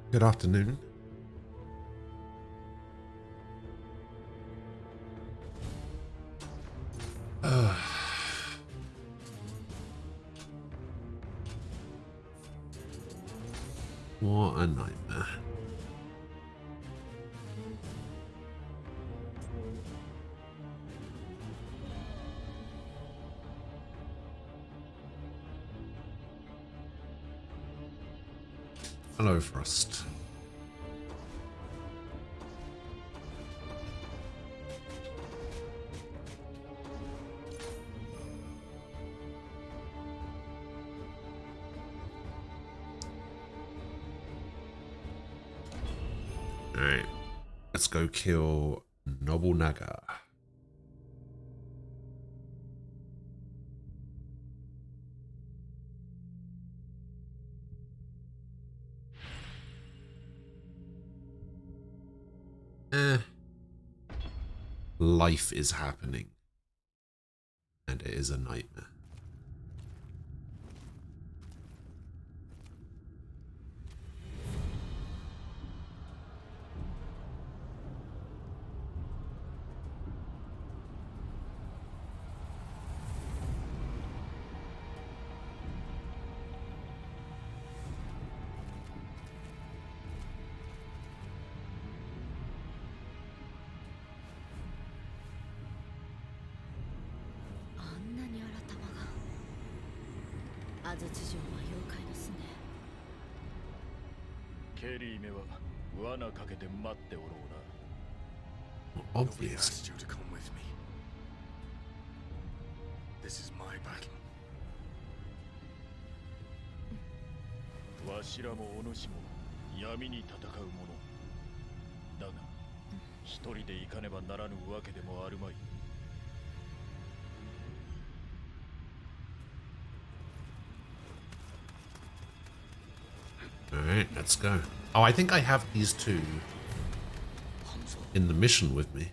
Good afternoon. What a nightmare. Hello, Frost. Alright, let's go kill Nobunaga. Life is happening, and it is a nightmare. Obvious. Asked you to come with me. This is my battle. わしらもお主も闇に戦う者だが一人で行かねばならぬわけでもあるまい。 Alright, let's go. Oh, I think I have these two in the mission with me.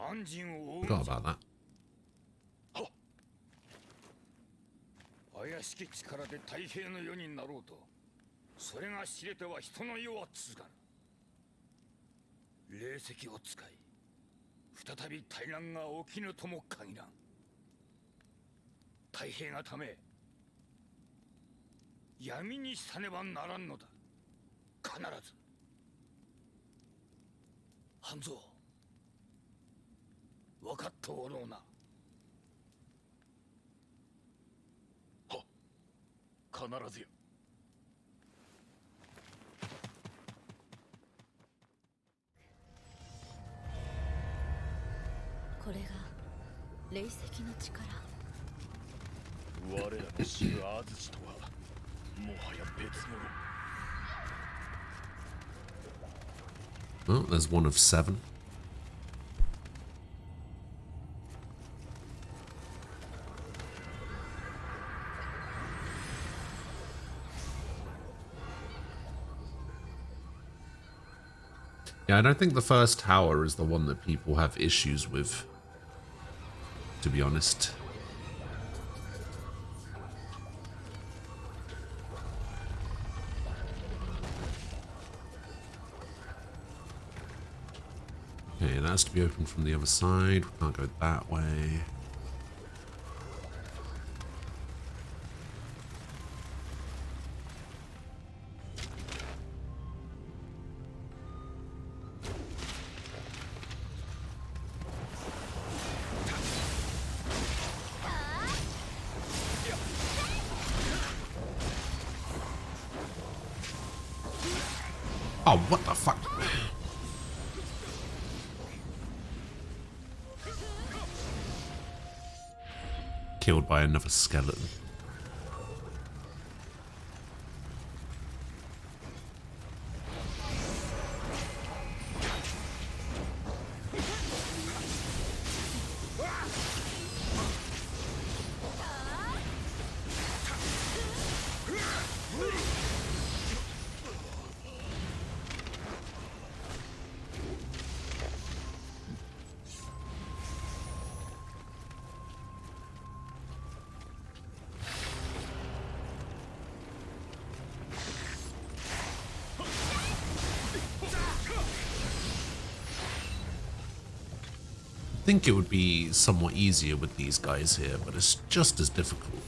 Forgot about that. 怪しき力で太平の世になろうと、それが知れては人の世は続かぬ。霊石を使い、再び大乱が起きぬとも限らん。太平がため、闇にさねばならんのだ。必ず。半蔵、分かっておろうな。 必ずや。これが霊石の力。我らの知る安土とはもはや別物。 Oh, there's one of 7. Yeah, I don't think the first tower is the one that people have issues with, to be honest. Okay, it has to be open from the other side. We can't go that way. Oh, what the fuck? Killed by another skeleton. think it would be somewhat easier with these guys here, but it's just as difficult.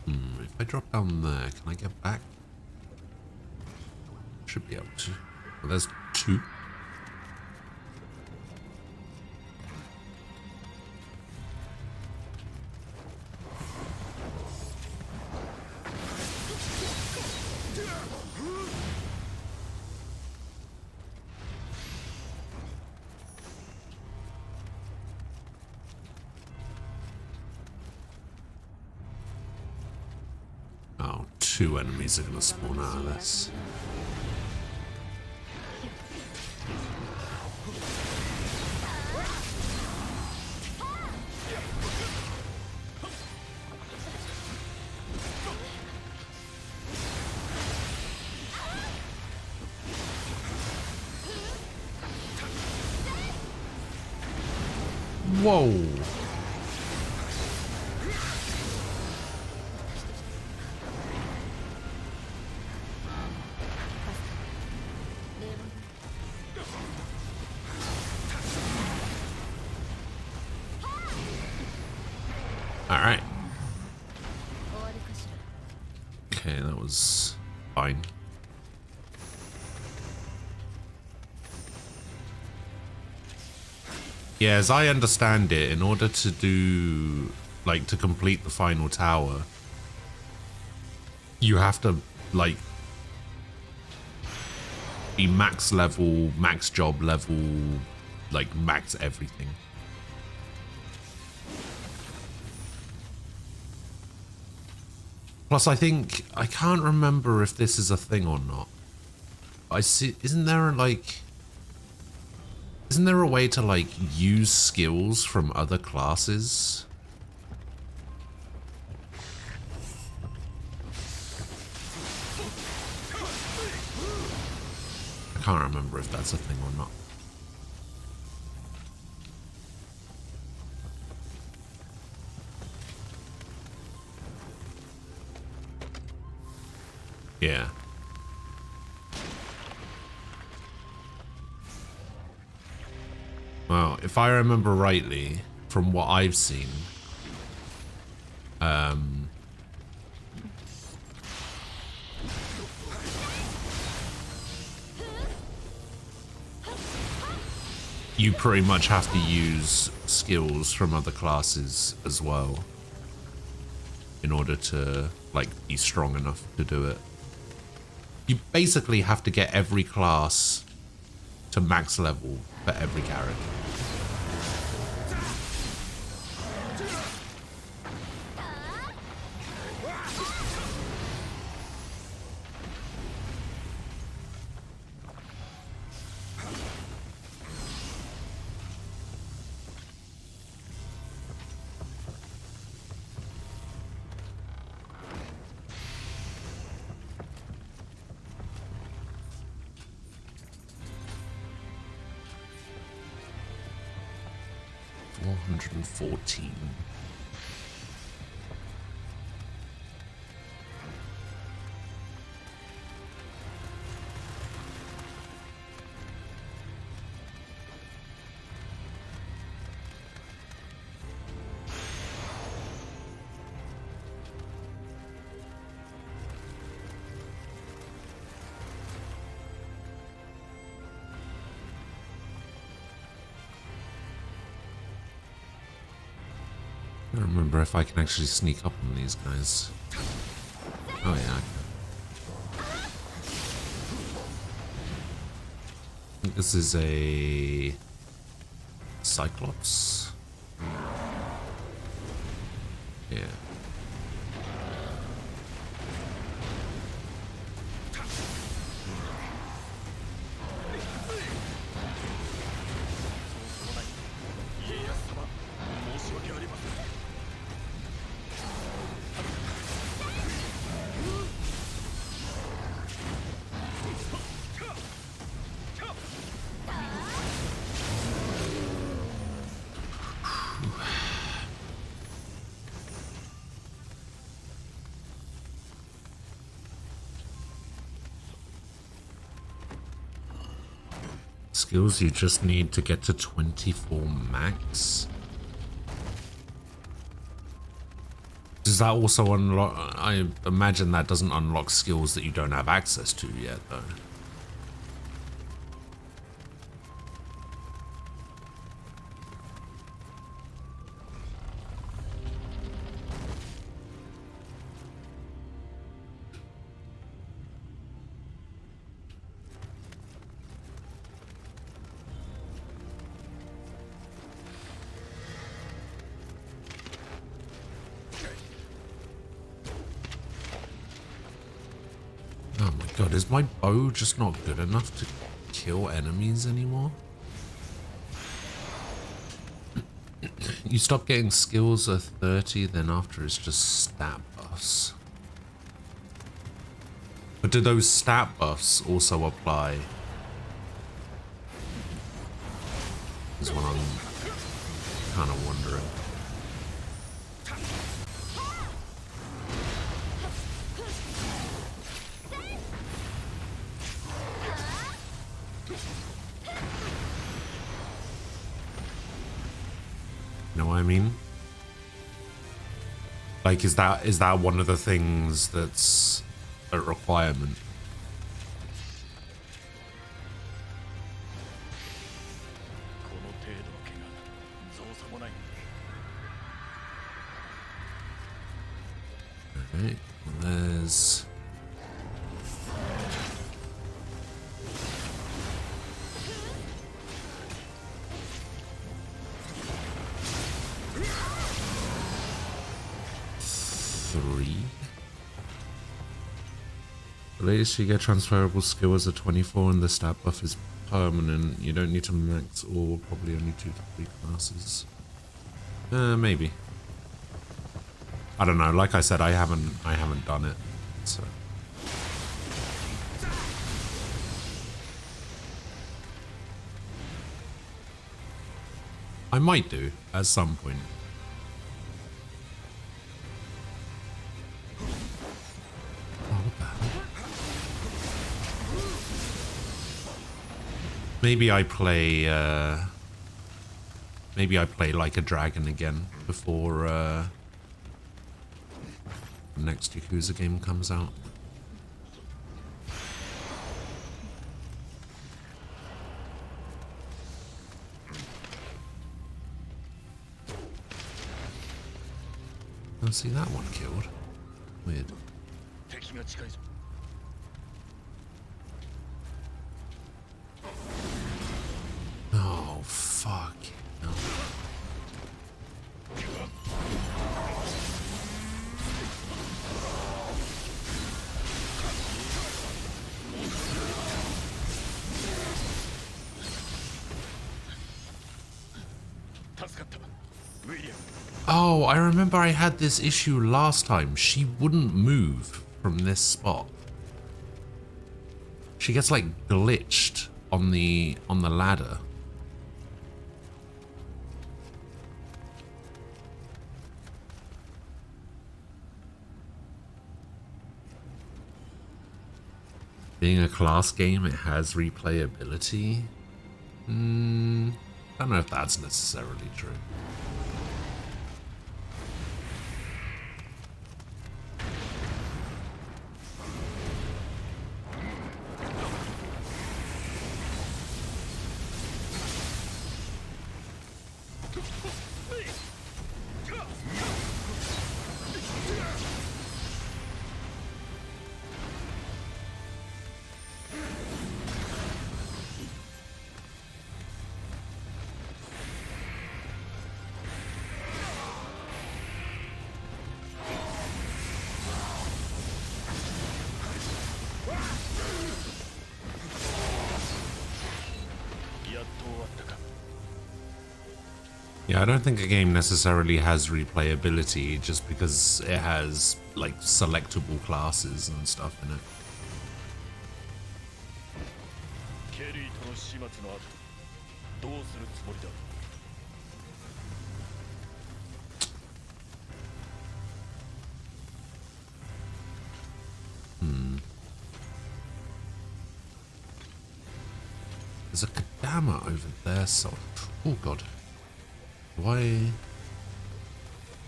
If I drop down there, can I get back? Should be able to. Well, there's 2. Oh, 2 enemies are going to spawn out of this. Whoa. All right. Okay, that was fine. Yeah, as I understand it, in order to do, like, to complete the final tower, you have to, like, be max level, max job level, like, max everything. Plus, I think, I can't remember if this is a thing or not. I see, isn't there, like... Isn't there a way to, like, use skills from other classes? I can't remember if that's a thing or not. Yeah. Well, if I remember rightly, from what I've seen, you pretty much have to use skills from other classes as well in order to, like, be strong enough to do it. You basically have to get every class to max level for every character. $414. I don't remember if I can actually sneak up on these guys. Oh yeah. I think this is a Cyclops. Yeah. Skills you just need to get to 24 max. Does that also unlock? I imagine that doesn't unlock skills that you don't have access to yet, though. Oh my god, is my bow just not good enough to kill enemies anymore? You stop getting skills at 30, then after it's just stat buffs. But do those stat buffs also apply? Is what I'm kind of wondering. Know what I mean? Like, is that one of the things that's a requirement? Okay, there's... The latest you get transferable skill is a 24 and the stat buff is permanent. You don't need to max or probably only 2 to 3 classes. Maybe. I don't know. Like I said, I haven't done it. So I might do at some point. Maybe I play like a dragon again before the next Yakuza game comes out. I see that one killed. Weird. Oh, fuck. No. Oh, I remember I had this issue last time. She wouldn't move from this spot. She gets like glitched on the ladder. Being a class game, it has replayability. I don't know if that's necessarily true. Yeah, I don't think a game necessarily has replayability just because it has, like, selectable classes and stuff in it. There's a Kadama over there, so... Oh, God. Do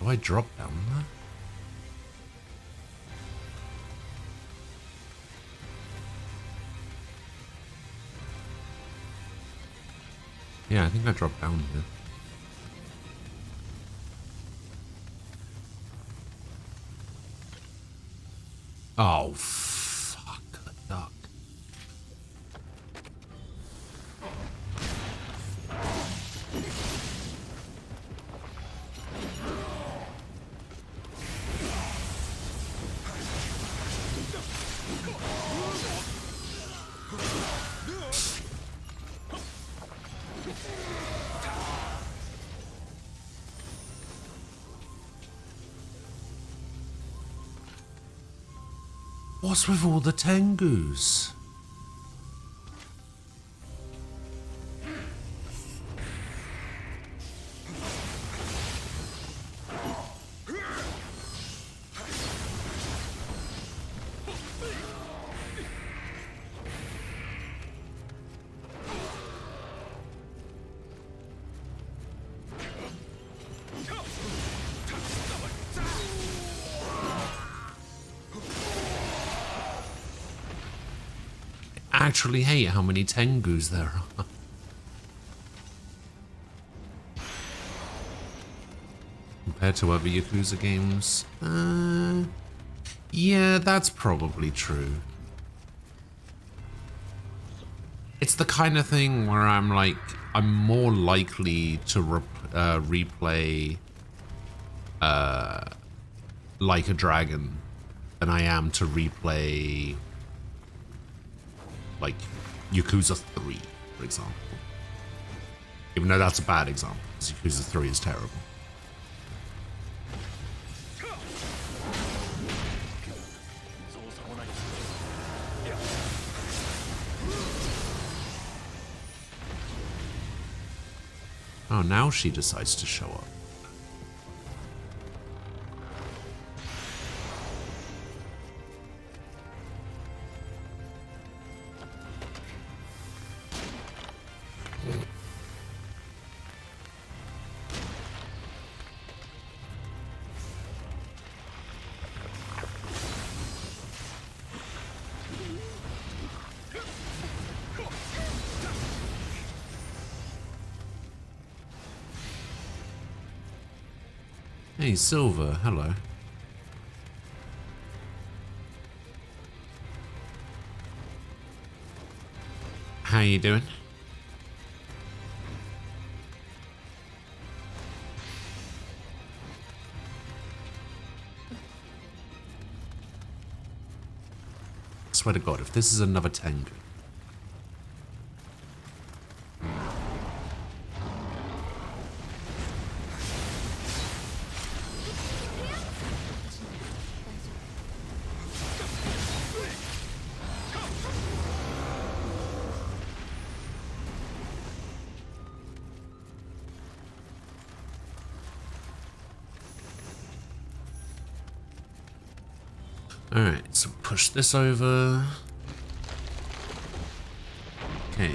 I drop down there? Yeah, I think I dropped down here. Oh, fuck. A duck. What's with all the Tengus? I actually hate how many Tengus there are. Compared to other Yakuza games. Yeah, that's probably true. It's the kind of thing where I'm like, I'm more likely to replay Like a Dragon than I am to replay like Yakuza 3, for example. Even though that's a bad example, because Yakuza 3 is terrible. Oh, now she decides to show up. Hey, Silver, hello. How you doing? I swear to God, if this is another Tengu. Alright, so push this over. Okay.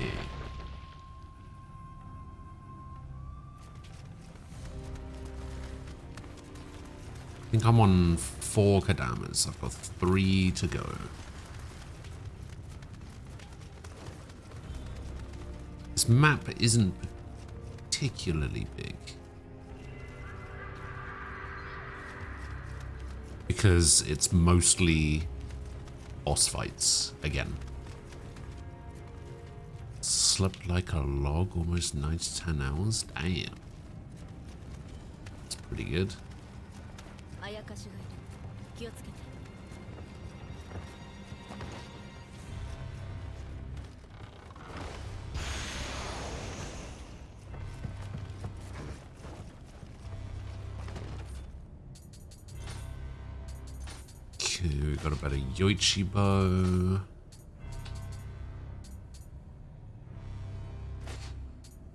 I think I'm on 4 Kadamas. I've got 3 to go. This map isn't particularly big. Because it's mostly boss fights again. Slept like a log almost 9 to 10 hours? Damn. That's pretty good. We got a better Yoichi bow.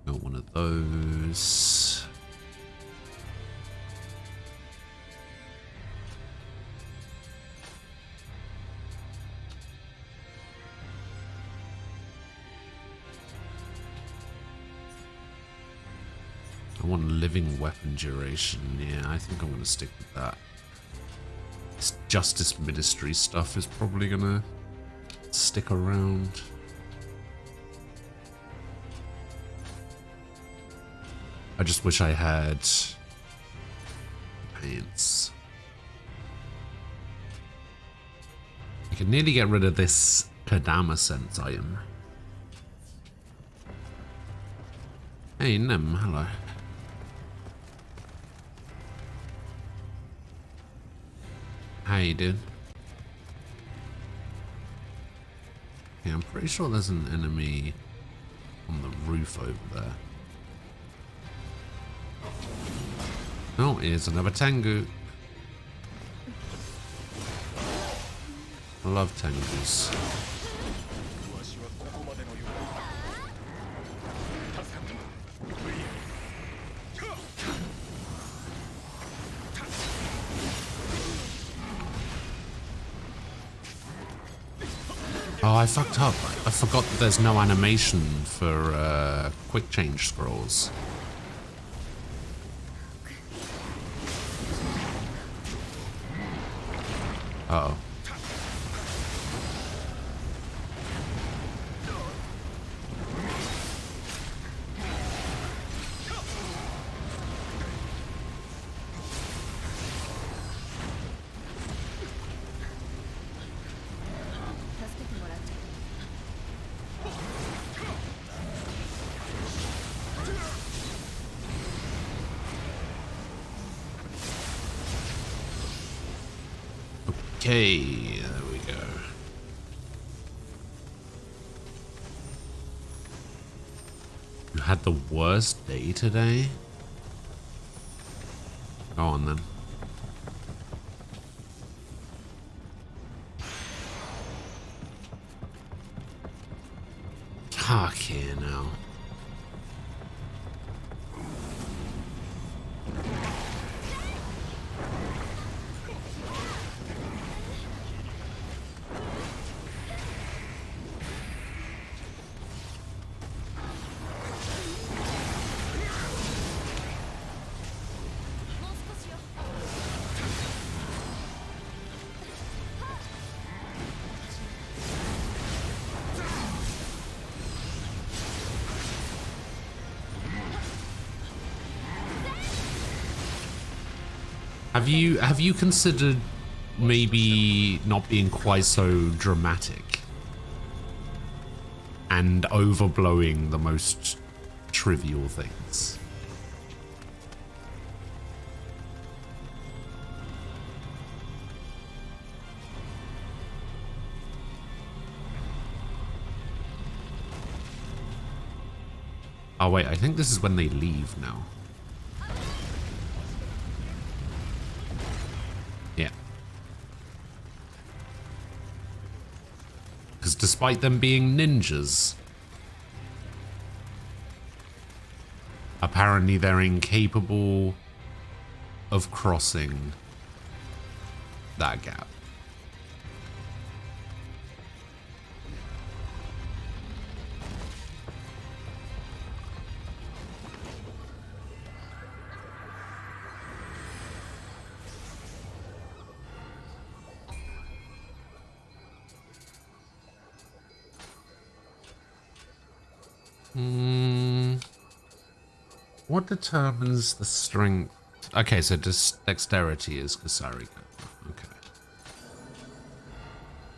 Got one of those. I want living weapon duration. Yeah, I think I'm going to stick with that. This Justice Ministry stuff is probably going to stick around. I just wish I had paints. I can nearly get rid of this Kadama sense item. Hey, Nim, hello. How you doing? Yeah, I'm pretty sure there's an enemy on the roof over there. Oh, here's another Tengu. I love Tengus. Oh, I fucked up. I forgot that there's no animation for quick change scrolls. Uh-oh. Okay, there we go. You had the worst day today? Go on then. Okay, now. Have you considered maybe not being quite so dramatic and overblowing the most trivial things? Oh wait, I think this is when they leave now. Yeah. Because despite them being ninjas, apparently they're incapable of crossing that gap. What determines the strength? Okay, so dexterity is Kasari. Okay.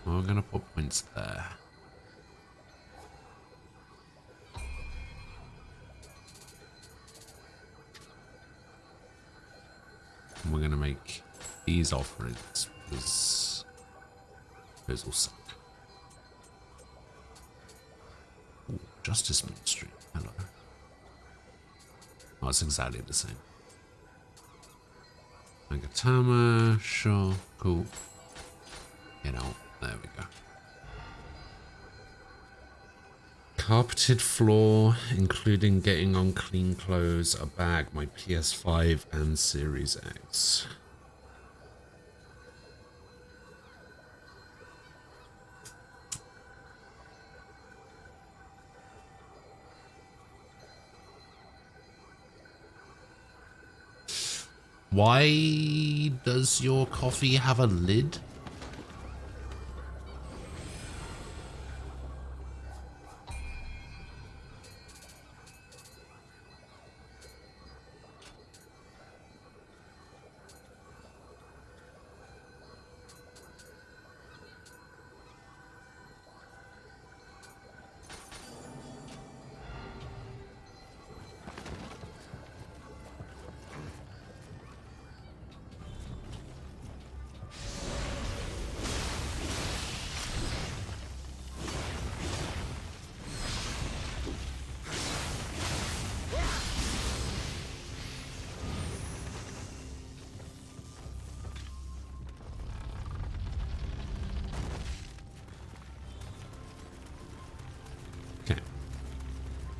Well, we're gonna put points there. And we're gonna make these offerings because those will suck. Ooh, Justice Ministry. Hello. Oh, it's exactly the same. Nagatama, sure, cool. You know, there we go. Carpeted floor, including getting on clean clothes, a bag, my PS5 and Series X. Why does your coffee have a lid?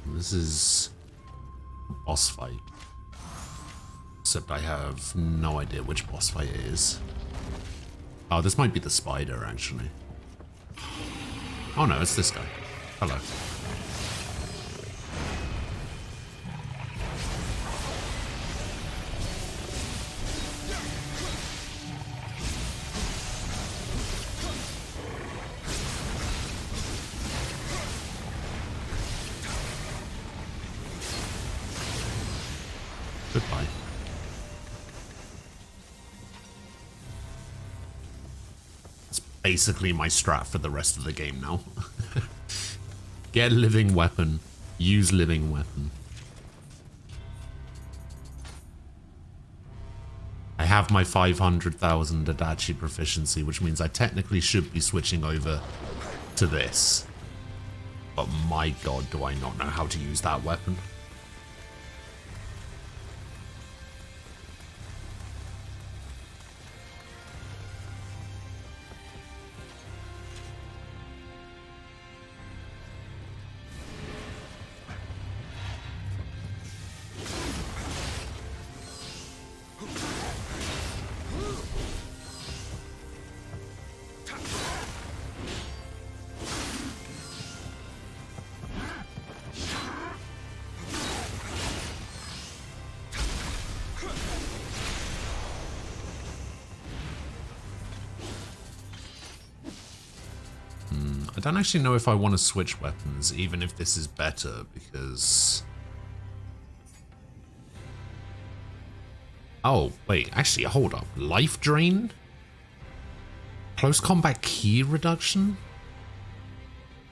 This is a boss fight. Except I have no idea which boss fight it is. Oh, this might be the spider, actually. Oh no, it's this guy. Hello. Goodbye. It's basically my strat for the rest of the game now. Get living weapon. Use living weapon. I have my 500,000 Adachi proficiency, which means I technically should be switching over to this. But my god, do I not know how to use that weapon. I don't actually know if I want to switch weapons, even if this is better, because... Oh, wait, actually, hold up. Life drain? Close combat key reduction?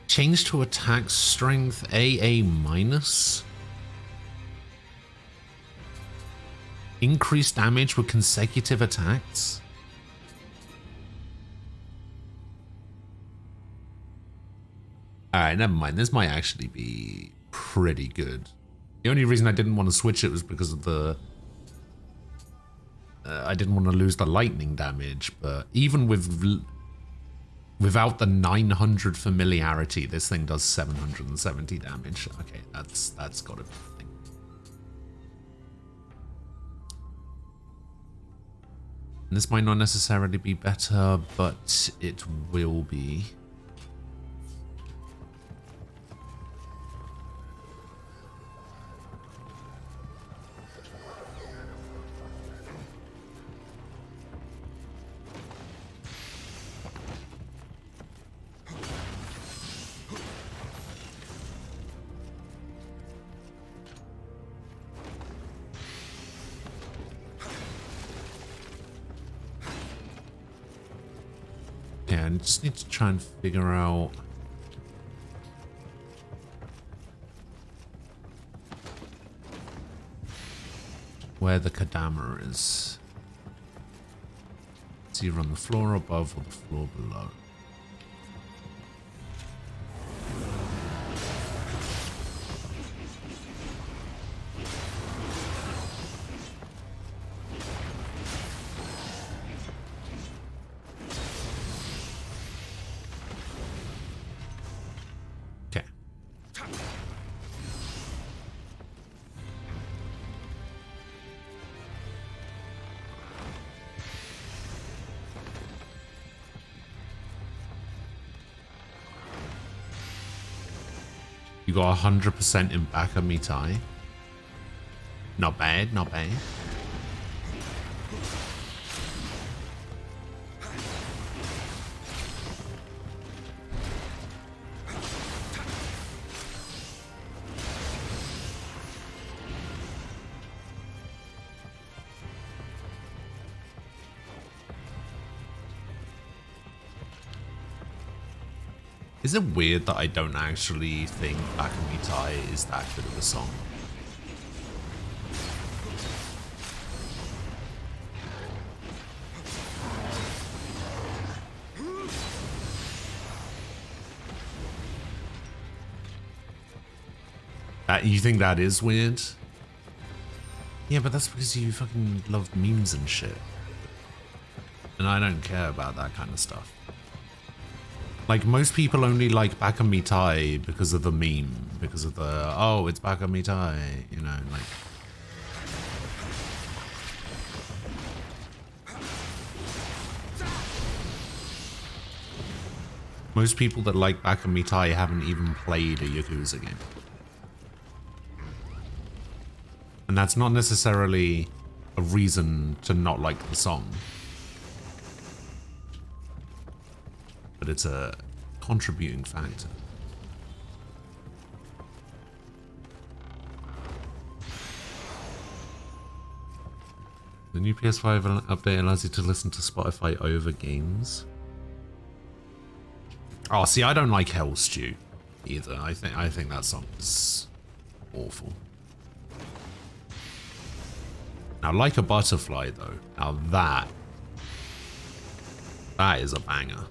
Change to attack strength AA minus? Increased damage with consecutive attacks? Alright, never mind. This might actually be pretty good. The only reason I didn't want to switch it was because of the... I didn't want to lose the lightning damage, but even without the 900 familiarity, this thing does 770 damage. Okay, that's gotta be the thing. And this might not necessarily be better, but it will be. Yeah, I just need to try and figure out where the Kadama is. It's either on the floor above or the floor below. You got 100% in back of me tie. Not bad, not bad. Is it weird that I don't actually think Bakamitai is that good of a song? You think that is weird? Yeah, but that's because you fucking love memes and shit. And I don't care about that kind of stuff. Like, most people only like Bakamitai because of the meme. Because of the, oh, it's Bakamitai, you know, like... Most people that like Bakamitai haven't even played a Yakuza game. And that's not necessarily a reason to not like the song. But it's a contributing factor. The new PS5 update allows you to listen to Spotify over games. Oh, see, I don't like Hell Stew either. I think that song is awful. Now, Like a Butterfly, though. Now that is a banger.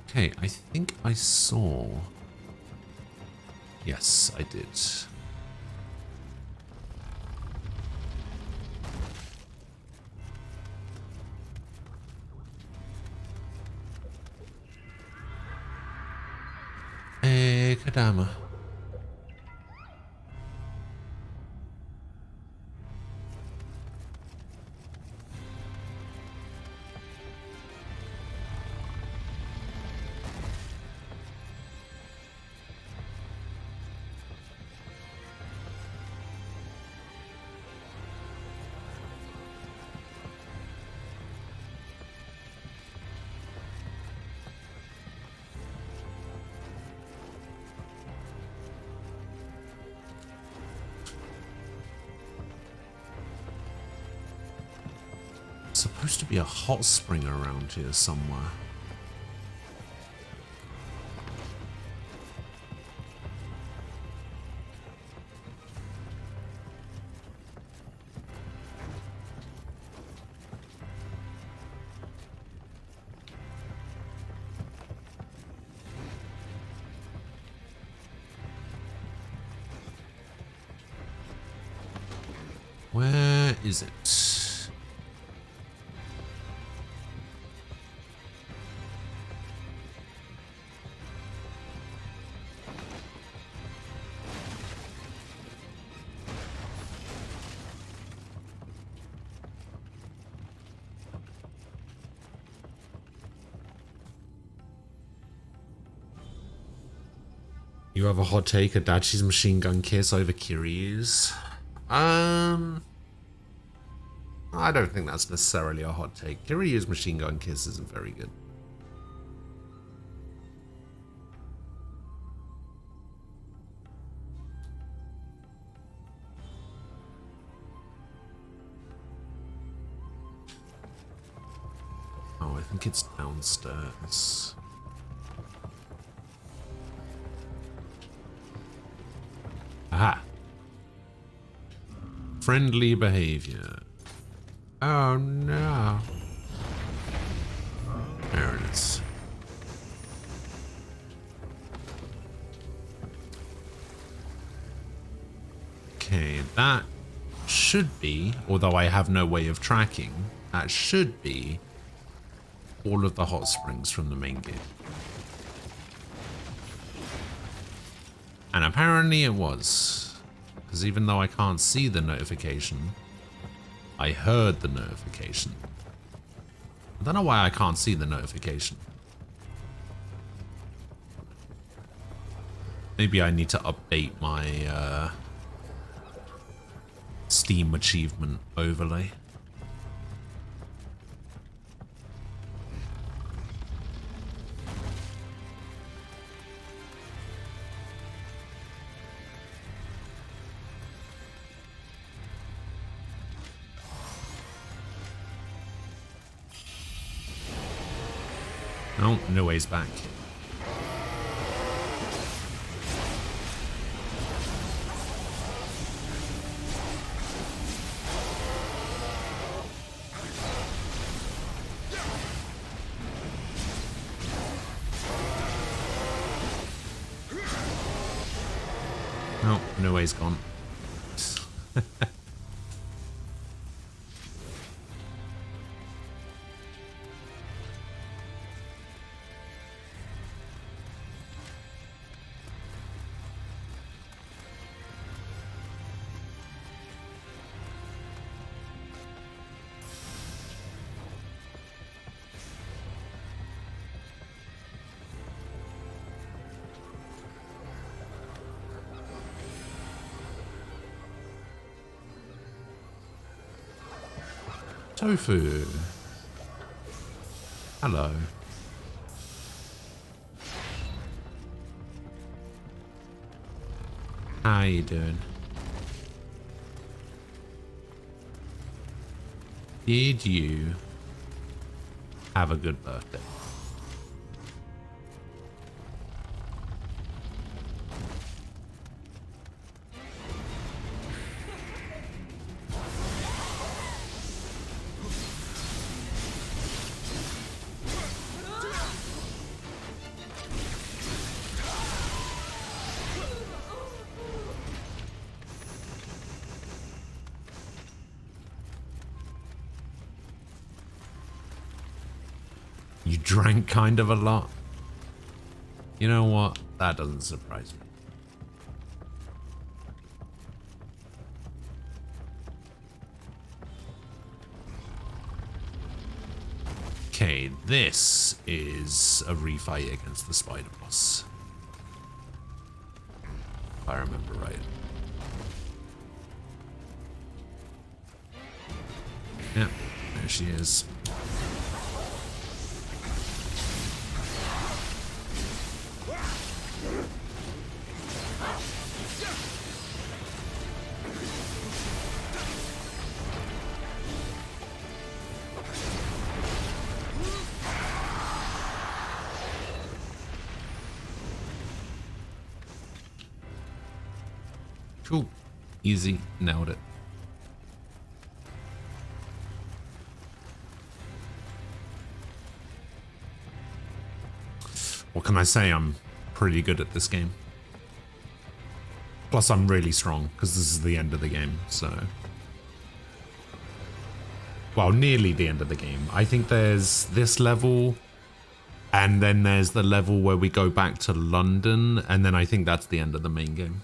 Okay, I think I saw... Yes, I did. Hey, Kadama. Supposed to be a hot spring around here somewhere. Where is it? You have a hot take, Adachi's machine gun kiss over Kiryu's? I don't think that's necessarily a hot take. Kiryu's machine gun kiss isn't very good. Oh, I think it's downstairs. Aha. Friendly behavior. Oh no. There it is. Okay, that should be, although I have no way of tracking, that should be all of the hot springs from the main gate. And apparently it was, because even though I can't see the notification, I heard the notification. I don't know why I can't see the notification. Maybe I need to update my Steam achievement overlay. Oh, Nioh's back. Oh, Nioh's gone. Tofu. Hello. How you doing? Did you have a good birthday? You drank kind of a lot. You know what? That doesn't surprise me. Okay, this is a refight against the spider boss. If I remember right. Yeah, there she is. Cool. Easy. Nailed it. What can I say? I'm pretty good at this game. Plus, I'm really strong, because this is the end of the game, so... Well, nearly the end of the game. I think there's this level, and then there's the level where we go back to London, and then I think that's the end of the main game.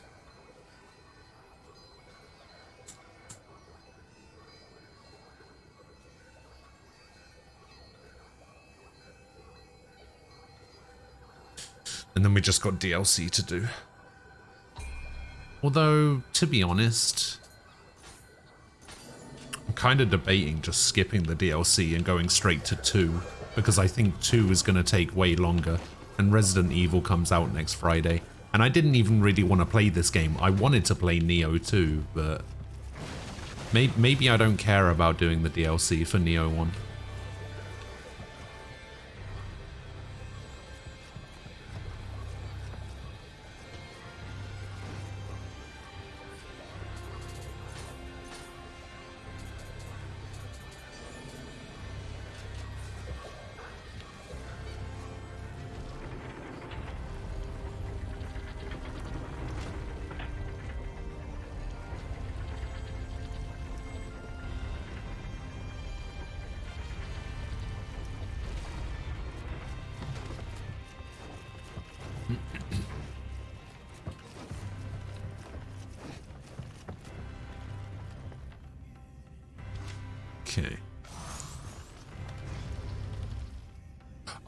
And then we just got DLC to do. Although, to be honest, I'm kind of debating just skipping the DLC and going straight to 2, because I think 2 is going to take way longer, and Resident Evil comes out next Friday. And I didn't even really want to play this game. I wanted to play Nioh 2, but maybe I don't care about doing the DLC for Nioh 1. Okay.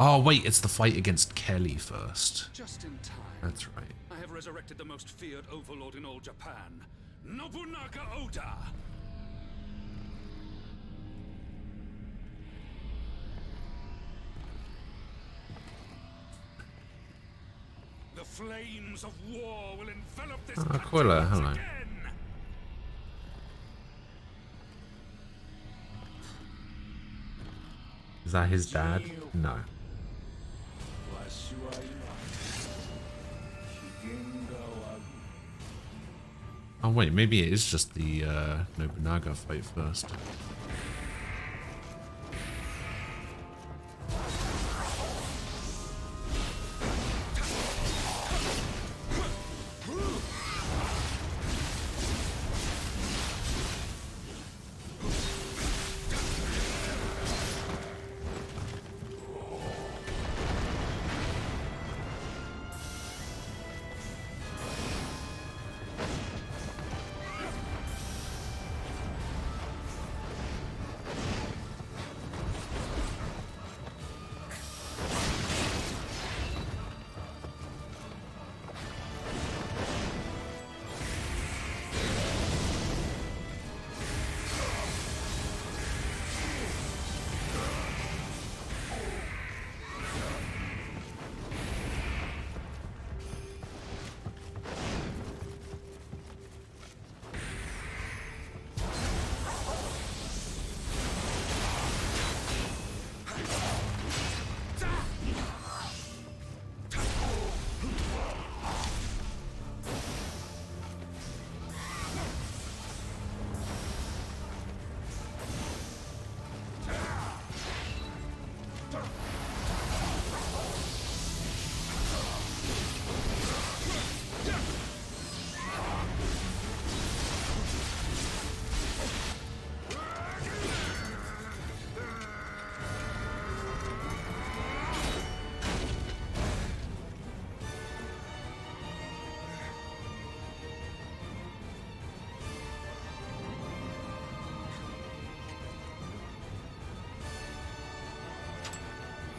Oh, wait, it's the fight against Kelly first. Just in time. That's right. I have resurrected the most feared overlord in all Japan, Nobunaga Oda. The flames of war will envelop this country Aquila, once hello. again. Is that his dad? No. Oh wait, maybe it is just the Nobunaga fight first.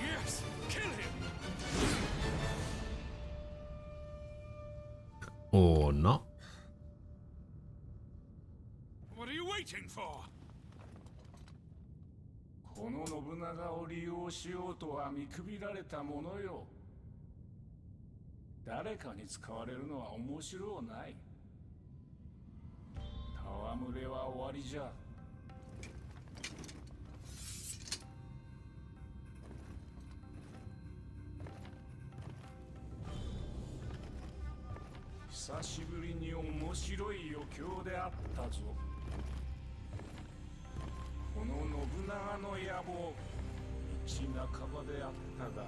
Yes, kill him. Or not. What are you waiting for? この信長を利用しようとは見くびられたものよ。誰かに使われるのは面白うない。戯れは終わりじゃ。久しぶりに面白い余興であったぞ。この信長の野望、道半ばであったが、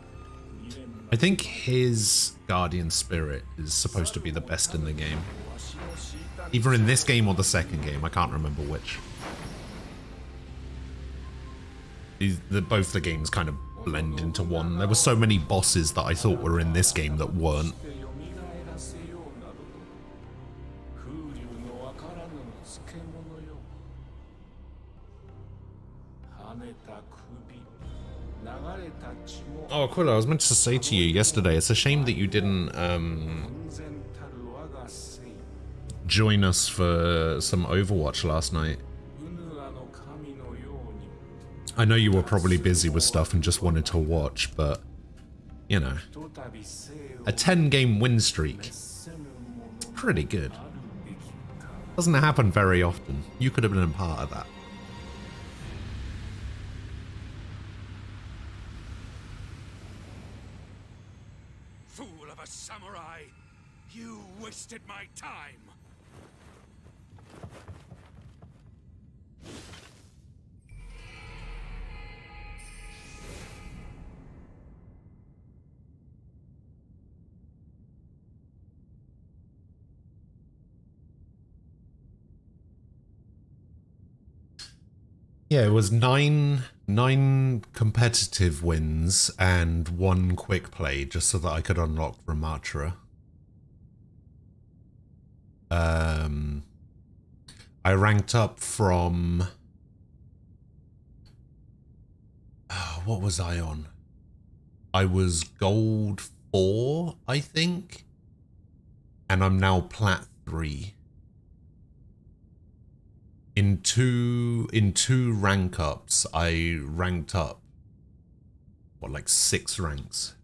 I think his guardian spirit is supposed to be the best in the game. Either in this game or the second game, I can't remember which. Both the games kind of blend into one. There were so many bosses that I thought were in this game that weren't. Oh, Aquila, I was meant to say to you yesterday, it's a shame that you didn't join us for some Overwatch last night. I know you were probably busy with stuff and just wanted to watch, but, you know, a 10-game win streak, pretty good. Doesn't happen very often. You could have been a part of that. Fool of a samurai! You wasted my time! Yeah, it was nine competitive wins and 1 quick play just so that I could unlock Ramatra. I ranked up from what was I on? I was gold 4, I think, and I'm now plat 3. In two rank ups, I ranked up, what, like 6 ranks.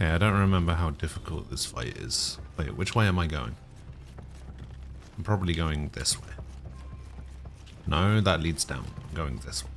Okay, I don't remember how difficult this fight is. Wait, which way am I going? I'm probably going this way. No, that leads down. I'm going this way.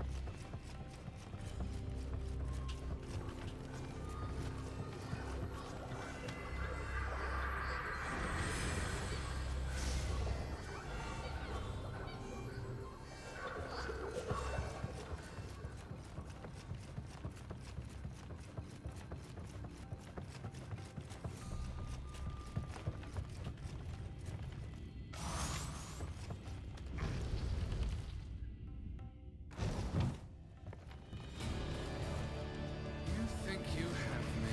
You think you have me?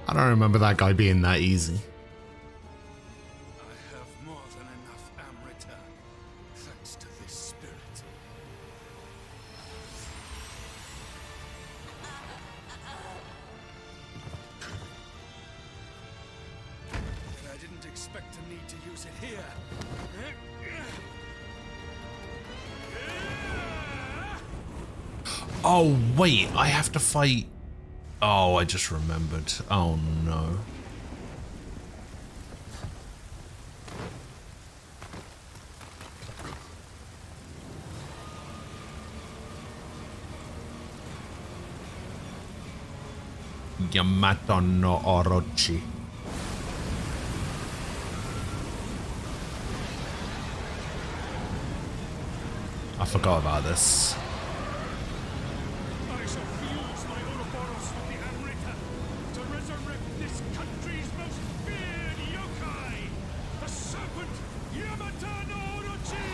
I don't remember that guy being that easy. I have more than enough Amrita, thanks to this spirit. I didn't expect to need to use it here. Oh, wait, I have to fight... Oh, I just remembered. Oh, no. Yamato no Orochi. I forgot about this. I shall fuse my Ouroboros with the Amrita to resurrect this country's most feared yokai, the serpent Yamata no Orochi!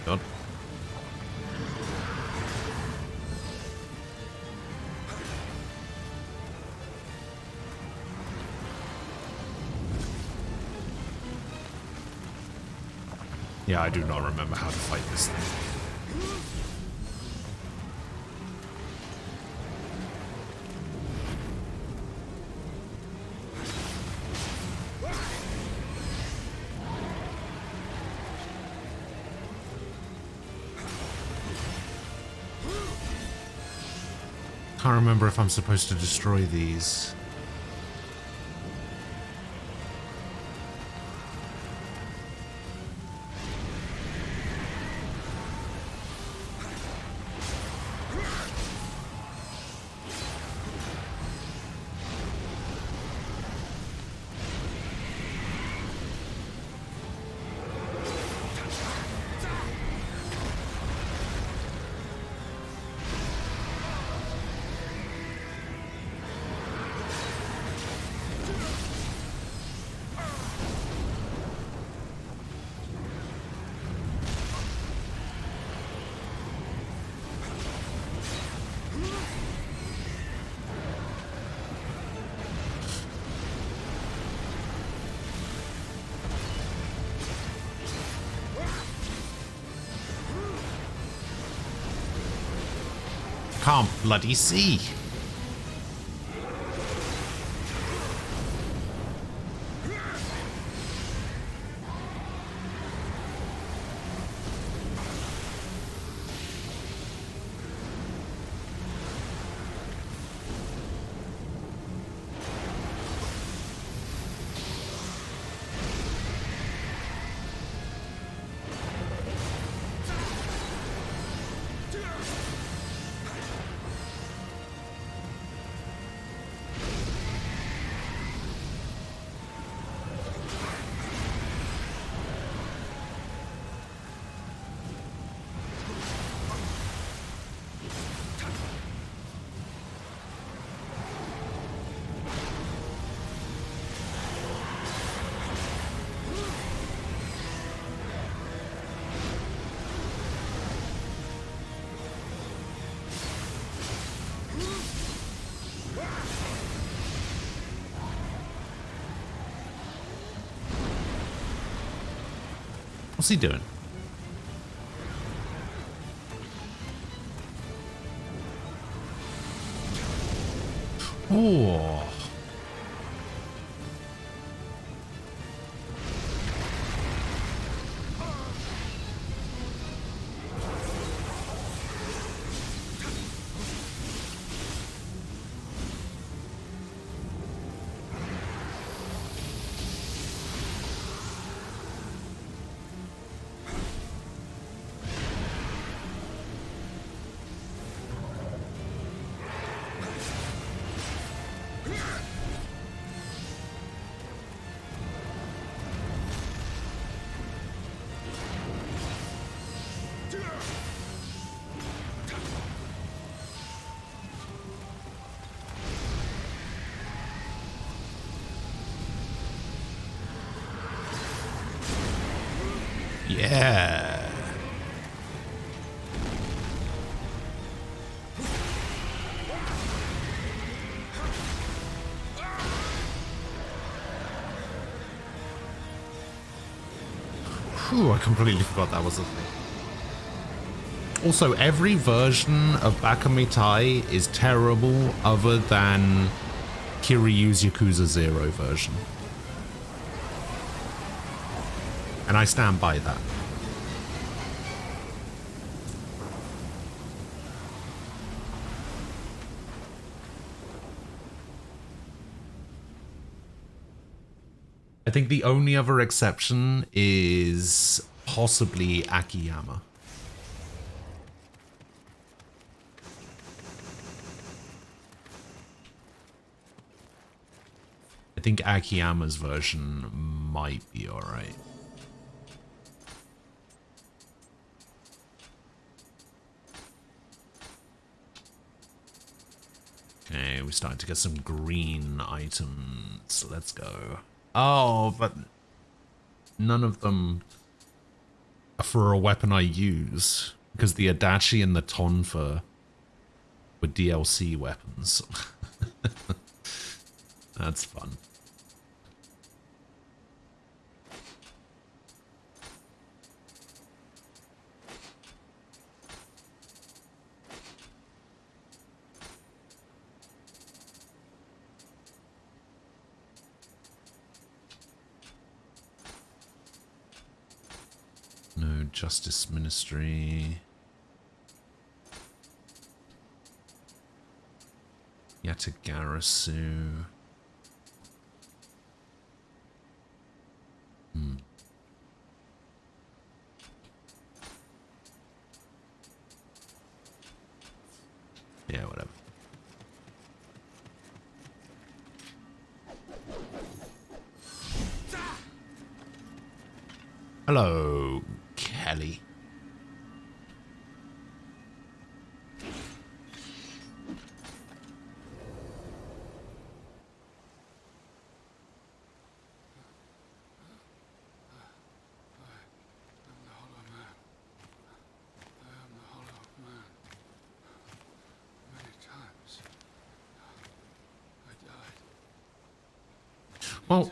God. Yeah, I do not remember how to fight this thing. Can't remember if I'm supposed to destroy these. Can't bloody see. What's he doing? Oh. Yeah. Whew, I completely forgot that was a thing. Also, every version of Bakamitai is terrible other than Kiryu's Yakuza 0 version. And I stand by that. I think the only other exception is possibly Akiyama. I think Akiyama's version might be alright. Okay, we're starting to get some green items. Let's go. Oh, but none of them are for a weapon I use, because the Adachi and the Tonfa were DLC weapons. That's fun. No Justice Ministry. Yatagarasu. Yeah, whatever. Hello, Kelly. Well,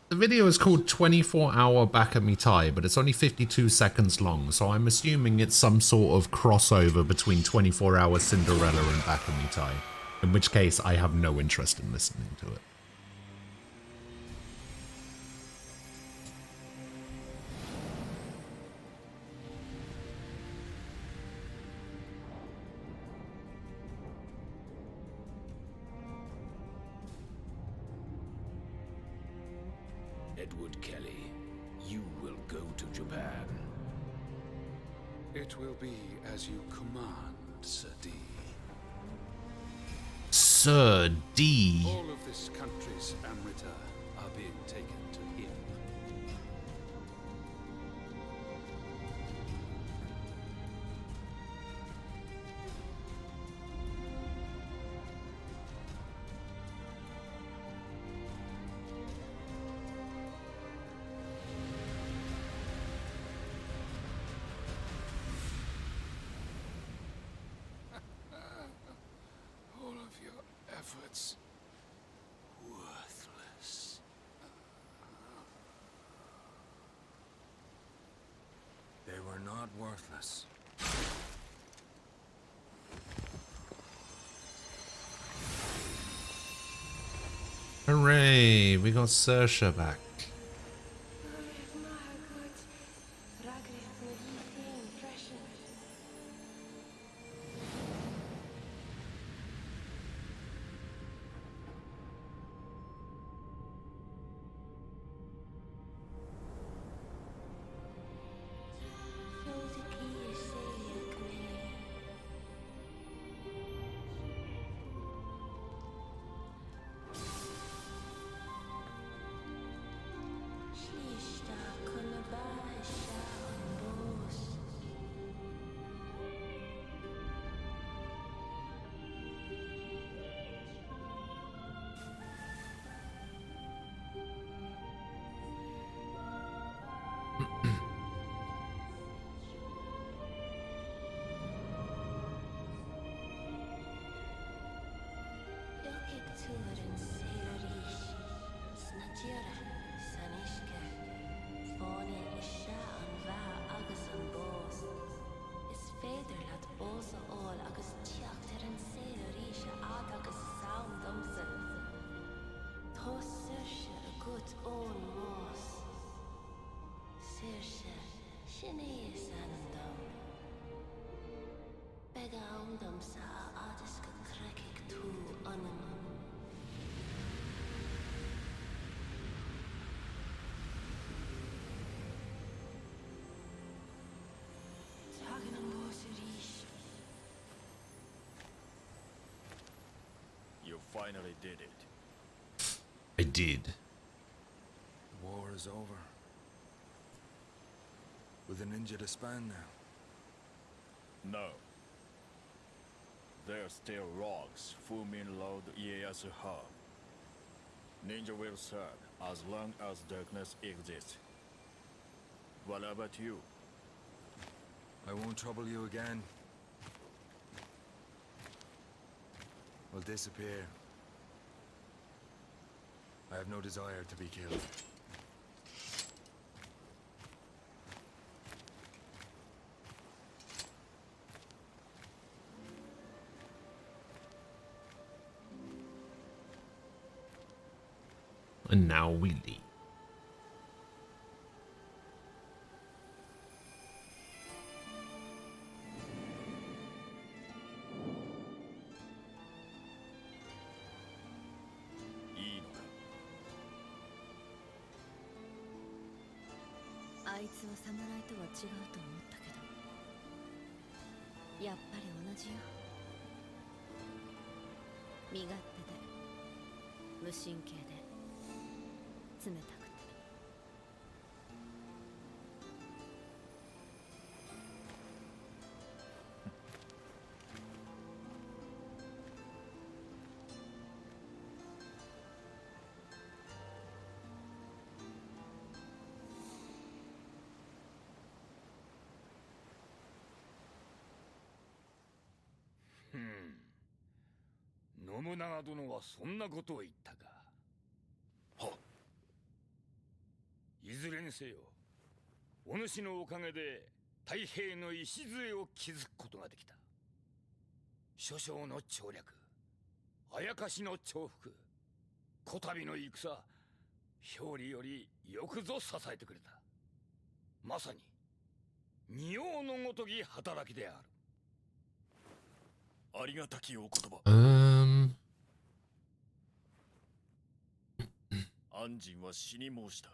the video is called 24-hour Bakamitai, but it's only 52 seconds long, so I'm assuming it's some sort of crossover between 24-hour Cinderella and Bakamitai, in which case I have no interest in listening to it. Edward Kelly, you will go to Japan. It will be as you command, Sir D. Sir D. All of this country's Amrita are being taken to him. All of your efforts worthless. not worthless. Hooray! We got Saoirse back. You finally did it. I did. The war is over. With the ninja to span now. No. There are still rogues Fumin Lord Ieyasu have. Ninja will serve as long as darkness exists. What about you? I won't trouble you again. Will disappear. I have no desire to be killed. And now we leave. Hmm. 信長殿はそんなことを言ったか。はっ。いずれにせよ、お主のおかげで太平の礎を築くことができた。諸将の調略、あやかしの重複、こたびの戦、表裏よりよくぞ支えてくれた。まさに仁王のごとき働きである。ありがたきお言葉。安仁は死に申した。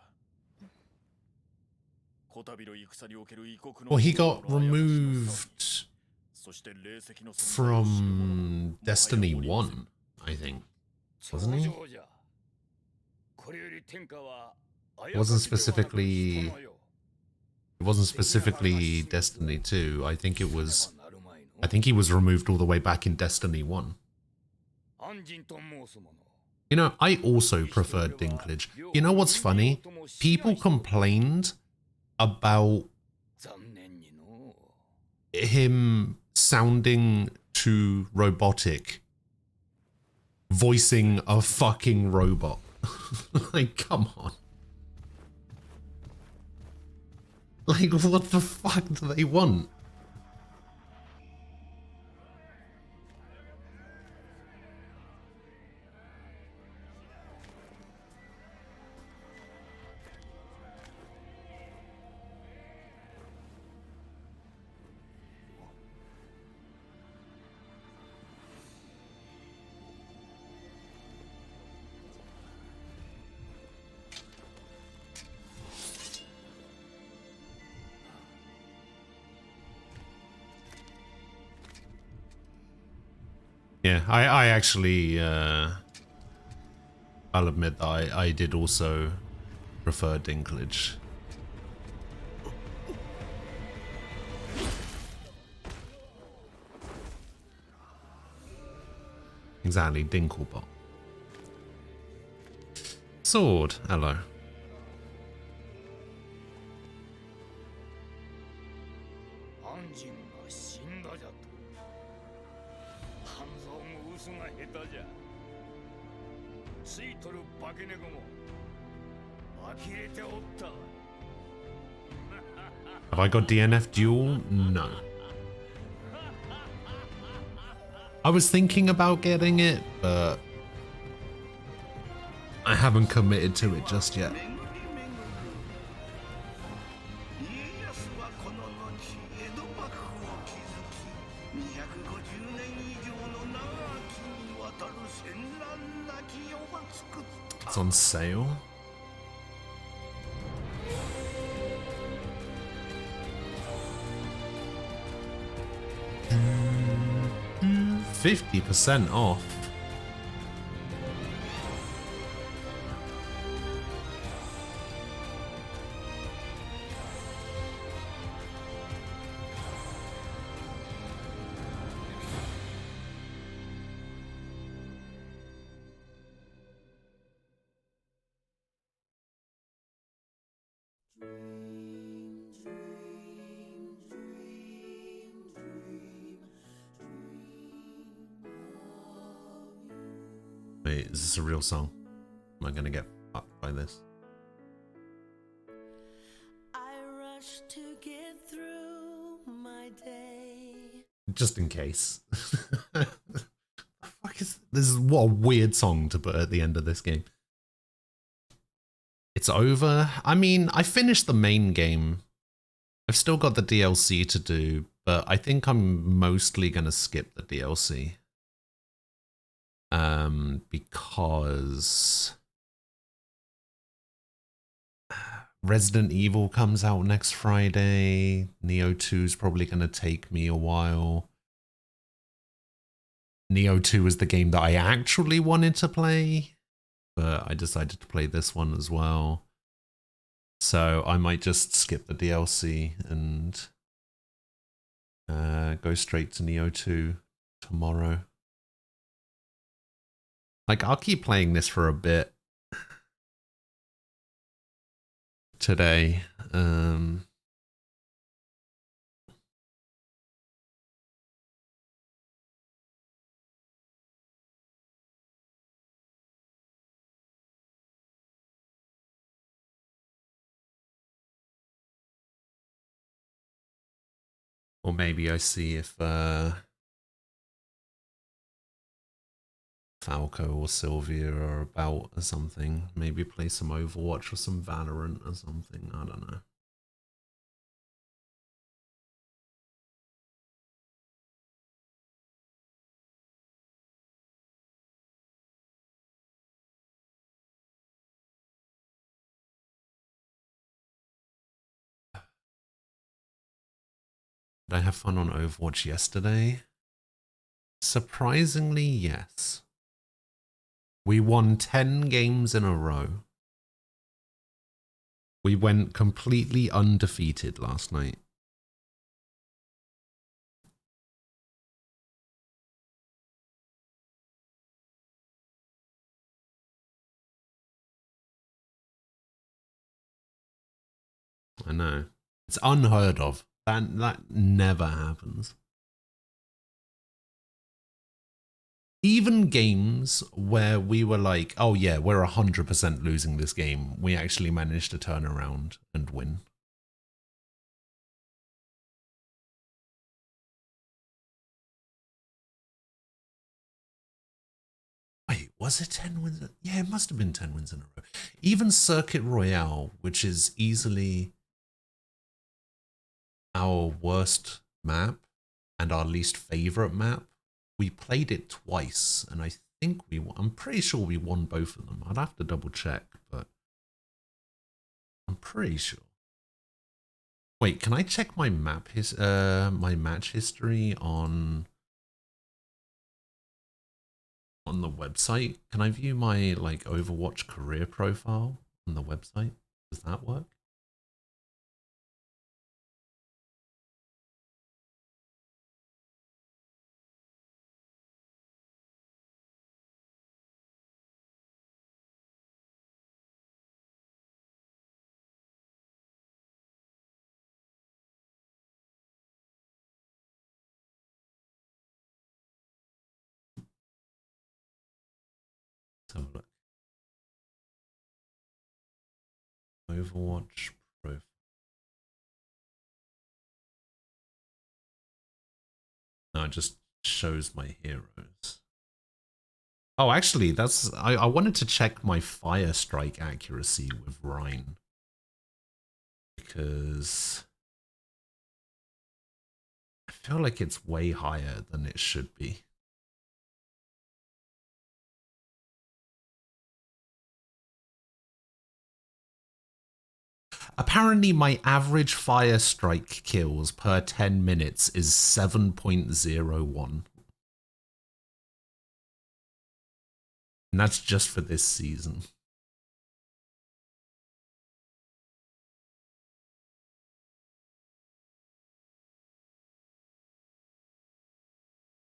こたびの戦における異国の Well, he got removed from Destiny 1, I think. Wasn't he? It wasn't specifically Destiny 2. I think he was removed all the way back in Destiny 1. You know, I also preferred Dinklage. You know what's funny? People complained about him sounding too robotic, voicing a fucking robot. Like, come on. Like, what the fuck do they want? Yeah, I actually, I'll admit that I did also prefer Dinklage. Exactly, Dinklebot. Sword, hello. アンジンが死んだじゃと。半蔵も嘘が下手じゃ。ついとる化け猫も呆れておった。 Have I got DNF duel? No. I was thinking about getting it, but I haven't committed to it just yet. It's on sale. Mm, 50% off. Wait, is this a real song? Am I gonna get fucked by this? I rush to get through my day. Just in case. Fuck is this? Is what a weird song to put at the end of this game. It's over. I mean, I finished the main game. I've still got the DLC to do, but I think I'm mostly gonna skip the DLC. Because Resident Evil comes out next Friday. Nioh 2 is probably going to take me a while. Nioh 2 is the game that I actually wanted to play, but I decided to play this one as well. So I might just skip the DLC and go straight to Nioh 2 tomorrow. Like, I'll keep playing this for a bit today. Or maybe I see if Falco or Sylvia are about or something. Maybe play some Overwatch or some Valorant or something. I don't know. Did I have fun on Overwatch yesterday? Surprisingly, yes. We won 10 games in a row. We went completely undefeated last night. I know. It's unheard of. That never happens. Even games where we were like, oh yeah, we're 100% losing this game, we actually managed to turn around and win. Was it 10 wins? Yeah, it must have been 10 wins in a row. Even Circuit Royale, which is easily our worst map and our least favorite map, we played it twice, and I think I'm pretty sure we won both of them. I'd have to double check, but I'm pretty sure. Wait, can I check my my match history on the website? Can I view my like Overwatch career profile on the website? Does that work? Let's have a look. Overwatch profile. No, it just shows my heroes. Oh, actually, that's I wanted to check my fire strike accuracy with Rhine, because I feel like it's way higher than it should be. Apparently, my average fire strike kills per 10 minutes is 7.01. And that's just for this season.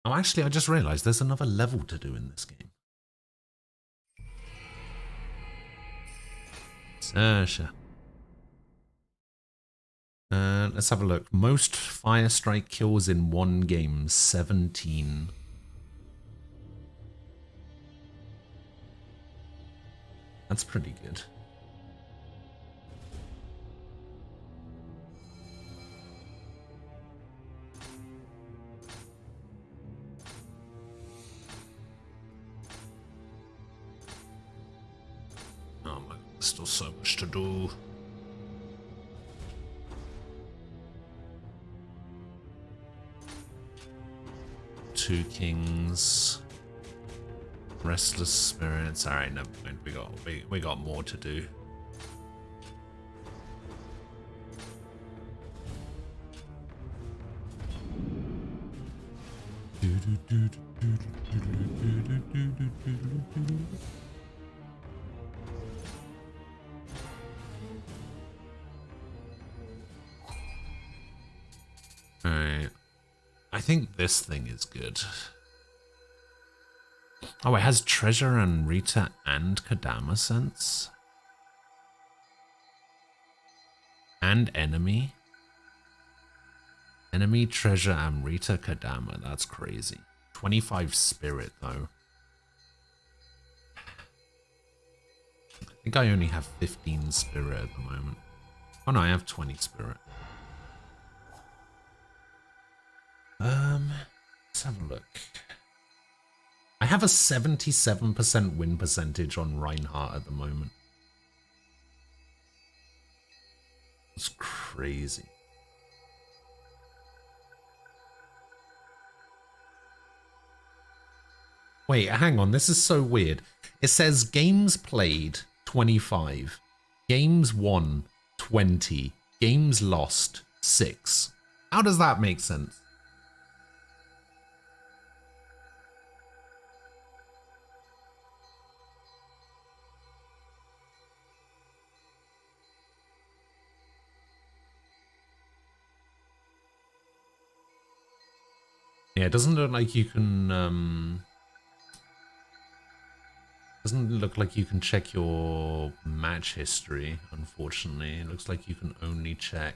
Oh, actually, I just realized there's another level to do in this game. Sersha. Let's have a look. Most fire strike kills in one game, 17. That's pretty good. Oh my god, there's still so much to do. Two Kings. Restless Spirits. Alright, never mind. We got more to do. Alright. I think this thing is good. Oh, it has Treasure and Rita and Kadama Sense. And Enemy. Enemy, Treasure, Amrita, Kadama. That's crazy. 25 Spirit, though. I think I only have 15 Spirit at the moment. Oh no, I have 20 Spirit. Let's have a look. I have a 77% win percentage on Reinhardt at the moment. It's crazy. Wait, hang on. This is so weird. It says games played 25, games won 20, games lost 6. How does that make sense? Yeah, it doesn't look like you can, doesn't look like you can check your match history, unfortunately. It looks like you can only check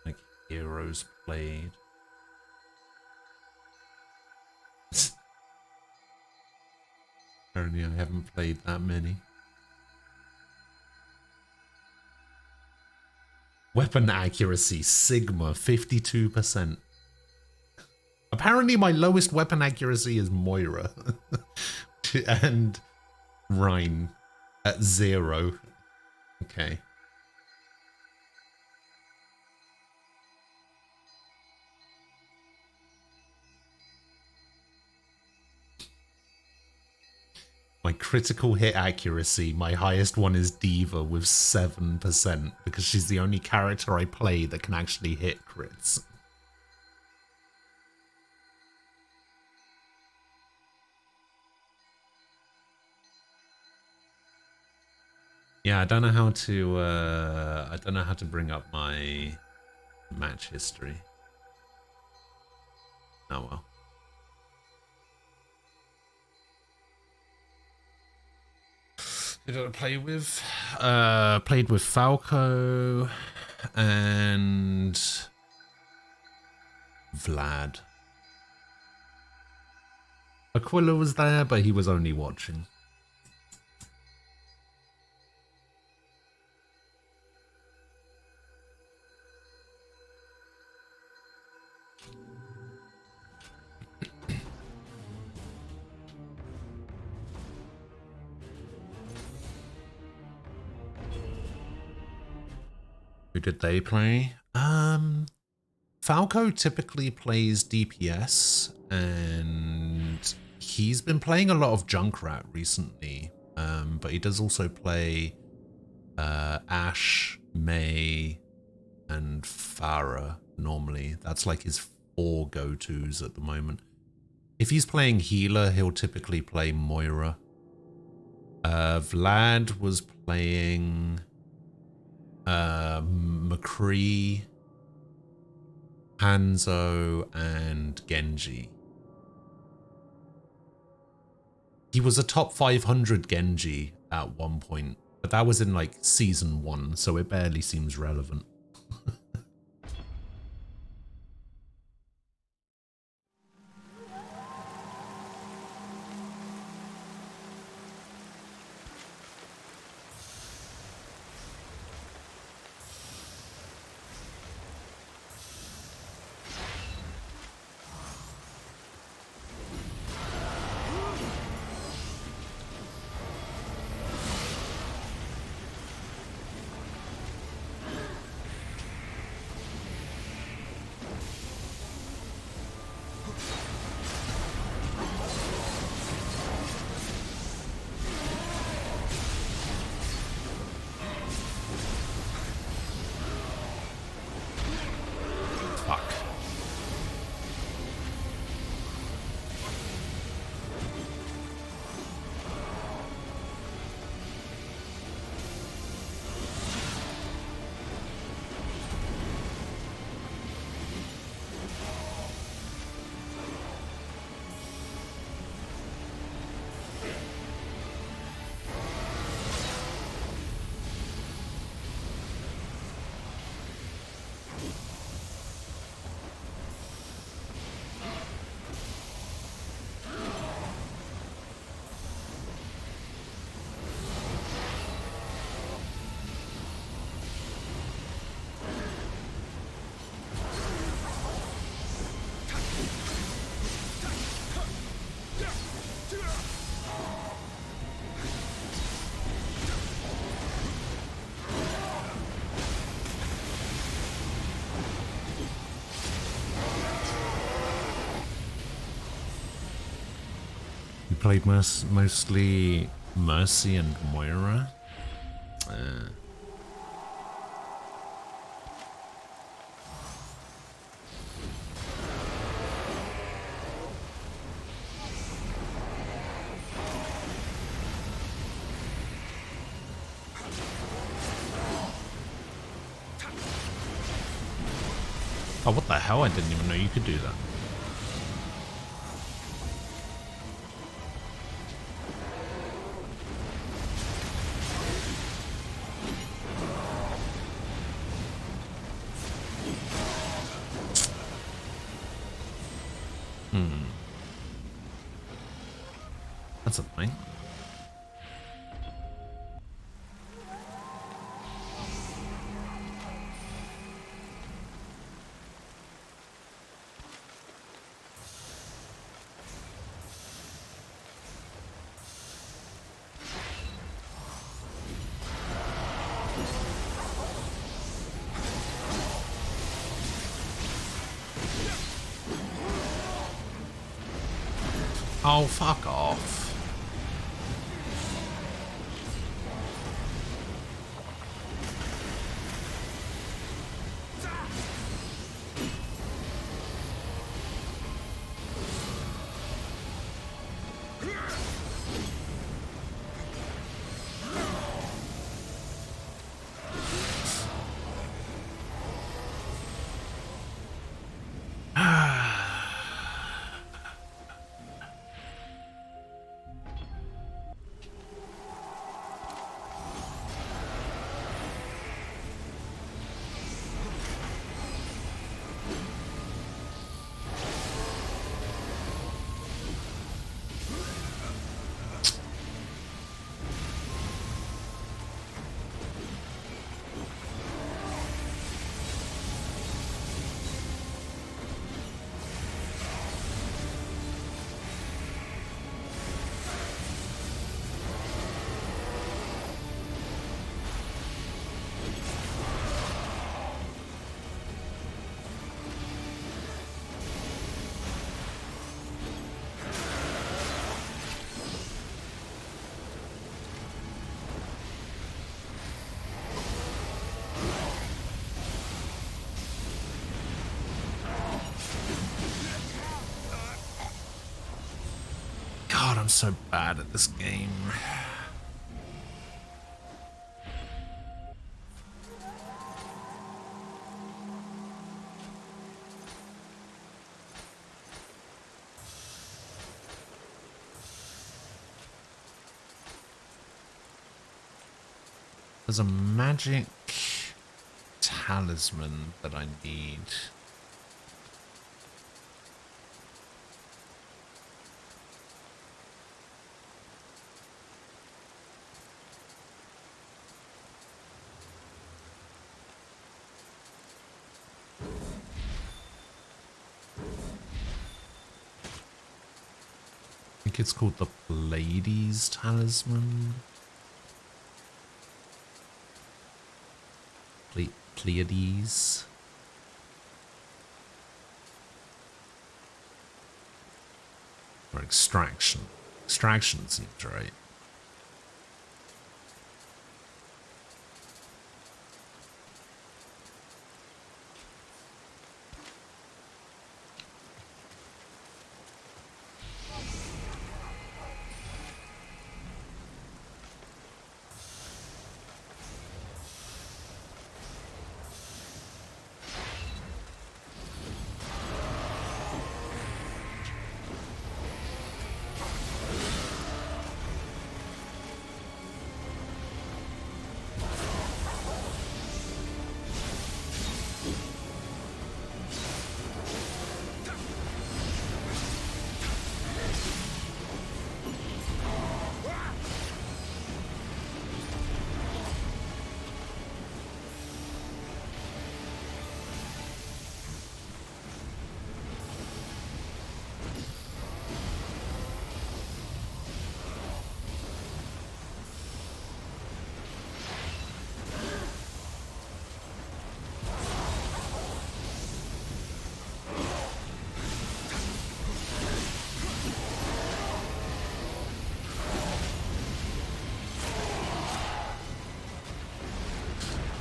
like heroes played. Apparently I haven't played that many. Weapon accuracy, Sigma, 52%. Apparently my lowest weapon accuracy is Moira. And Rhine at 0. Okay. My critical hit accuracy, my highest one is Diva with 7% because she's the only character I play that can actually hit crits. Yeah, I don't know how to bring up my match history. Oh well. Who did I play with? Played with Falco and Vlad. Aquila was there, but he was only watching. Who did they play? Falco typically plays DPS, and he's been playing a lot of Junkrat recently. But he does also play Ashe, Mei, and Pharah normally. That's like his 4 go-tos at the moment. If he's playing healer, he'll typically play Moira. Vlad was playing McCree, Hanzo, and Genji. He was a top 500 Genji at one point, but that was in like season 1, so it barely seems relevant. Played mostly Mercy and Moira. Oh, what the hell? I didn't even know you could do that. That's a thing. Oh, fuck off. God, I'm so bad at this game. There's a magic talisman that I need. I think it's called the Lady's Talisman. Pleiades. Or extraction. Extraction seems right.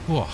Whoa.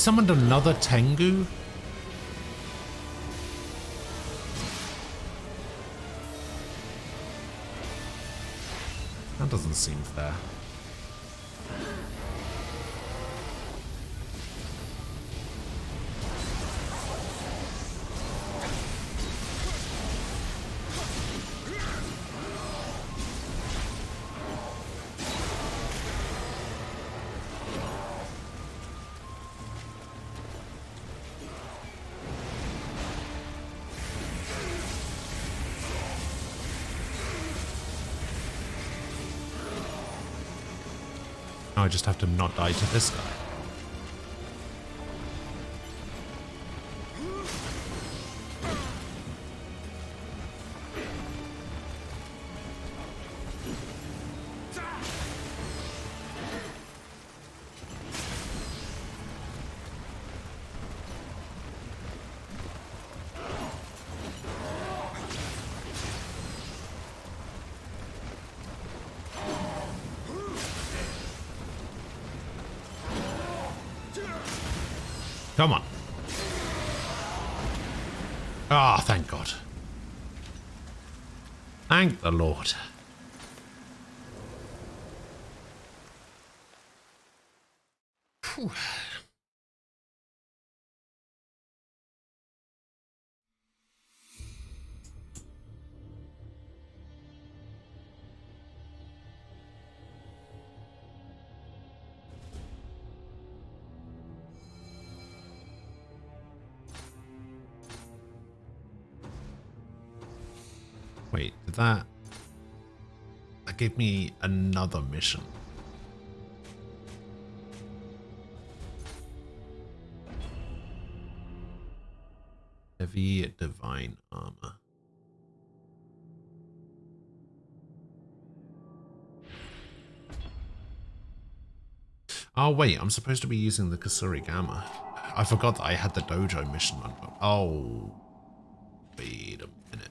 Summoned another Tengu? doesn't seem fair. Now I just have to not die to this guy. Come on. Ah, thank God. Thank the Lord. Phew. Wait, did that gave me another mission? Heavy divine armor. Oh wait, I'm supposed to be using the Kasuri Gamma. I forgot that I had the dojo mission on. Oh, wait a minute.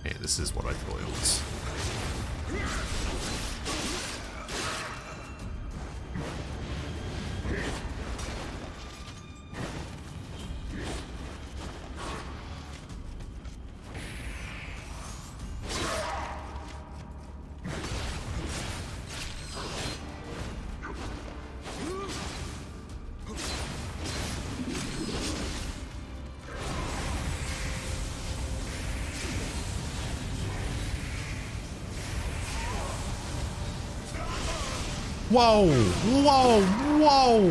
Okay, this is what I thought it was. Whoa! Whoa! Whoa!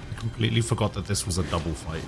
I completely forgot that this was a double fight.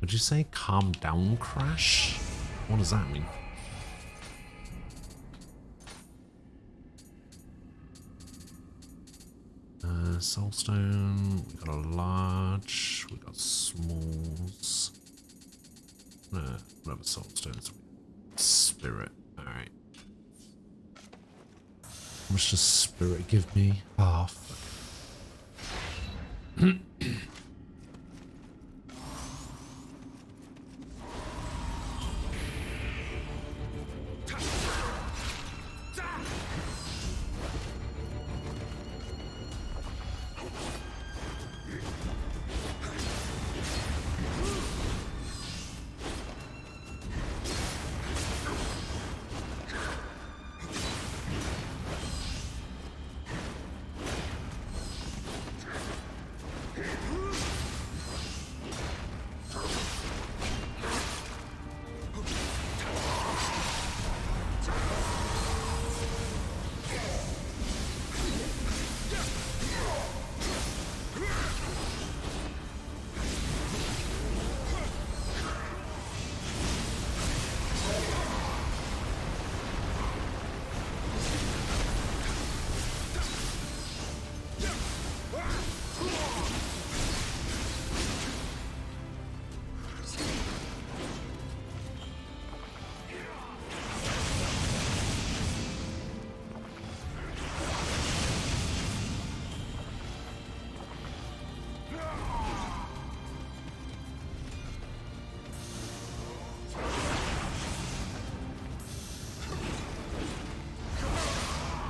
Would you say calm down, Crash? What does that mean? Soulstone, we got a large, we got smalls. Whatever soulstones. Spirit, alright. How much does spirit give me? Half.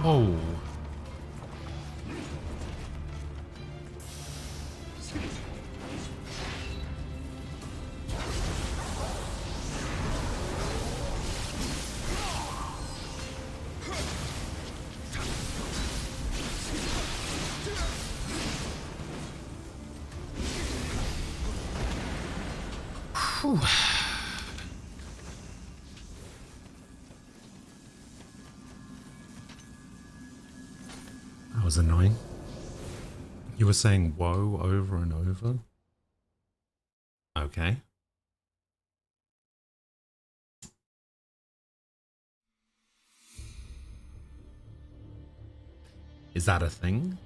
Whoa. Whew. That was annoying. You were saying whoa over and over? Okay. Is that a thing?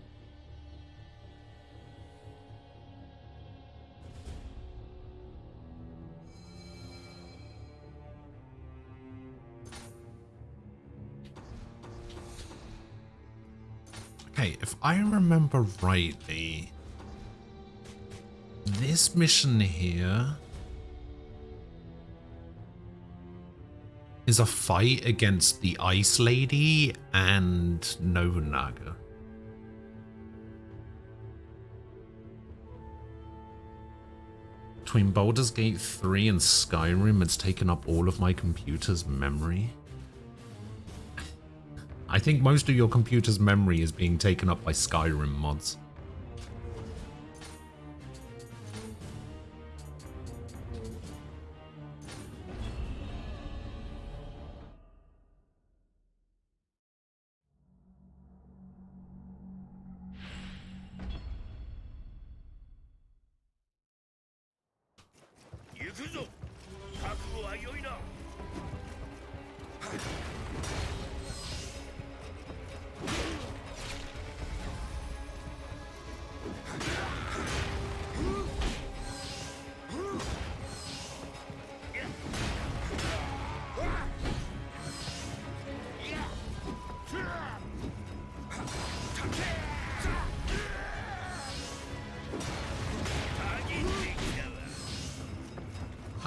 Okay, if I remember rightly, this mission here is a fight against the Ice Lady and Nobunaga. Between Baldur's Gate 3 and Skyrim, it's taken up all of my computer's memory. I think most of your computer's memory is being taken up by Skyrim mods.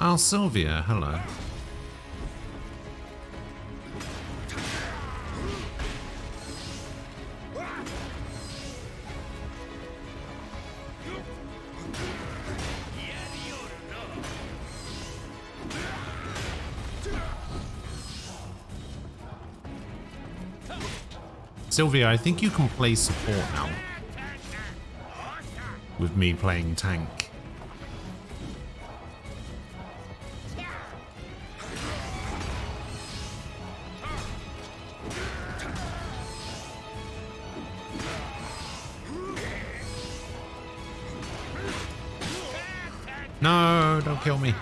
Oh, Sylvia, hello. Sylvia, I think you can play support now. With me playing tank. No, don't kill me.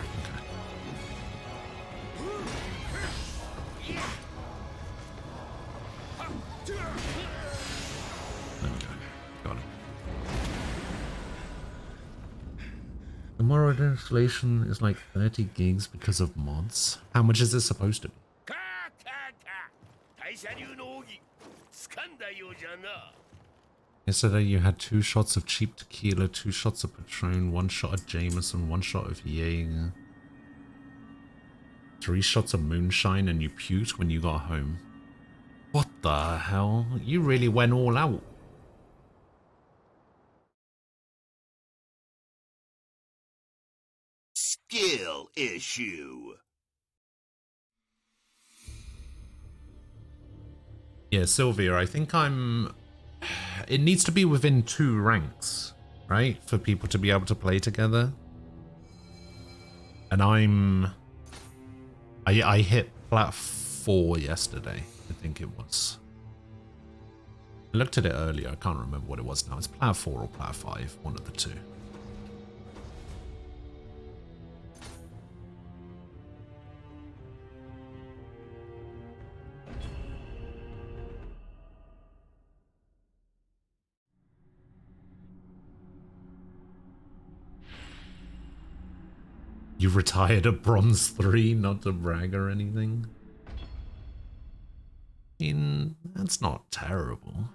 The moral installation is like 30 gigs because of mods. How much is this supposed to be? Yesterday you had 2 shots of cheap tequila, 2 shots of Patron, 1 shot of Jameson, 1 shot of Jaeger, 3 shots of moonshine, and you puked when you got home. What the hell? You really went all out. Skill issue. Yeah, Sylvia, I think it needs to be within 2 ranks, right? For people to be able to play together. And I hit plat 4 yesterday, I think it was. I looked at it earlier, I can't remember what it was now. It's plat 4 or plat 5, one of the 2. You retired at bronze 3, not to brag or anything. I mean, that's not terrible.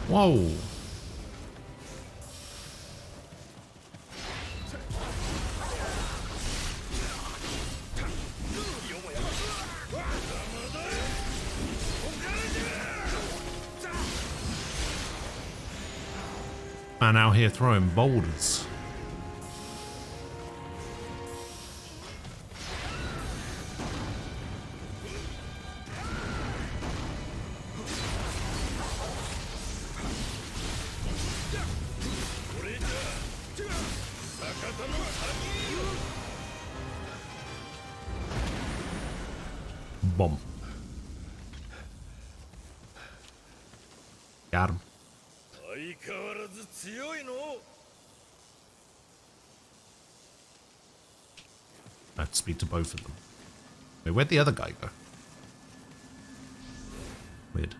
Whoa. Man out here throwing boulders. Boom. Got him. I have to speak to both of them. Wait, where'd the other guy go? Weird.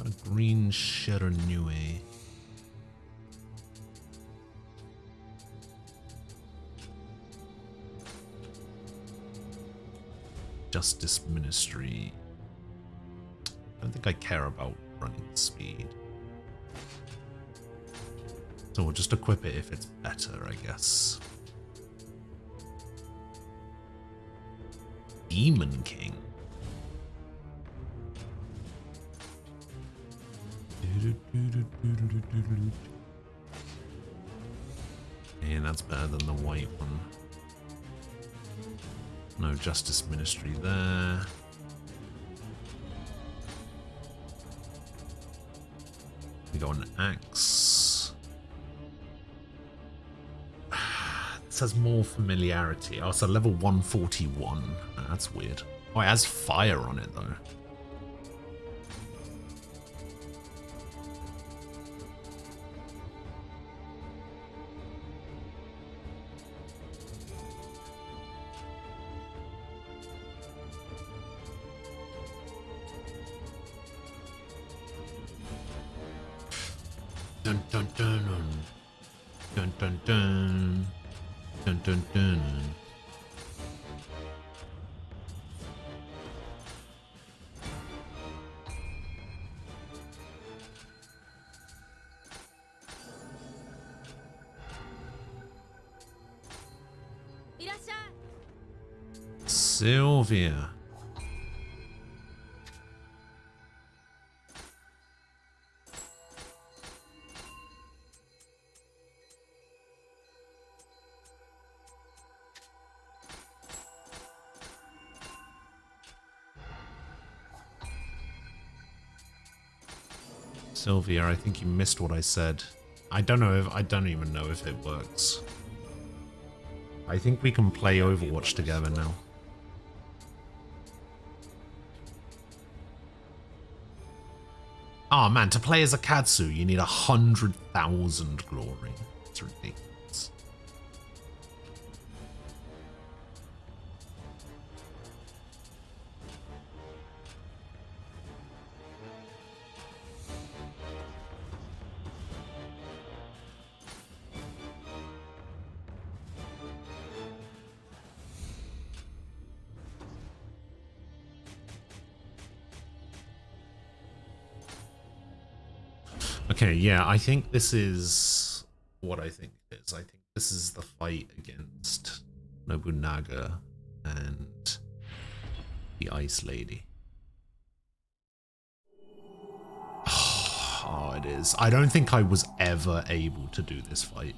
A green shitter Nioh. Justice Ministry. I don't think I care about running speed. So we'll just equip it if it's better, I guess. Demon King. And that's better than the white one. No Justice Ministry there. We got an axe. This has more familiarity. Oh, so level 141. That's weird. Oh, it has fire on it though. Dun dun dun dun dun dun dun dun dun. Sylvia. Sylvia, I think you missed what I said. I don't even know if it works. I think we can play Overwatch together now. Oh man, to play as a Katsu, you need 100,000 glory. It's ridiculous. Okay, yeah, I think this is what I think it is. I think This is the fight against Nobunaga and the Ice Lady. Oh, it is. I don't think I was ever able to do this fight.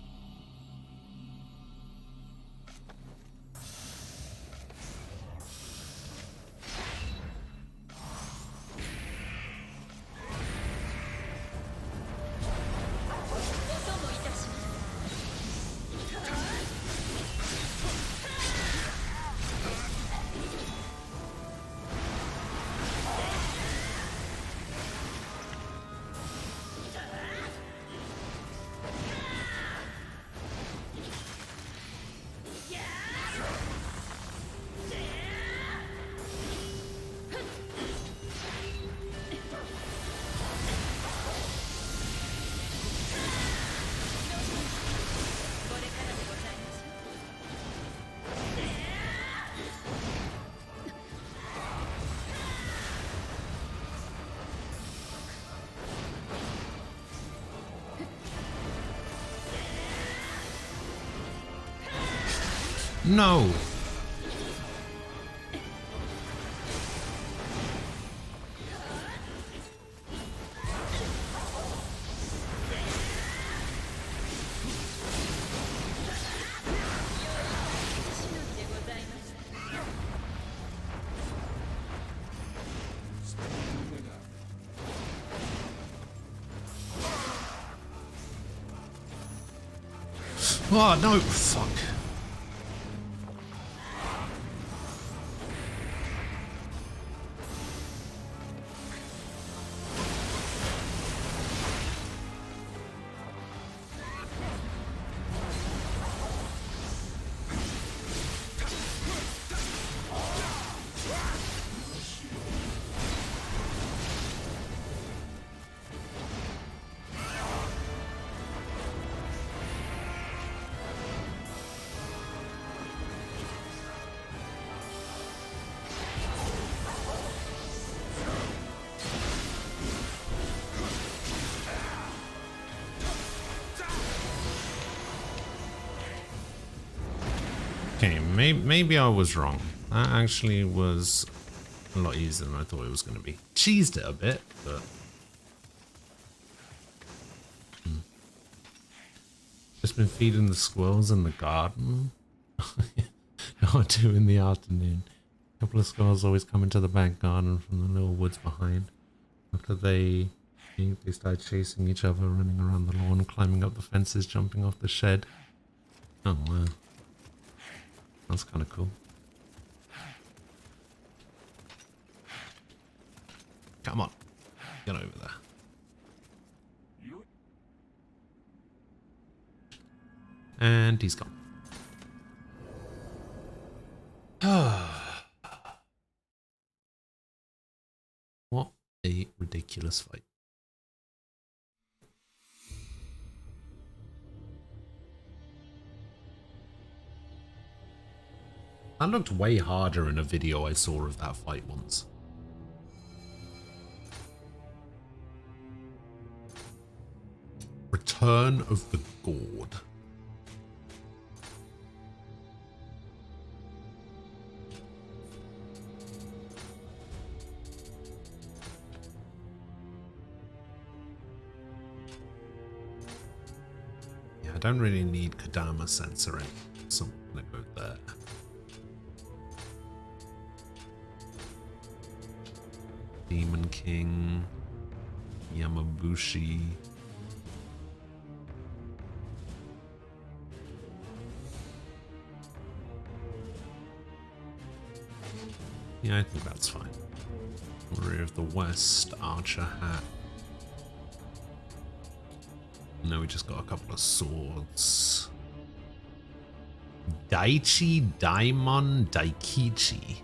No. Oh, no, fuck. Okay, maybe I was wrong. That actually was a lot easier than I thought it was going to be. Cheesed it a bit, but... Just been feeding the squirrels in the garden. What I do in the afternoon. A couple of squirrels always come into the back garden from the little woods behind. After they start chasing each other, running around the lawn, climbing up the fences, jumping off the shed. Oh, wow. That's kind of cool. Come on. Get over there. And he's gone. What a ridiculous fight. That looked way harder in a video I saw of that fight once. Return of the Gourd. Yeah, I don't really need Kodama censoring, so I'm gonna go there. Demon King, Yamabushi. Yeah, I think that's fine. Warrior of the West, Archer Hat. No, we just got a couple of swords. Daichi Daimon Daikichi.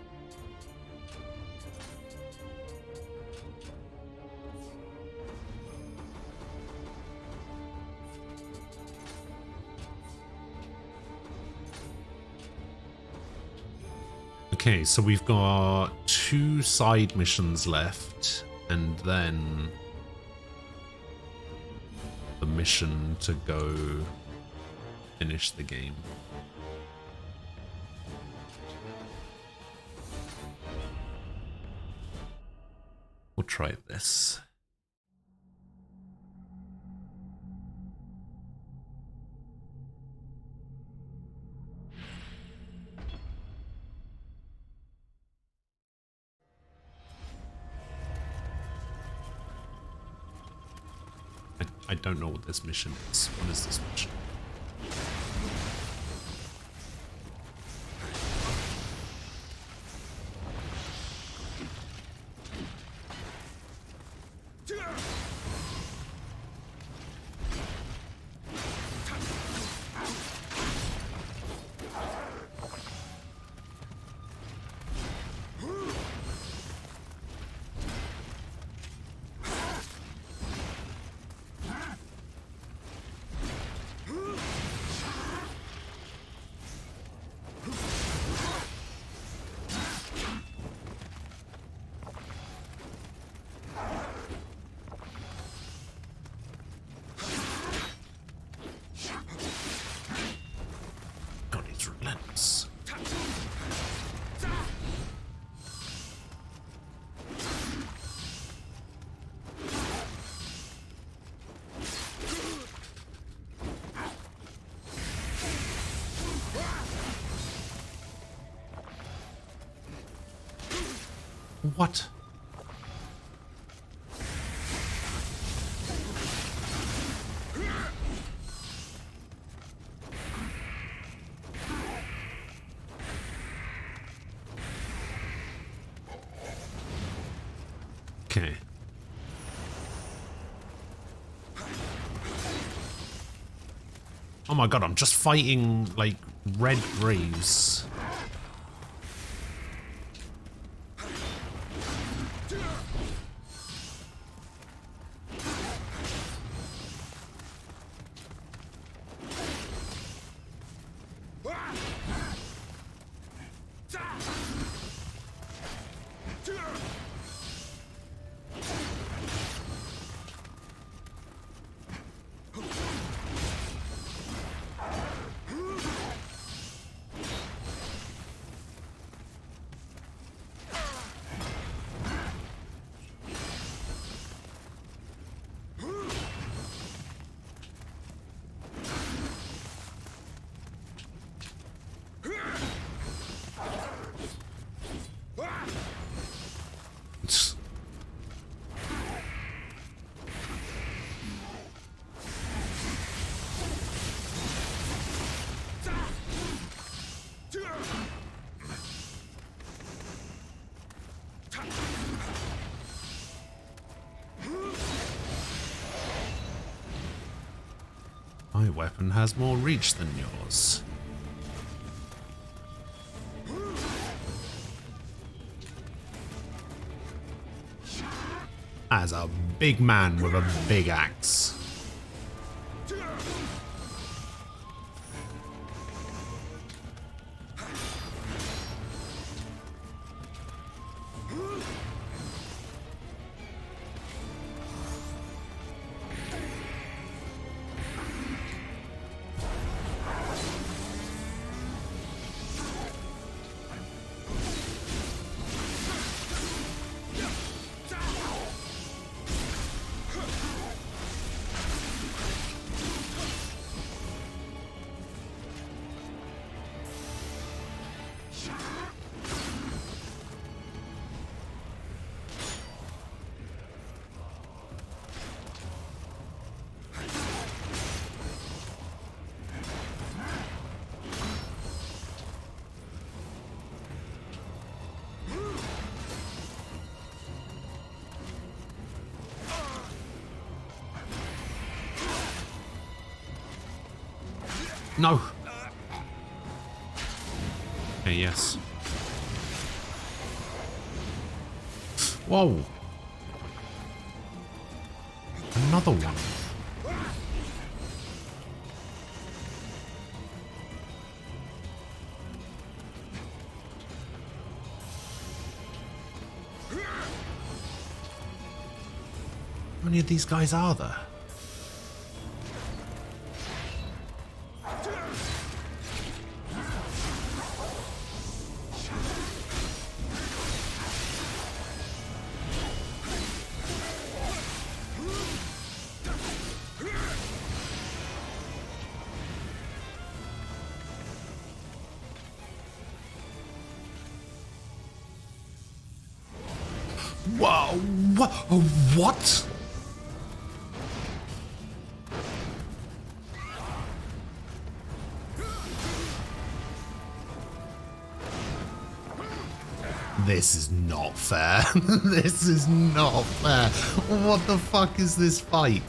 Okay, so we've got 2 side missions left, and then the mission to go finish the game. We'll try this. I don't know what this mission is. What is this mission? God, he's relentless. What? Okay. Oh my god, I'm just fighting, like, red graves. My weapon has more reach than yours. As a big man with a big axe. No. Okay, yes. Whoa. Another one. How many of these guys are there? Whoa, what? This is not fair. This is not fair. What the fuck is this fight?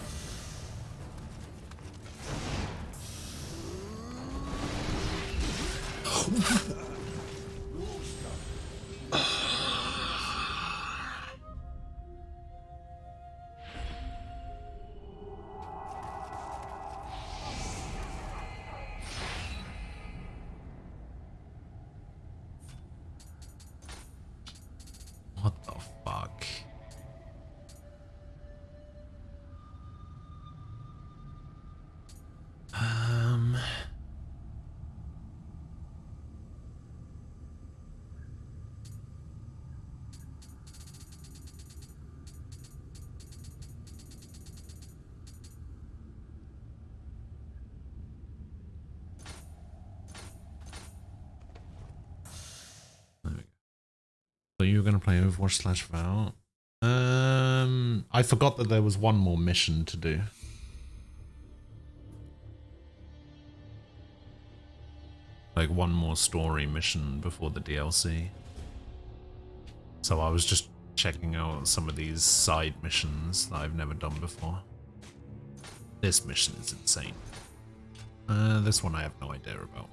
What the fuck? There we go. So you were going to play Overwatch / Val? I forgot that there was one more mission to do. Like one more story mission before the DLC. So I was just checking out some of these side missions that I've never done before. This mission is insane. This one I have no idea about.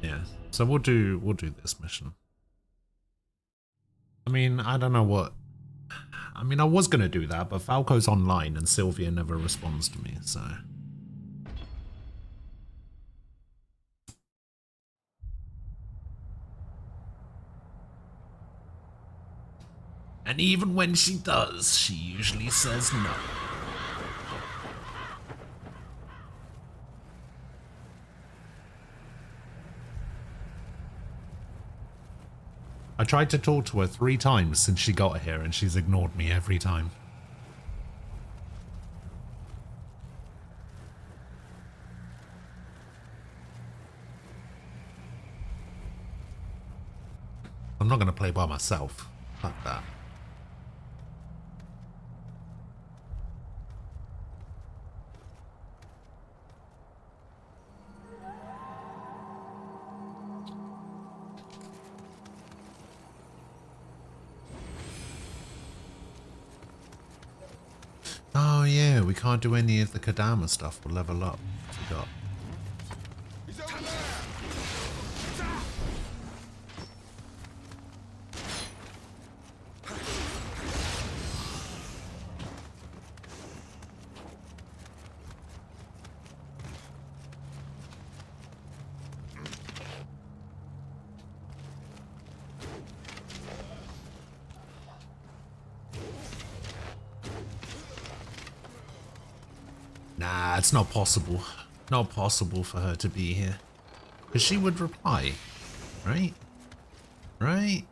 Yeah, so we'll do this mission. I mean, I don't know what. I mean, I was gonna do that, but Falco's online and Sylvia never responds to me, so. And even when she does, she usually says no. I tried to talk to her 3 times since she got here and she's ignored me every time. I'm not going to play by myself. Fuck that. Oh yeah, we can't do any of the Kadama stuff. We'll level up. Forgot. Nah, it's not possible. Not possible for her to be here. Because she would reply. Right? Right?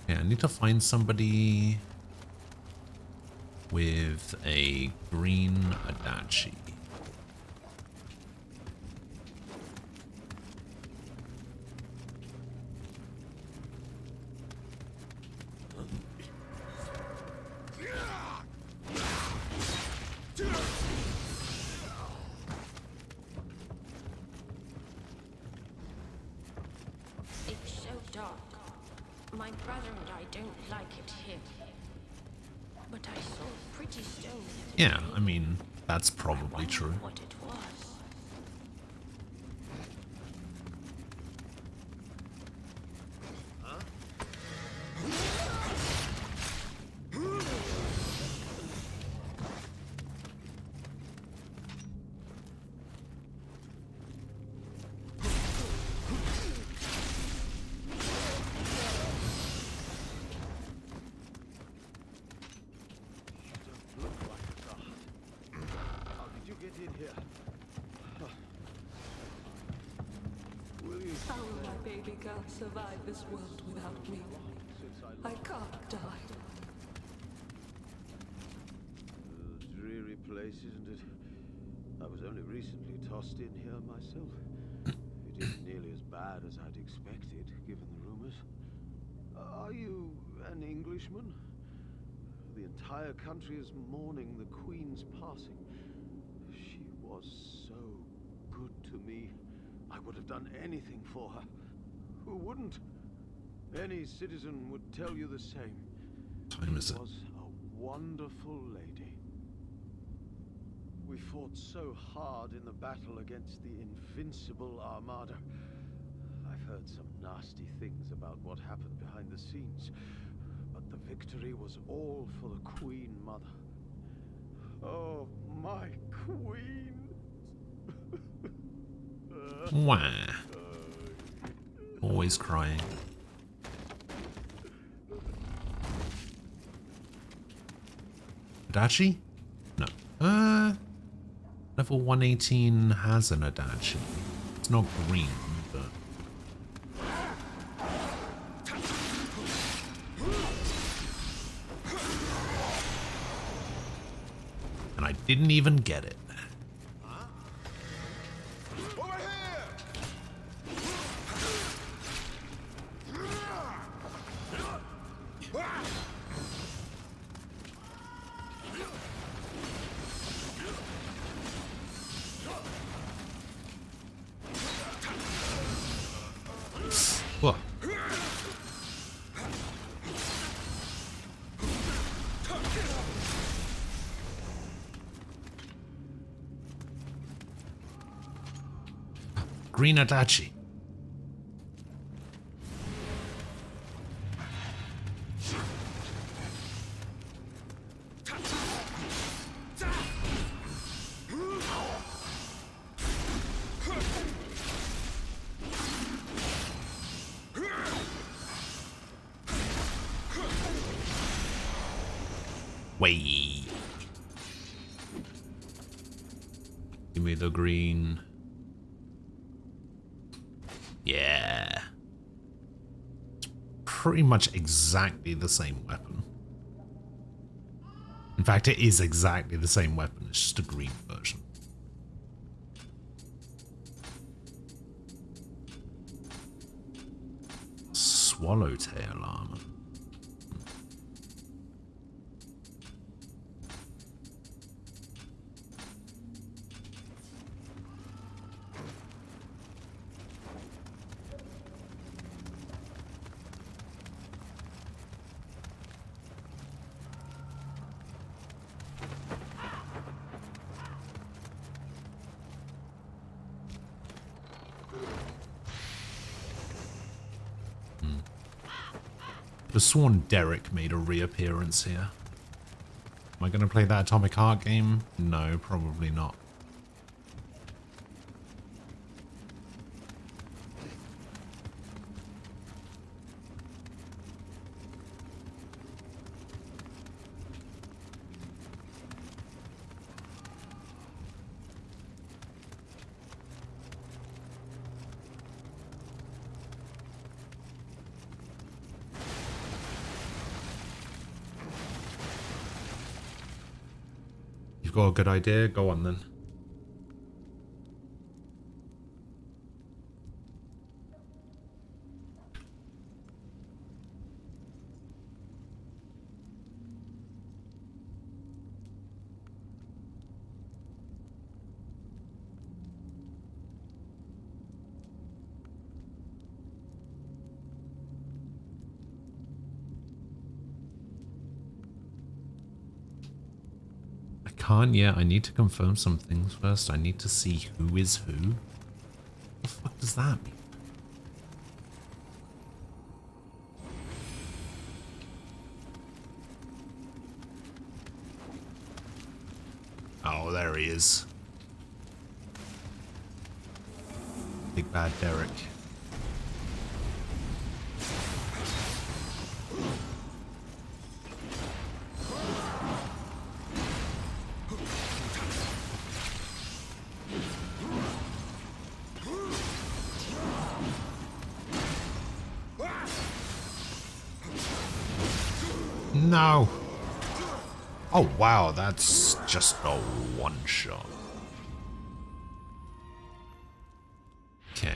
Yeah, I need to find somebody with a green Adachi. It's so dark. My brother and I don't like it here. But I saw a pretty stone. Yeah, I mean, that's probably true. What it was. How will my baby girl survive this world without me? I can't die. Dreary place, isn't it? I've was only recently tossed in here myself. It isn't nearly as bad as I'd expected, given the rumors. Are you an Englishman? The entire country is mourning the Queen's passing. She was so good to me. I would have done anything for her. Who wouldn't? Any citizen would tell you the same. Time is She it? was a wonderful lady. We fought so hard in the battle against the invincible Armada. I've heard some nasty things about what happened behind the scenes, but the victory was all for the Queen Mother. Oh, my Queen! Wah. Always crying. Adachi? No. Level 118 has an Adachi. It's not green, but... And I didn't even get it. What? Green Adachi. Wait. Give me the green. Yeah. It's pretty much exactly the same weapon. In fact, it is exactly the same weapon. It's just a green version. Swallowtail armor. The sworn Derek made a reappearance here. Am I going to play that Atomic Heart game? No, probably not. Got a good idea? Go on then. Can't yet. I need to confirm some things first. I need to see who is who. What the fuck does that mean? Oh, there he is. Big bad Derek. No. Oh, wow. That's just a one shot. Okay.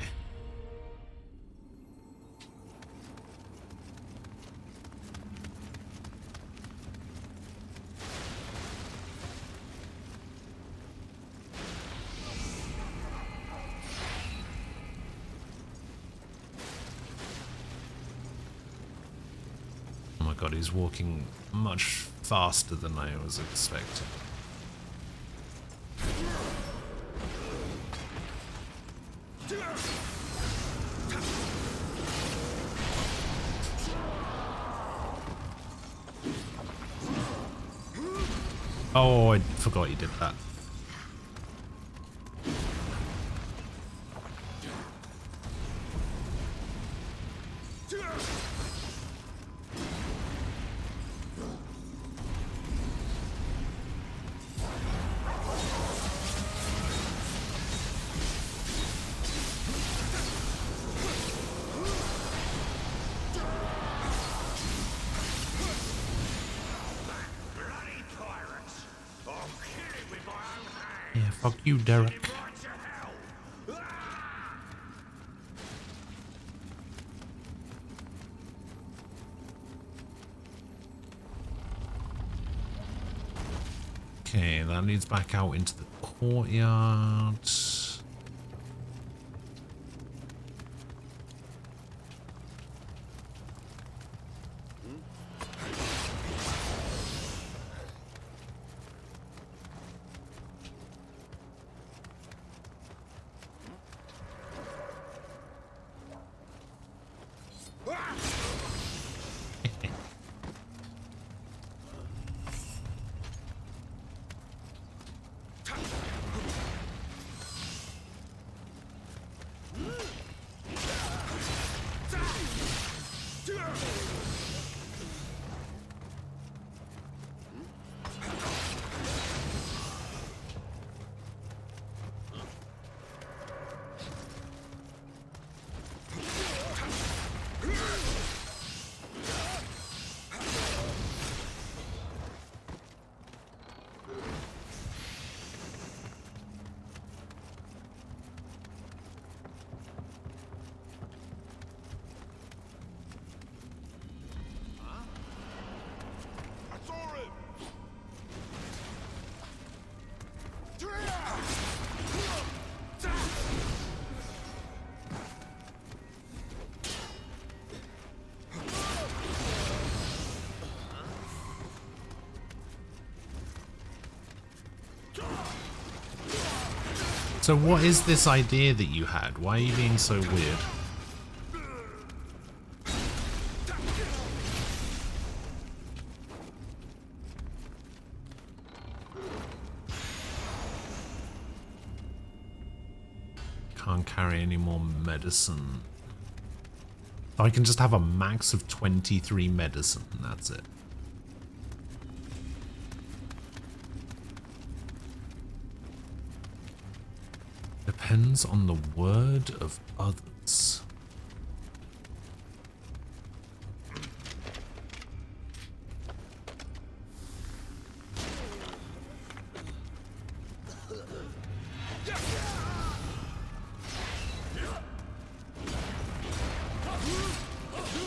Oh my god, he's walking much faster than I was expecting. Oh, I forgot he did that. Yeah, fuck you, Derek. Okay, that leads back out into the courtyard. So what is this idea that you had? Why are you being so weird? Can't carry any more medicine. I can just have a max of 23 medicine, that's it. Depends on the word of others.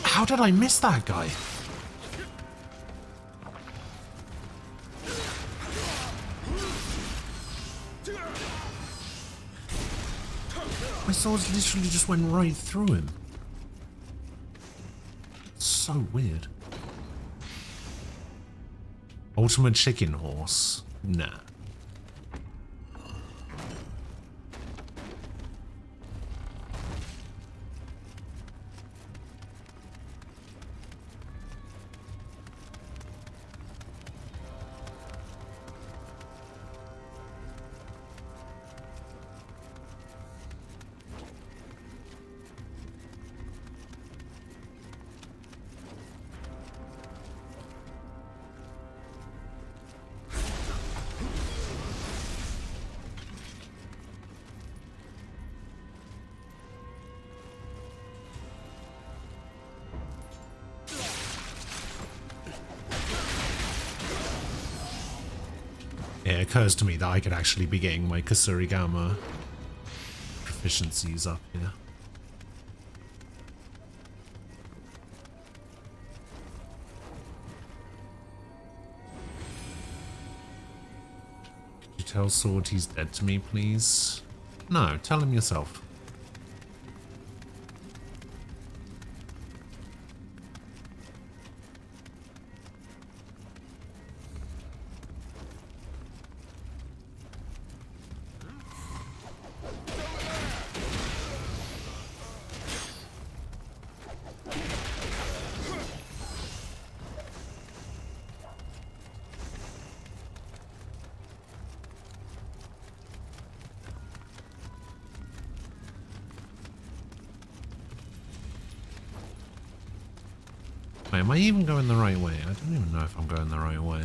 How did I miss that guy? My swords literally just went right through him. So weird. Ultimate chicken horse? Nah. It occurs to me that I could actually be getting my Kasurigama efficiencies up here. Could you tell Sword he's dead to me, please? No, tell him yourself. Wait, am I even going the right way? I don't even know if I'm going the right way.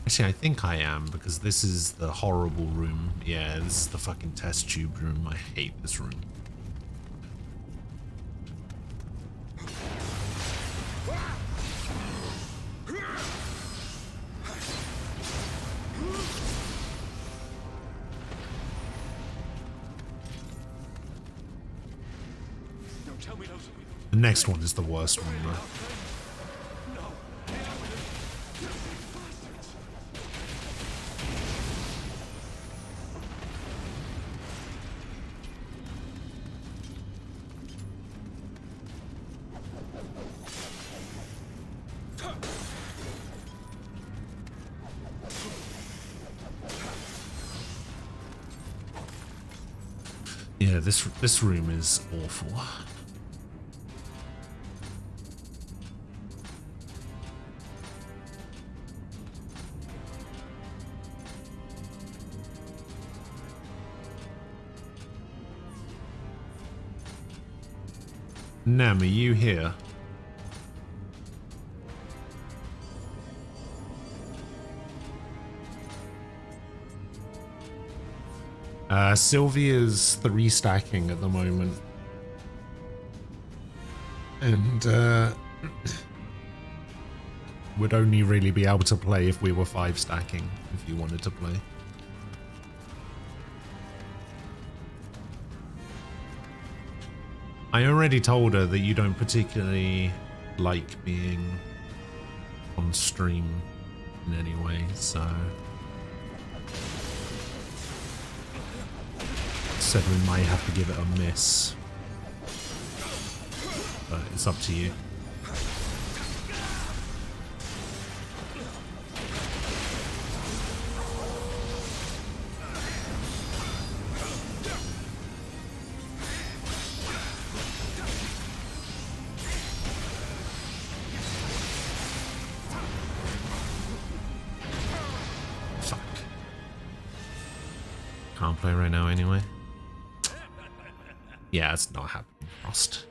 Actually, I think I am, because this is the horrible room. Yeah, this is the fucking test tube room. I hate this room. The next one is the worst one, though. Yeah, this room is awful. Nam, are you here? Sylvia's 3 stacking at the moment. And would only really be able to play if we were 5 stacking, if you wanted to play. I already told her that you don't particularly like being on stream in any way, so said we might have to give it a miss, but it's up to you. Can't play right now anyway. Yeah, it's not happening, Frost.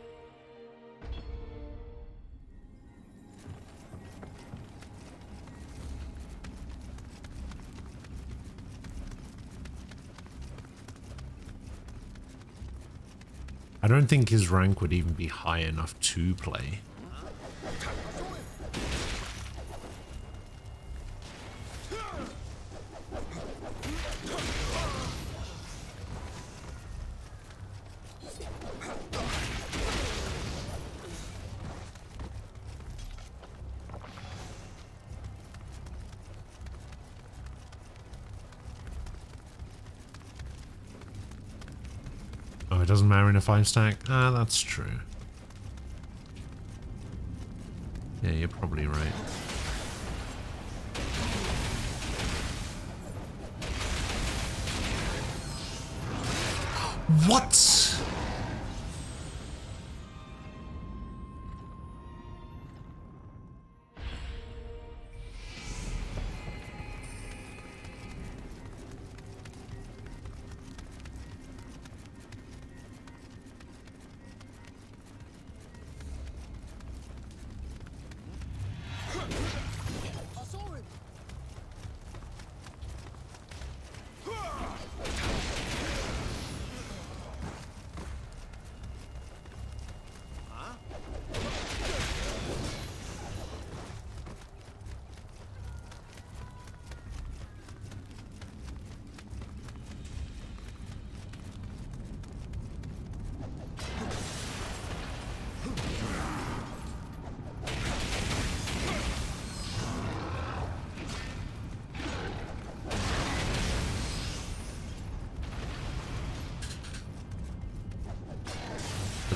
I don't think his rank would even be high enough to play. Oh, it doesn't matter in a 5 stack? Ah, that's true. Yeah, you're probably right. What?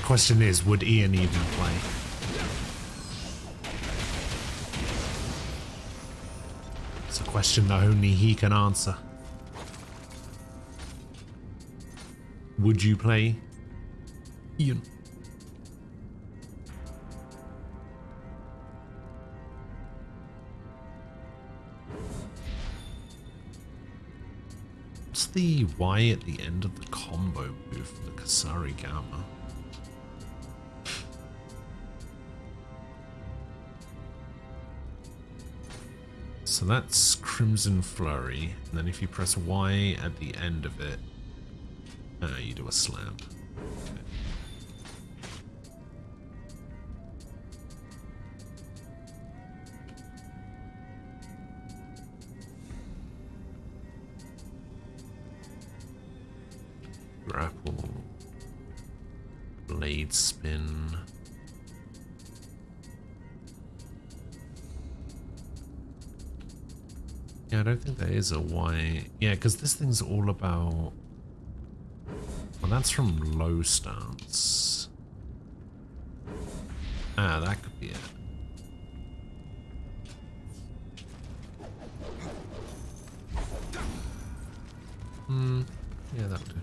question is, would Ian even play? It's a question that only he can answer. Would you play Ian? What's the Y at the end of the combo move for the Kasari Gamma? So that's Crimson Flurry, and then if you press Y at the end of it, you do a slam. Okay. Grapple, blade spin. Yeah, I don't think there is a Y. Yeah, because this thing's all about... Well, that's from low stance. Ah, that could be it. Yeah, that'll do.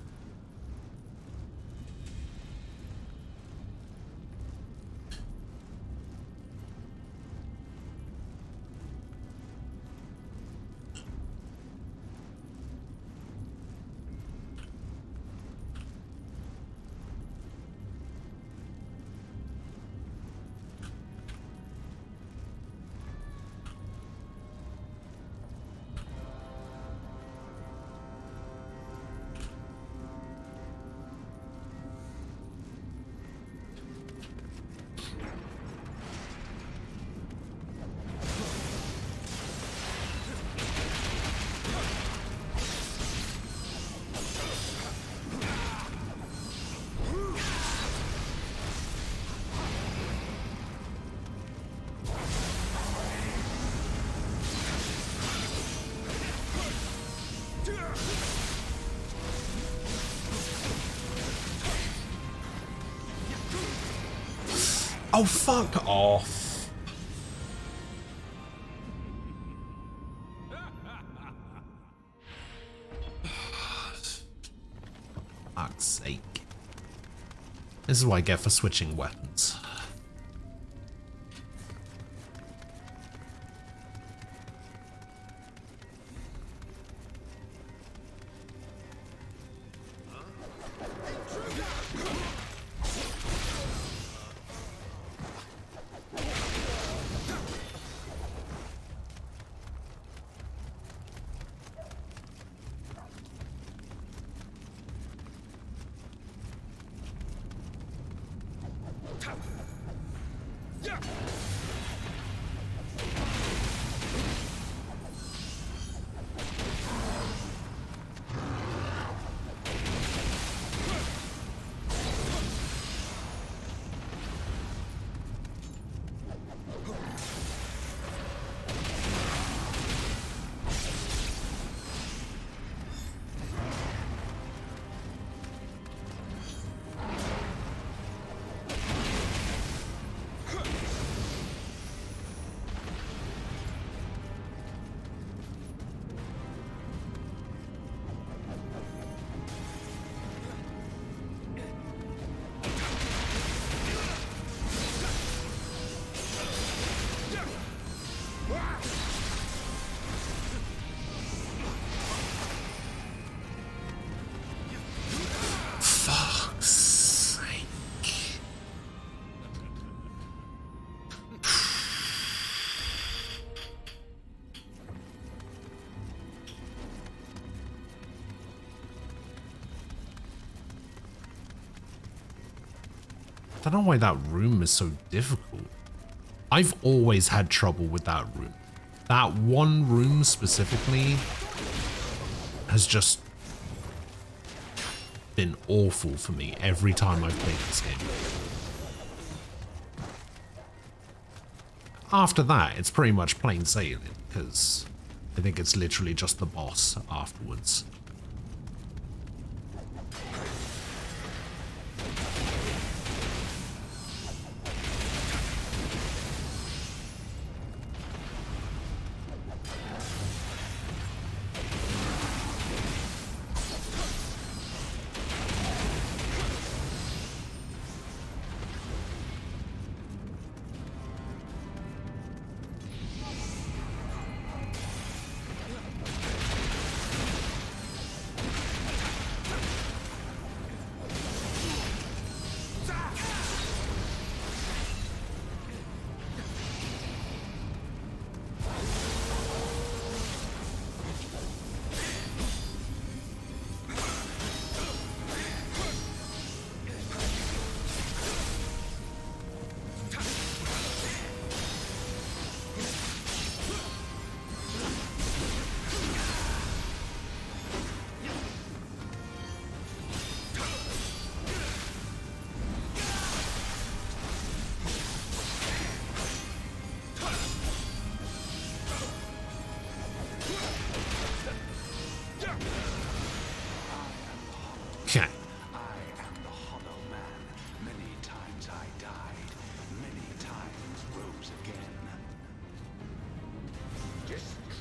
Oh, fuck off. Fuck's sake. This is what I get for switching weapons. I don't know why that room is so difficult. I've always had trouble with that room. That one room specifically has just been awful for me every time I've played this game. After that, it's pretty much plain sailing, because I think it's literally just the boss afterwards.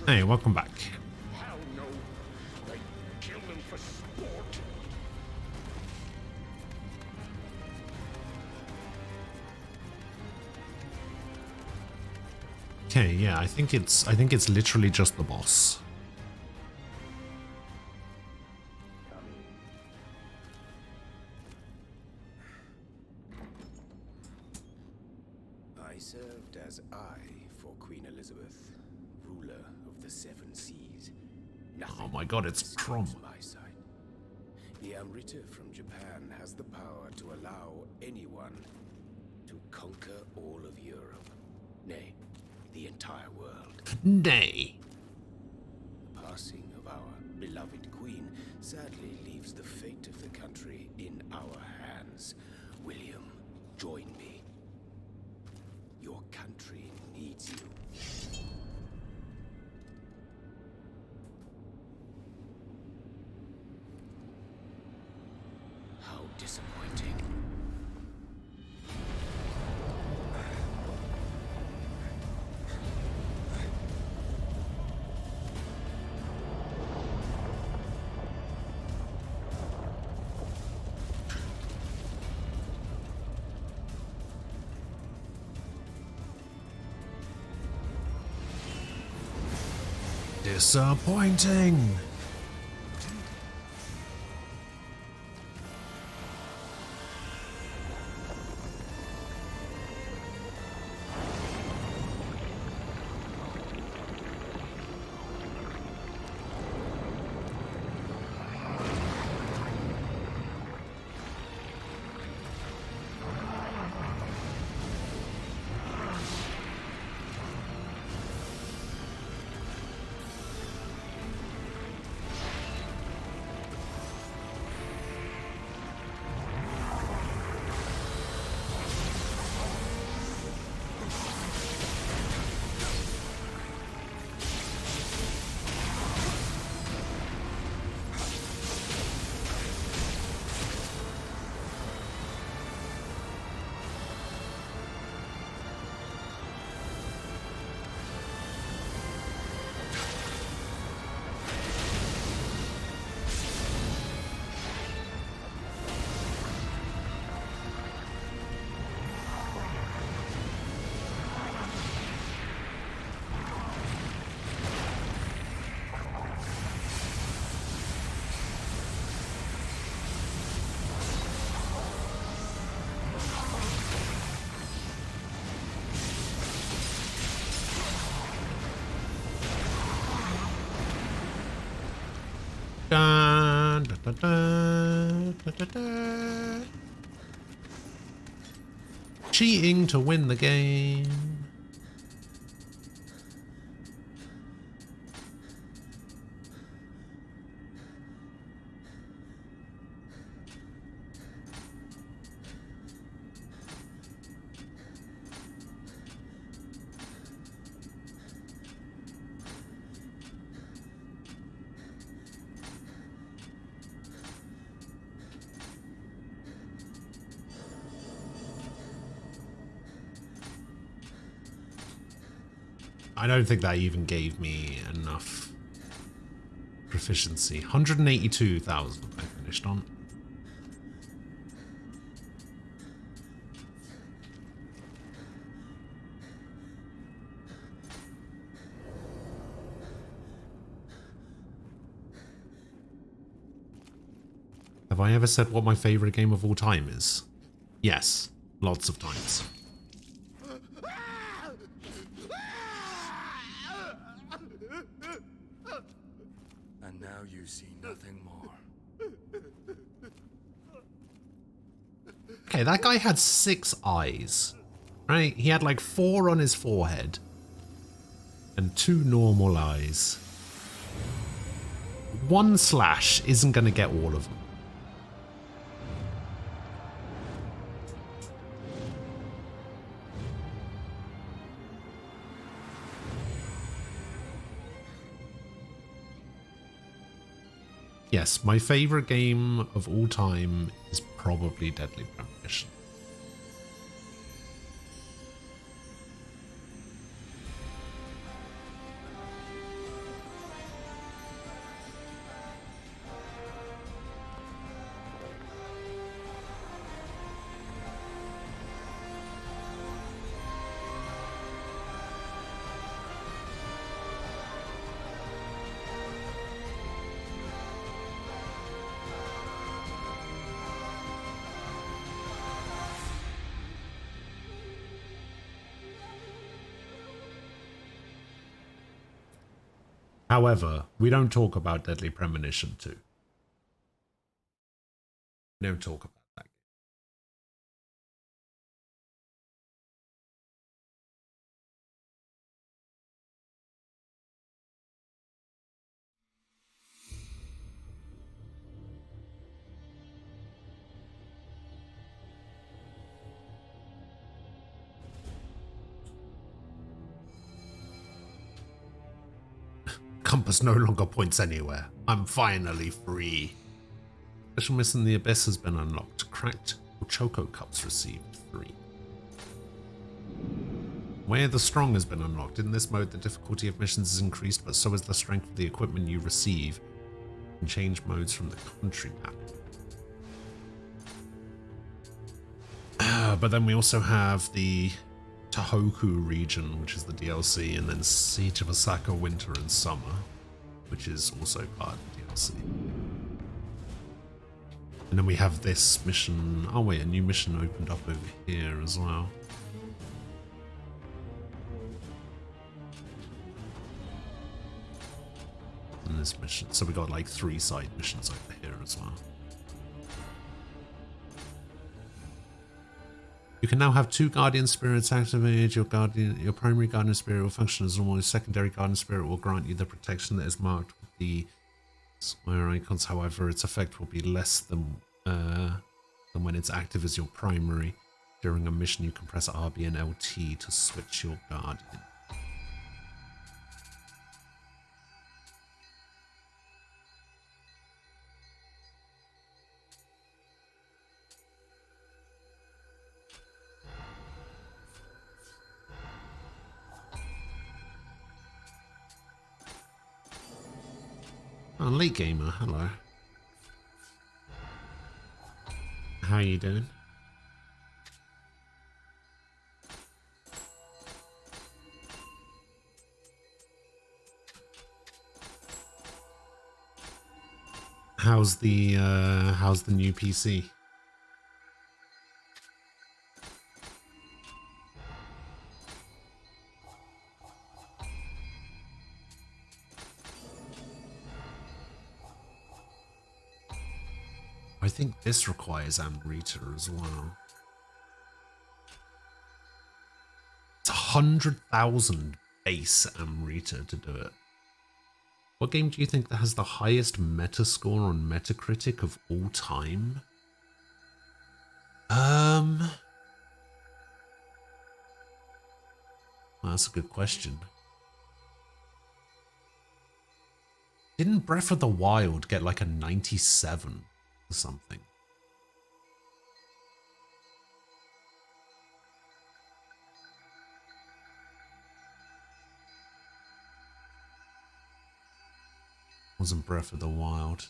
Hey, welcome back. Hell no. They kill them for sport. Okay, yeah, I think it's literally just the boss. I served as eye for Queen Elizabeth, ruler of the Seven Seas. Oh my god, it's Trom. My side. The Amrita from Japan has the power to allow anyone to conquer all of Europe. Nay, the entire world. Nay. The passing of our beloved queen sadly leaves the fate of the country in our hands. William, join me. Your country needs you. How disappointing. Disappointing. Dun, dun, dun, dun, dun, dun, dun. Cheating to win the game. I don't think that even gave me enough proficiency. 182,000 I finished on. Have I ever said what my favorite game of all time is? Yes, lots of times. And now you see nothing more. Okay, that guy had 6 eyes, right? He had like 4 on his forehead and 2 normal eyes. 1 slash isn't going to get all of them. Yes, my favorite game of all time is probably Deadly Premonition. However, we don't talk about Deadly Premonition 2. We don't talk about that. Compass no longer points anywhere. I'm finally free. Special Mission in the Abyss has been unlocked. Cracked Choco Cups received 3. Way of the Strong has been unlocked. In this mode, the difficulty of missions is increased, but so is the strength of the equipment you receive. You can change modes from the country map. But then we also have the Tohoku region, which is the DLC, and then Siege of Osaka Winter and Summer, which is also part of the DLC. And then we have this mission. Oh wait, a new mission opened up over here as well. And this mission. So we got like 3 side missions over here as well. You can now have 2 guardian spirits activated. Your primary guardian spirit will function as normal. Your secondary guardian spirit will grant you the protection that is marked with the square icons. However, its effect will be less than when it's active as your primary. During a mission, you can press RB and LT to switch your guardian. Oh, late gamer, hello. How are you doing? How's the new PC? I think this requires Amrita as well. It's 100,000 base Amrita to do it. What game do you think that has the highest Metascore on Metacritic of all time? Well, that's a good question. Didn't Breath of the Wild get like a 97 or something? Wasn't Breath of the Wild.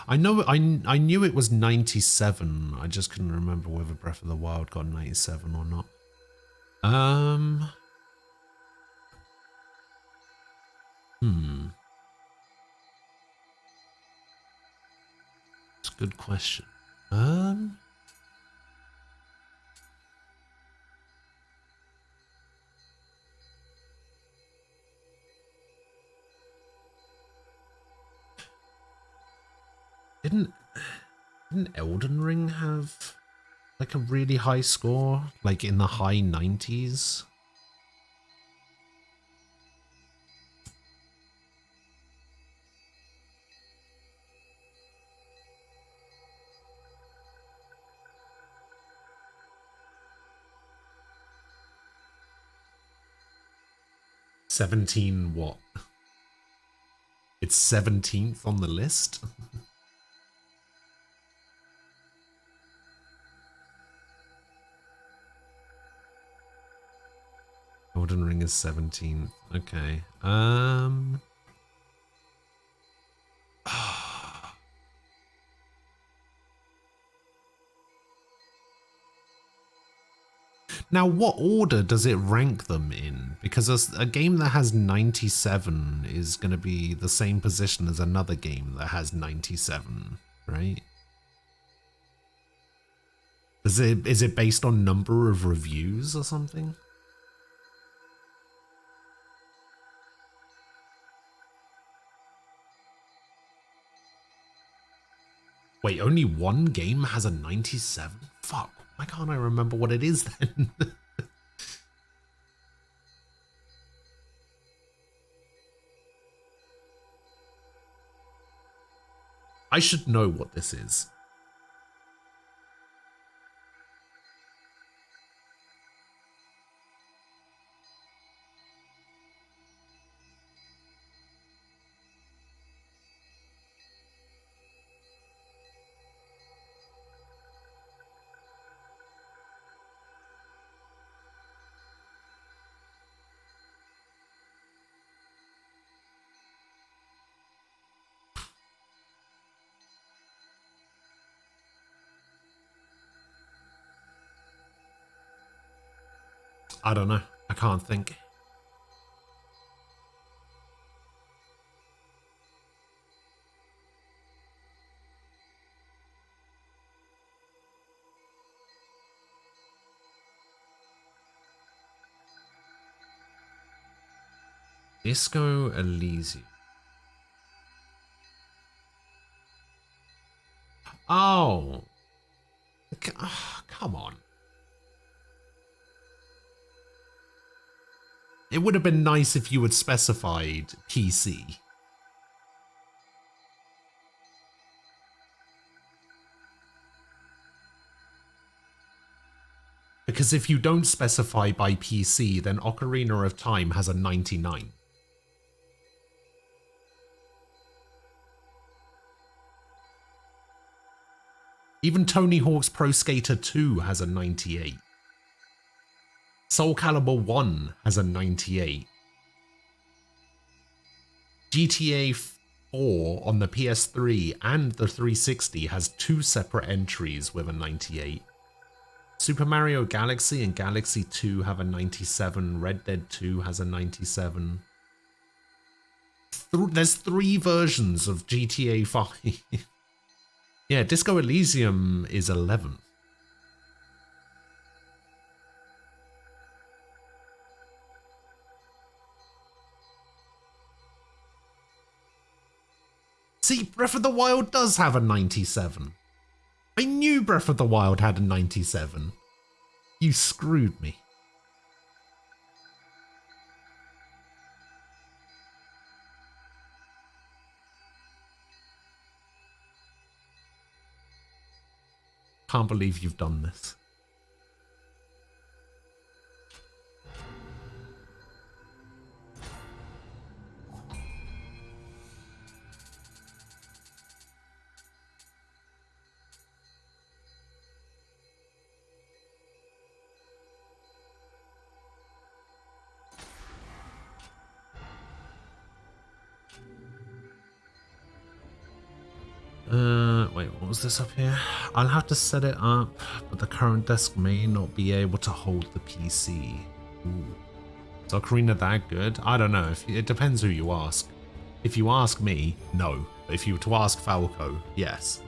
I knew it was 97. I just couldn't remember whether Breath of the Wild got 97 or not. It's a good question. Didn't Elden Ring have like a really high score, like in the high 90s? $17 what? It's 17th on the list? Elden Ring is 17th. Okay. Now, what order does it rank them in? Because a game that has 97 is going to be the same position as another game that has 97, right? Is it based on number of reviews or something? Wait, only one game has a 97? Fuck, why can't I remember what it is then? I should know what this is. I don't know. I can't think. Disco Elysium. Oh. Come on. It would have been nice if you had specified PC. Because if you don't specify by PC, then Ocarina of Time has a 99. Even Tony Hawk's Pro Skater 2 has a 98. Soul Calibur 1 has a 98. GTA 4 on the PS3 and the 360 has 2 separate entries with a 98. Super Mario Galaxy and Galaxy 2 have a 97. Red Dead 2 has a 97. There's 3 versions of GTA 5. Yeah, Disco Elysium is 11th. See, Breath of the Wild does have a 97. I knew Breath of the Wild had a 97. You screwed me. Can't believe you've done this. Wait, what was this up here? I'll have to set it up, but the current desk may not be able to hold the PC. Ooh. Is Ocarina that good? I don't know. It depends who you ask. If you ask me, no. But if you were to ask Falco, yes.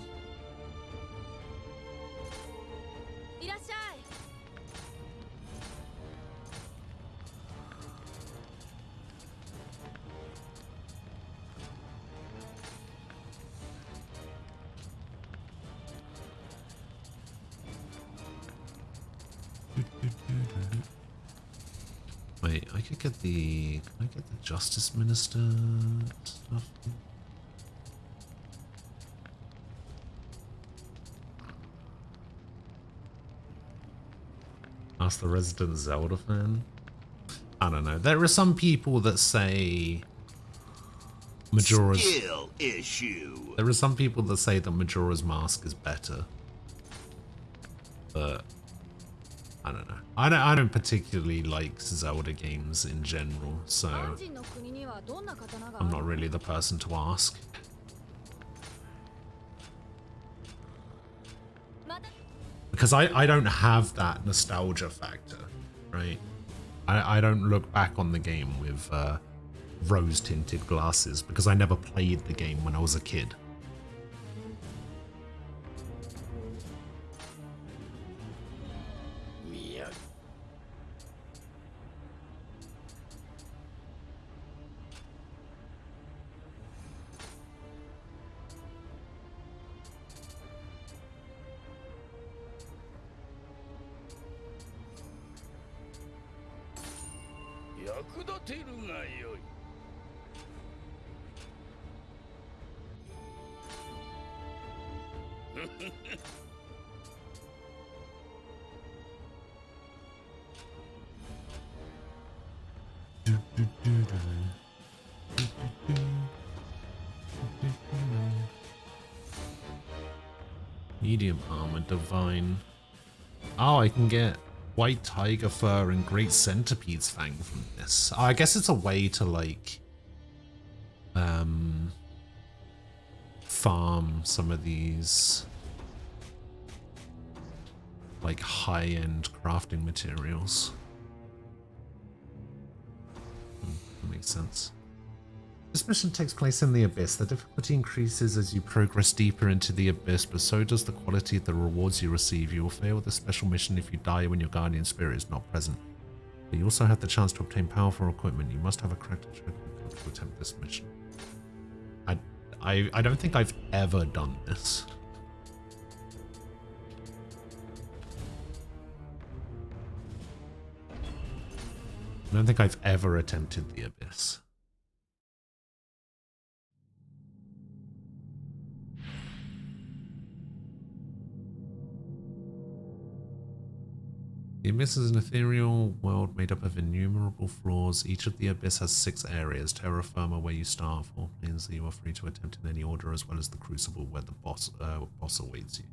Wait, I could get the... Can I get the Justice Minister stuff? Ask the resident Zelda fan? I don't know. There are some people that say... Majora's... Skill issue. There are some people that say that Majora's Mask is better. But... I don't know. I don't particularly like Zelda games in general, so I'm not really the person to ask. Because I don't have that nostalgia factor, right? I don't look back on the game with rose-tinted glasses because I never played the game when I was a kid. 役立てるがよい。Medium armor, divine. Oh, I can get white tiger fur and great centipede's fang from this. Oh, I guess it's a way to like farm some of these like high-end crafting materials. That makes sense. This mission takes place in the Abyss. The difficulty increases as you progress deeper into the Abyss, but so does the quality of the rewards you receive. You will fail this special mission if you die when your guardian spirit is not present. But you also have the chance to obtain powerful equipment. You must have a character check to attempt this mission. I don't think I've ever done this. I don't think I've ever attempted the Abyss. The Abyss is an ethereal world made up of innumerable floors. Each of the Abyss has 6 areas. Terra Firma, where you start, 4 planes that you are free to attempt in any order, as well as the Crucible, where the boss awaits you.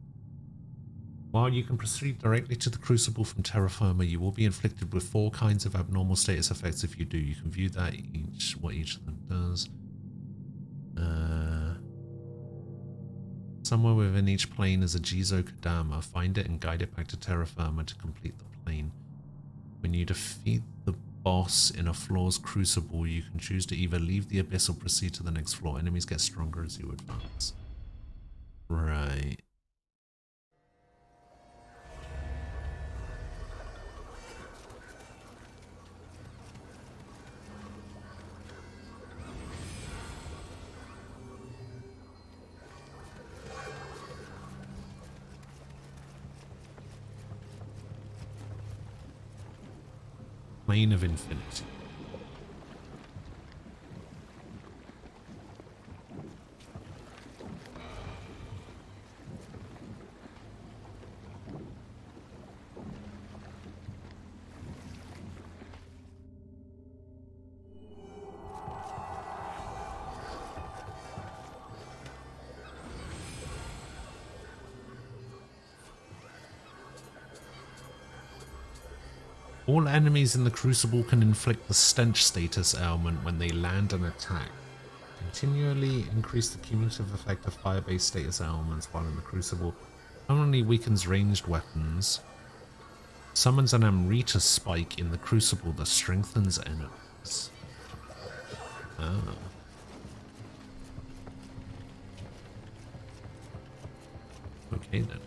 While you can proceed directly to the Crucible from Terra Firma, you will be inflicted with 4 kinds of abnormal status effects if you do. You can view that what each of them does. Somewhere within each plane is a Jizo Kodama. Find it and guide it back to Terra Firma to complete the plane. When you defeat the boss in a floor's crucible, you can choose to either leave the Abyss or proceed to the next floor. Enemies get stronger as you advance. Right. Plane of Infinity. All enemies in the Crucible can inflict the stench status ailment when they land an attack. Continually increase the cumulative effect of fire-based status ailments while in the Crucible. Not only weakens ranged weapons, summons an Amrita spike in the Crucible that strengthens enemies. Ah. Okay then.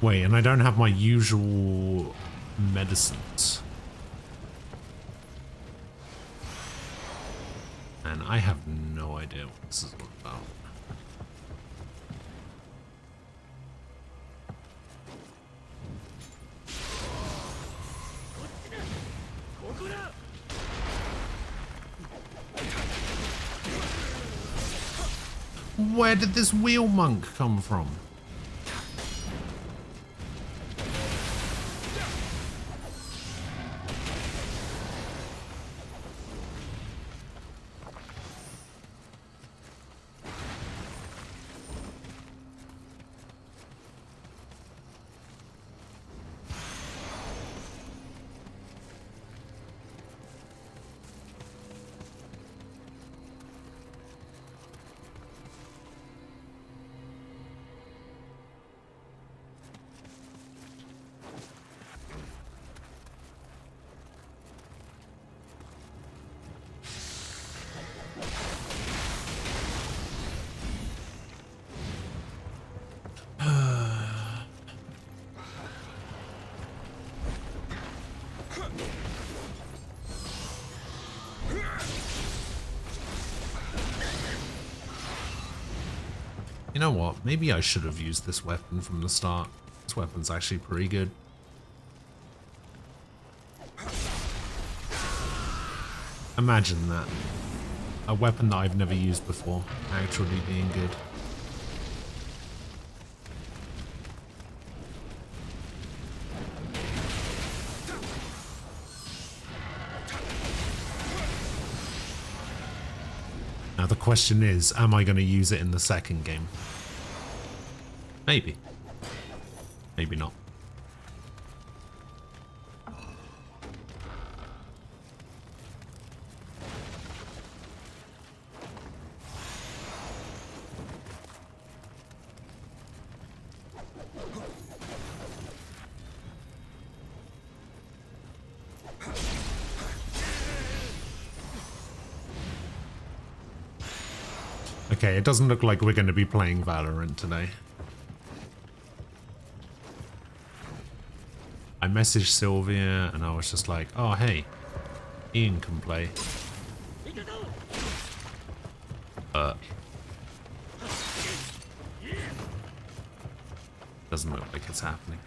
Wait, and I don't have my usual medicines. And I have no idea what this is all about. Where did this wheel monk come from? You know what? Maybe I should have used this weapon from the start. This weapon's actually pretty good. Imagine that. A weapon that I've never used before actually being good. Now the question is, am I going to use it in the second game? Maybe. Maybe not. Okay, it doesn't look like we're going to be playing Valorant today. I messaged Sylvia and I was just like, oh hey, Ian can play. Doesn't look like it's happening.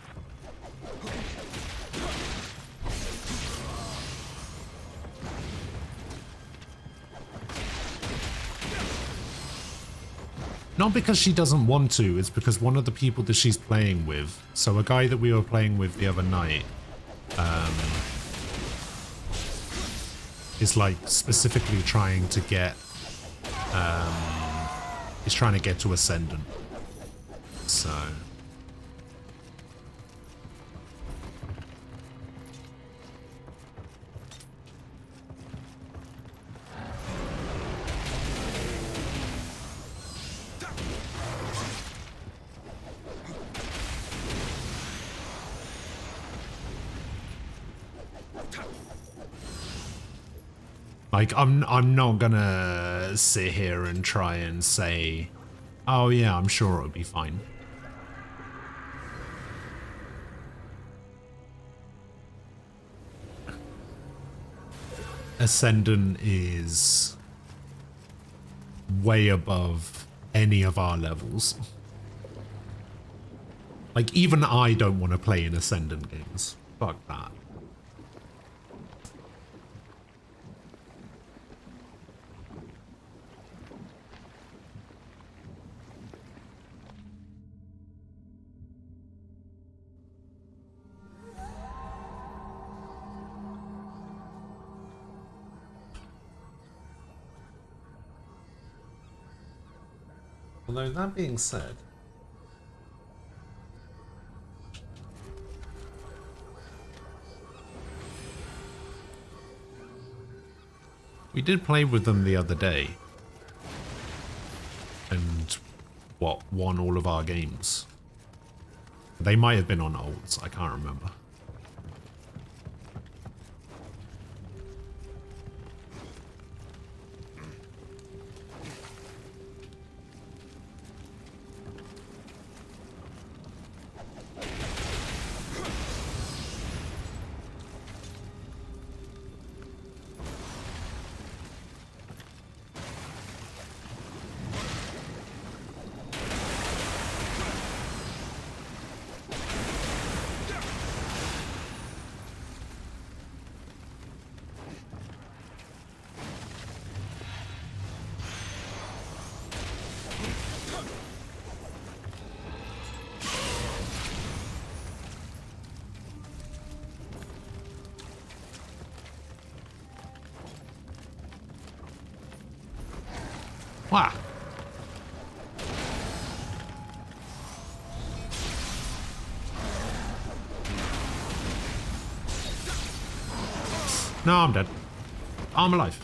Not because she doesn't want to, it's because one of the people that she's playing with, so a guy that we were playing with the other night, is like specifically trying to get, he's trying to get to Ascendant. So... Like, I'm not gonna sit here and try and say, oh yeah, I'm sure it'll be fine. Ascendant is way above any of our levels. Like, even I don't want to play in Ascendant games. Fuck that. Although, that being said, we did play with them the other day and, what, won all of our games. They might have been on olds, I can't remember. Wow. No, I'm dead. I'm alive.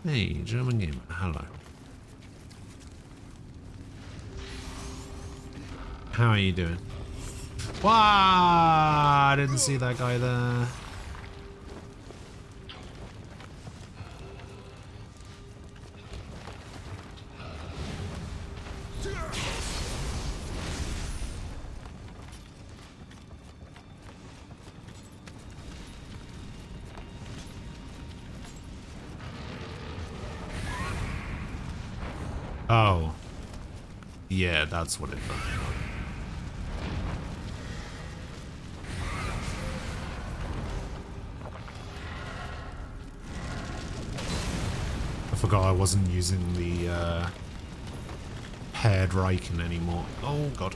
Hey, German gamer, hello. How are you doing? Wow, I didn't see that guy there. Oh. Yeah, that's what it does. I forgot I wasn't using the paired Riken anymore. Oh god.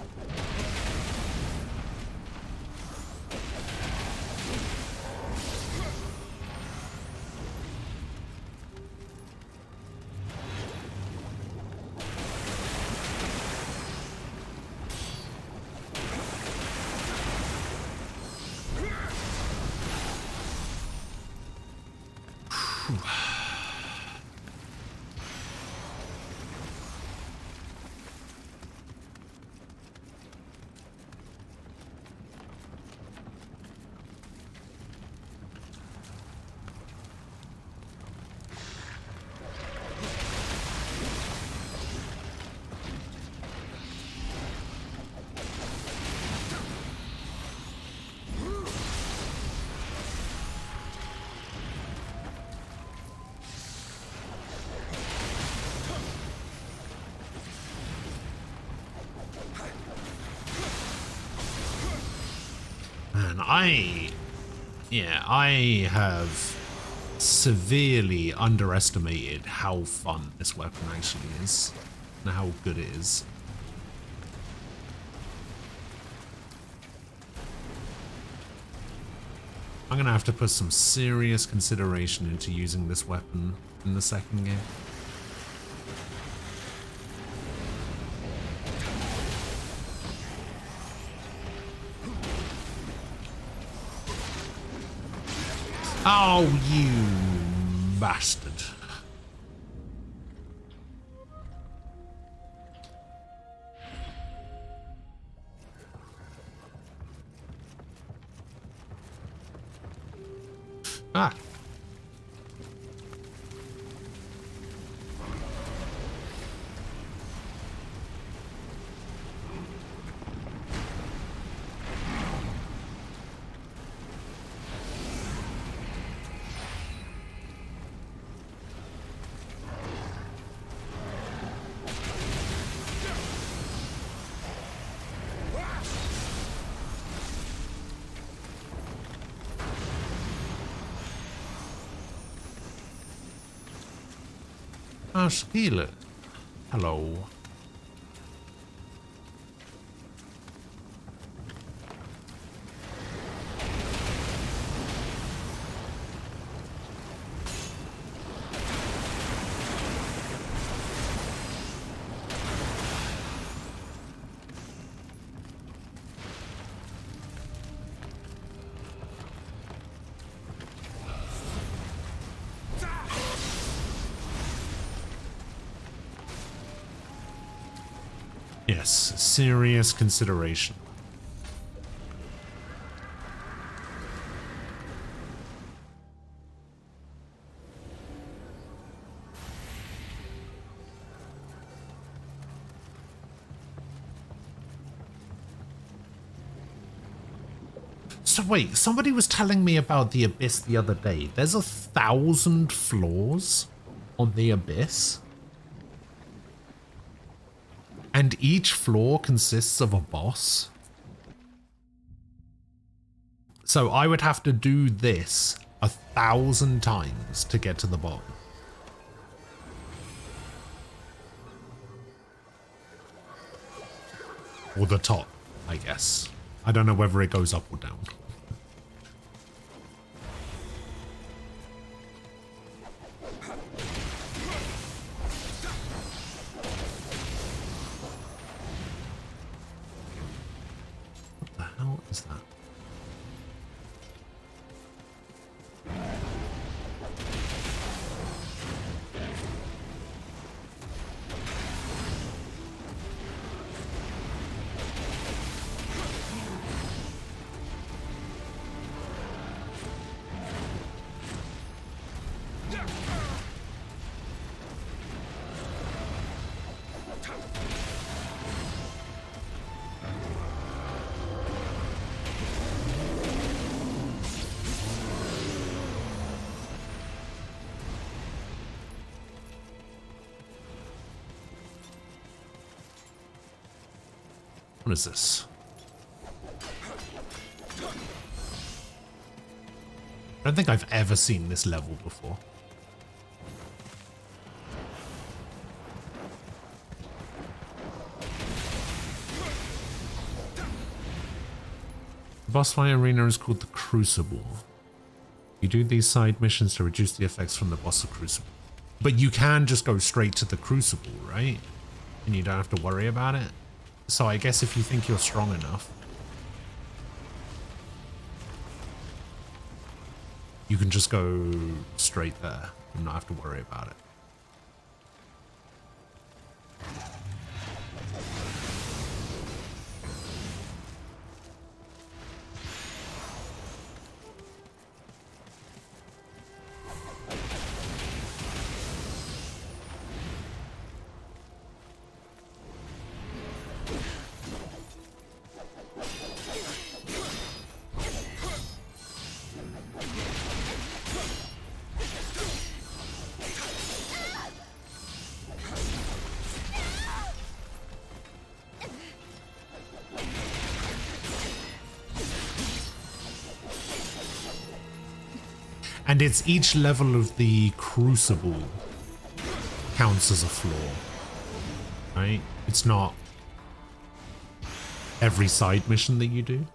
Man, I have severely underestimated how fun this weapon actually is and how good it is. I'm gonna have to put some serious consideration into using this weapon in the second game. Oh, you bastard. Ah. Skillet. Hello. Yes, serious consideration. So wait, somebody was telling me about the Abyss the other day. There's 1,000 floors on the Abyss? And each floor consists of a boss? So I would have to do this 1,000 times to get to the bottom. Or the top, I guess. I don't know whether it goes up or down. What is that? What is this? I don't think I've ever seen this level before. The boss fight arena is called the Crucible. You do these side missions to reduce the effects from the boss of Crucible. But you can just go straight to the Crucible, right? And you don't have to worry about it. So I guess if you think you're strong enough, you can just go straight there and not have to worry about it. And it's each level of the Crucible counts as a floor, right? It's not every side mission that you do.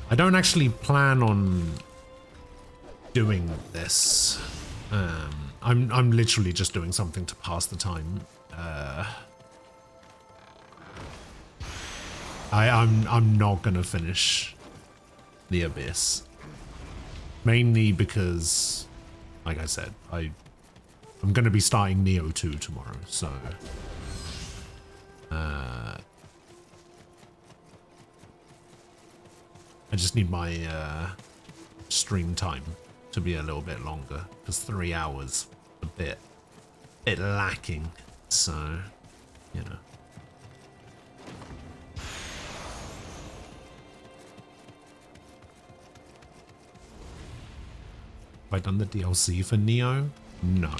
I don't actually plan on doing this. I'm literally just doing something to pass the time. I'm not gonna finish the Abyss, mainly because, like I said, I'm gonna be starting Nioh 2 tomorrow, so I just need my stream time to be a little bit longer, because 3 hours a bit lacking, so you know. Have I done the DLC for Nioh? No.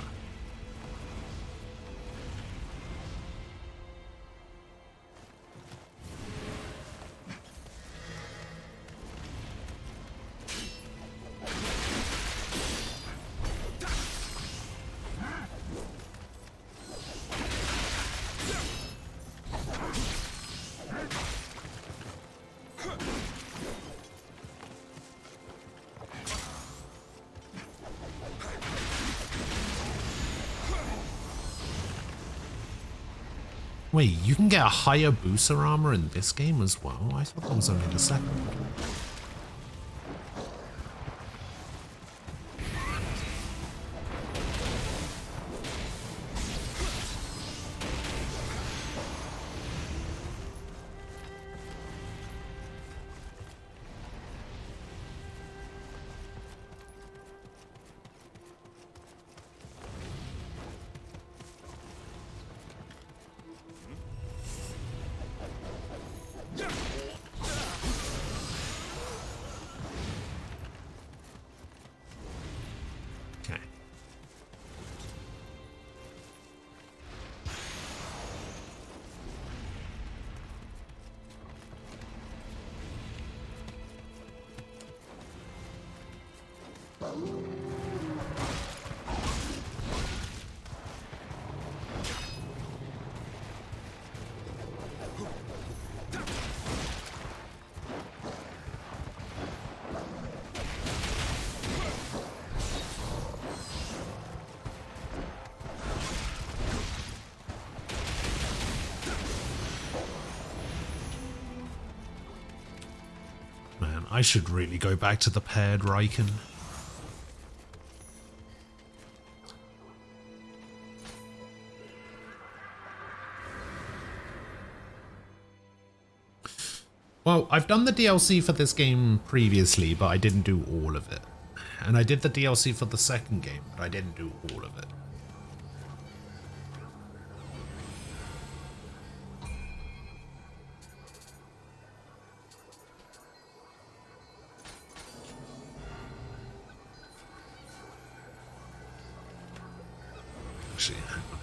Wait, you can get a Hayabusa armor in this game as well? I thought that was only the second one. I should really go back to the paired Riken. Well, I've done the DLC for this game previously, but I didn't do all of it. And I did the DLC for the second game, but I didn't do all of it. actually, hang on.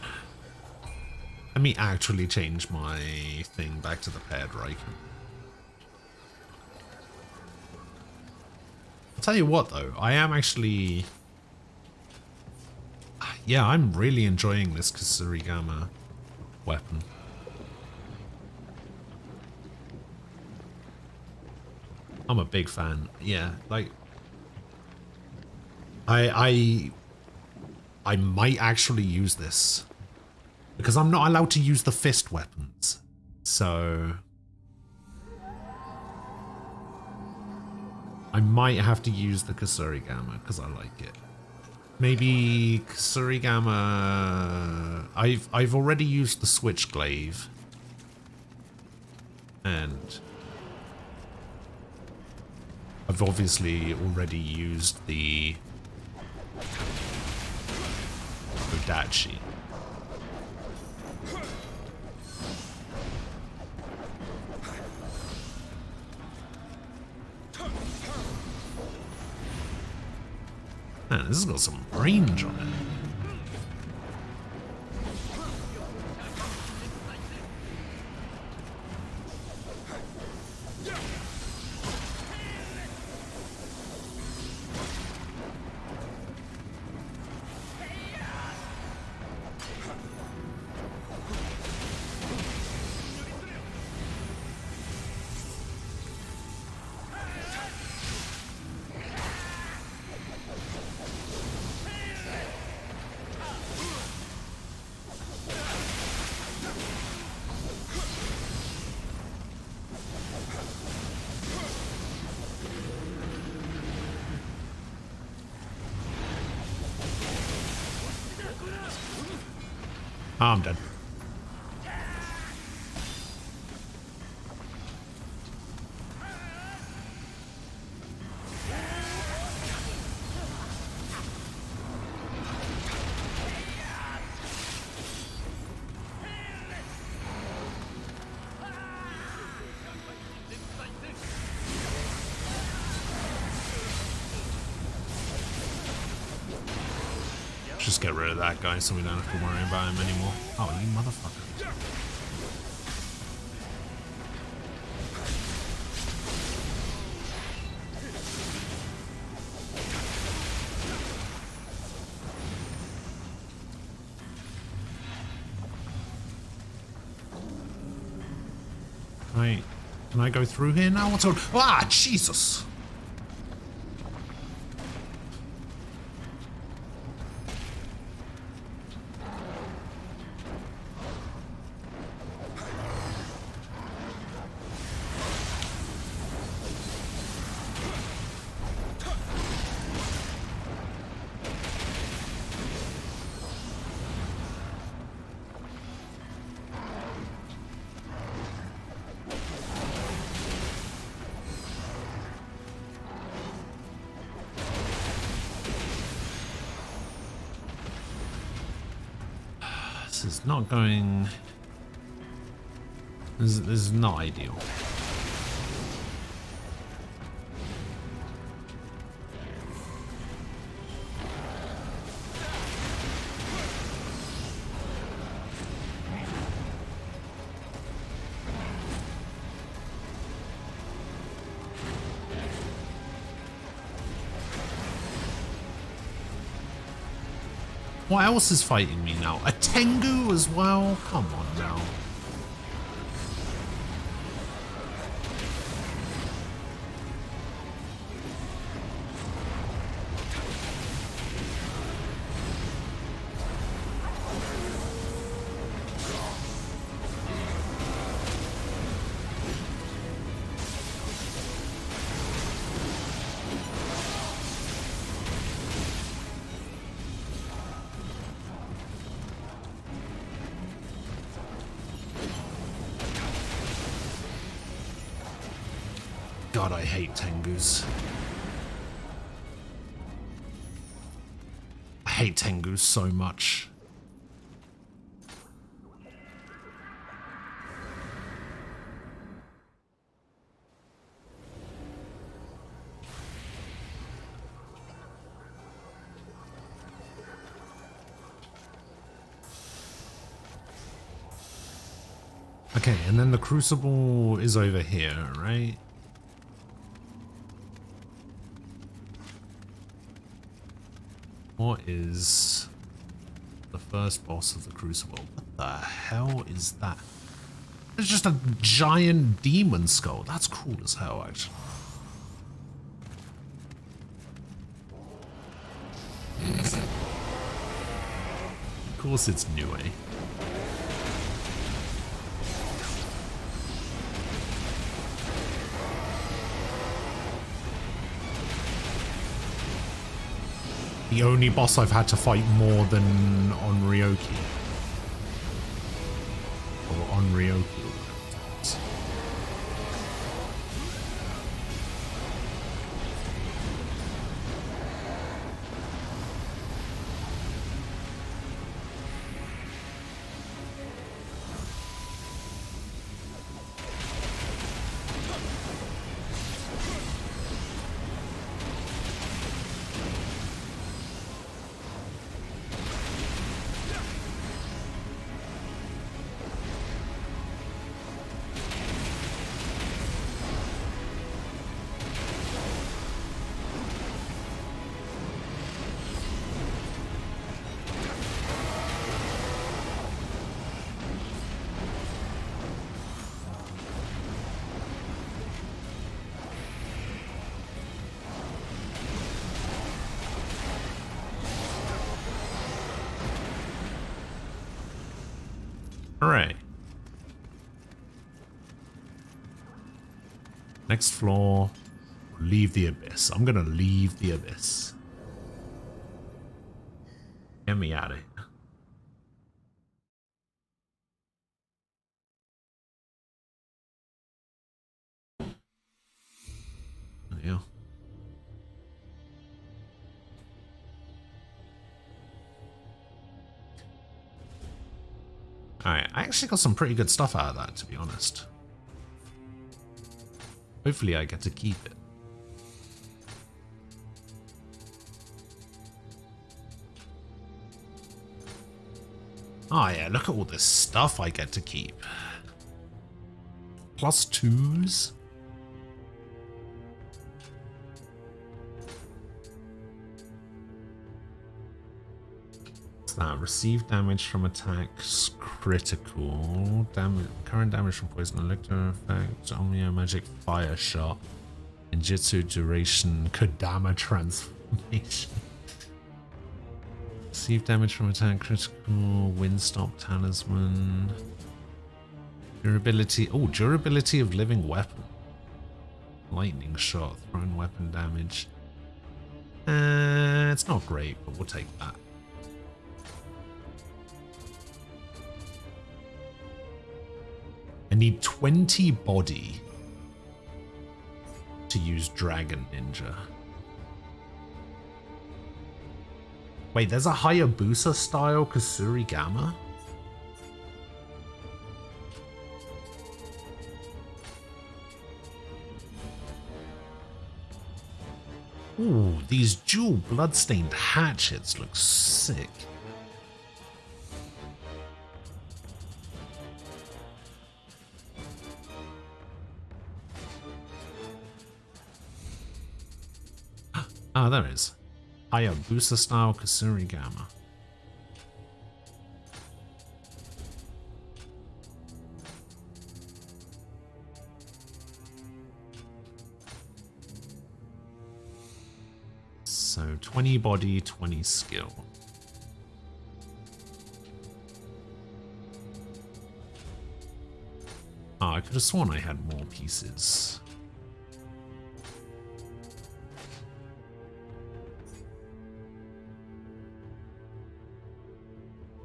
Let me actually change my thing back to the paired Riken. I'll tell you what though, I am actually... Yeah, I'm really enjoying this Kusarigama weapon. I'm a big fan. Yeah, like... I might actually use this. Because I'm not allowed to use the fist weapons. So... I might have to use the Kusarigama because I like it. Maybe Kusarigama... I've already used the Switchglaive. And... I've obviously already used the... Odachi. Man, this has got some range on it. Oh, I'm dead. Just get rid of that guy so we don't have to worry about him anymore. Oh, you motherfucker. Can I go through here now? What's on? Ah, Jesus! This is not going... This is not ideal. What else is fighting me now? A Tengu as well? Come on now. God, I hate Tengus. I hate Tengus so much. Okay, and then the crucible is over here, right? What is the first boss of the crucible? What the hell is that? It's just a giant demon skull. That's cool as hell, actually. Of course it's Nioh. The only boss I've had to fight more than on Ryoki. Or on Ryoki. Alright. Next floor. Leave the abyss. I'm gonna leave the abyss. Get me out of here. Yeah. Alright, I actually got some pretty good stuff out of that, to be honest. Hopefully I get to keep it. Oh yeah, look at all this stuff I get to keep. +2s. That receive damage from attacks critical damage, current damage from poison electro effect, Omnia magic fire shot, ninjutsu duration, Kodama transformation. Receive damage from attack critical, windstop talisman, durability. Oh, durability of living weapon, lightning shot, thrown weapon damage. It's not great, but we'll take that. I need 20 body to use Dragon Ninja. Wait, there's a Hayabusa style Kusuri Gamma? Ooh, these dual bloodstained hatchets look sick. Ah, there it is. Hayabusa style Kusuri Gamma. So 20 body, 20 skill. Ah, I could have sworn I had more pieces.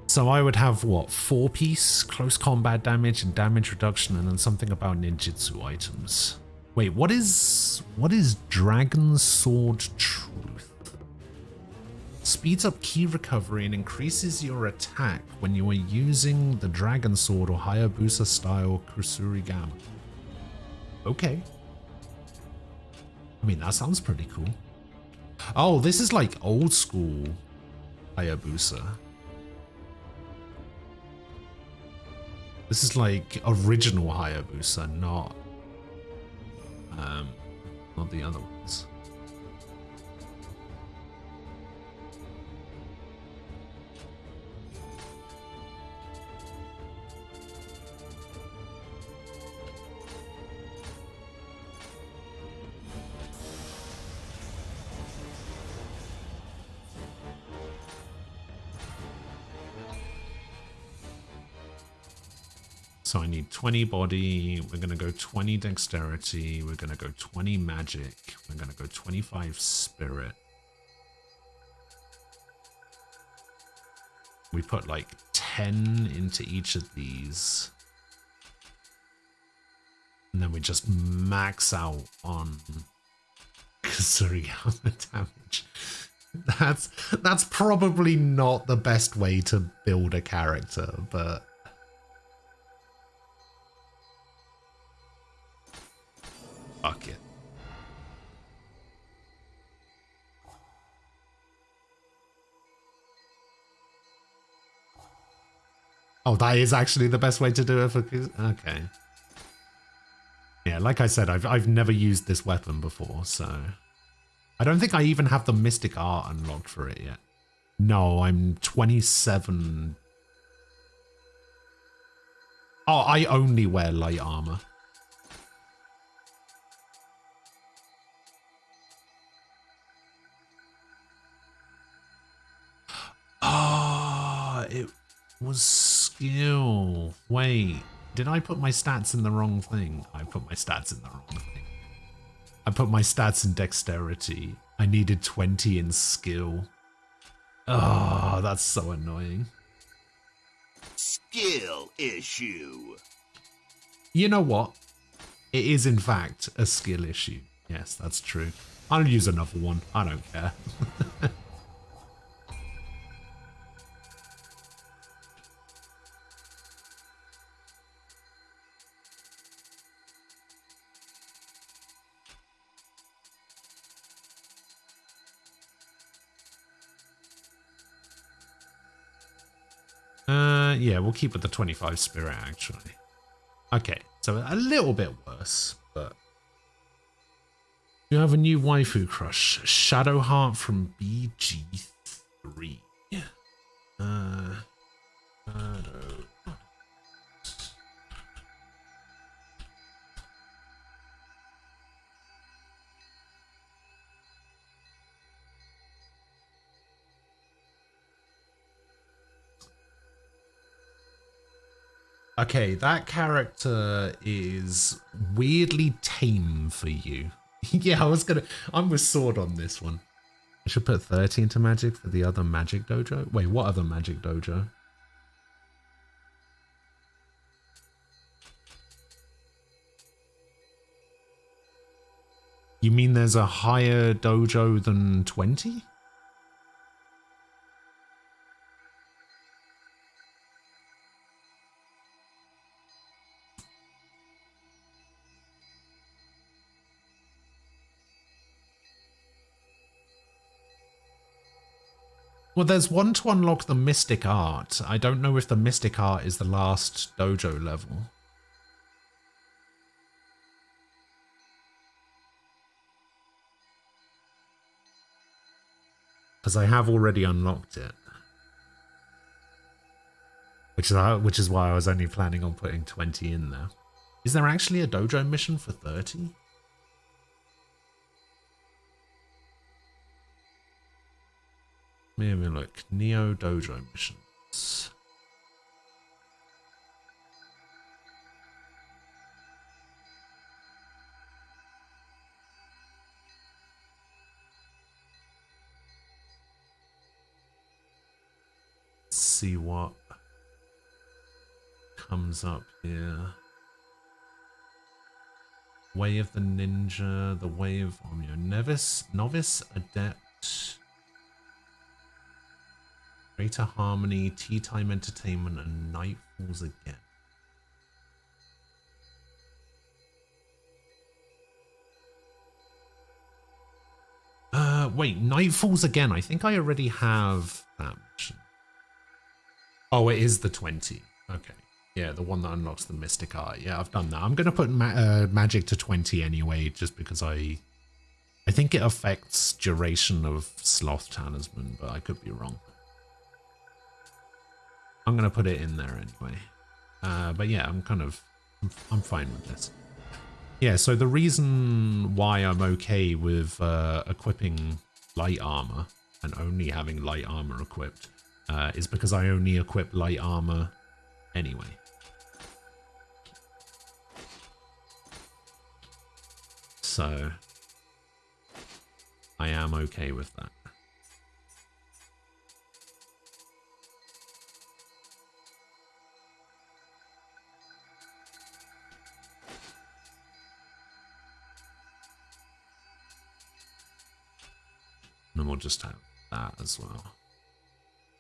So I would have, what, 4-piece close combat damage and damage reduction, and then something about ninjutsu items. Wait, what is Dragon Sword Truth? Speeds up key recovery and increases your attack when you are using the Dragon Sword or Hayabusa style Kusuri Gamma. Okay. I mean, that sounds pretty cool. Oh, this is like old school Hayabusa. This is like original Hayabusa, not the other ones. So I need 20 body, we're gonna go 20 dexterity, we're gonna go 20 magic, we're gonna go 25 spirit. We put like 10 into each of these. And then we just max out on Kusarigama damage. That's probably not the best way to build a character, but fuck it. Oh, that is actually the best way to do it for... Okay. Yeah, like I said, I've never used this weapon before, so... I don't think I even have the Mystic Art unlocked for it yet. No, I'm 27. Oh, I only wear light armor. Ah, it was skill. Wait, did I put my stats in the wrong thing? I put my stats in the wrong thing. I put my stats in dexterity. I needed 20 in skill. Oh, that's so annoying. Skill issue. You know what? It is in fact a skill issue. Yes, that's true. I'll use another one. I don't care. Yeah, we'll keep with the 25 spirit, actually. Okay, so a little bit worse, but... You have a new waifu crush. Shadowheart from BG3. Okay, that character is weirdly tame for you. Yeah, I'm with Sword on this one. I should put 30 into magic for the other magic dojo. Wait, what other magic dojo? You mean there's a higher dojo than 20? Well, there's one to unlock the Mystic Art. I don't know if the Mystic Art is the last dojo level. Because I have already unlocked it. Which is why I was only planning on putting 20 in there. Is there actually a dojo mission for 30? Let me have a look. Nioh dojo missions. Let's see what comes up here. Way of the Ninja, the Way of Omio, Novice Adept, Greater Harmony, Tea Time Entertainment, and Night Falls Again. Wait, Night Falls Again. I think I already have that mission. Oh, it is the 20. Okay. Yeah, the one that unlocks the Mystic Art. Yeah, I've done that. I'm going to put magic to 20 anyway, just because I think it affects duration of Sloth Talisman, but I could be wrong. I'm going to put it in there anyway. But yeah, I'm fine with this. Yeah, so the reason why I'm okay with equipping light armor and only having light armor equipped is because I only equip light armor anyway. So I am okay with that. And we'll just have that as well.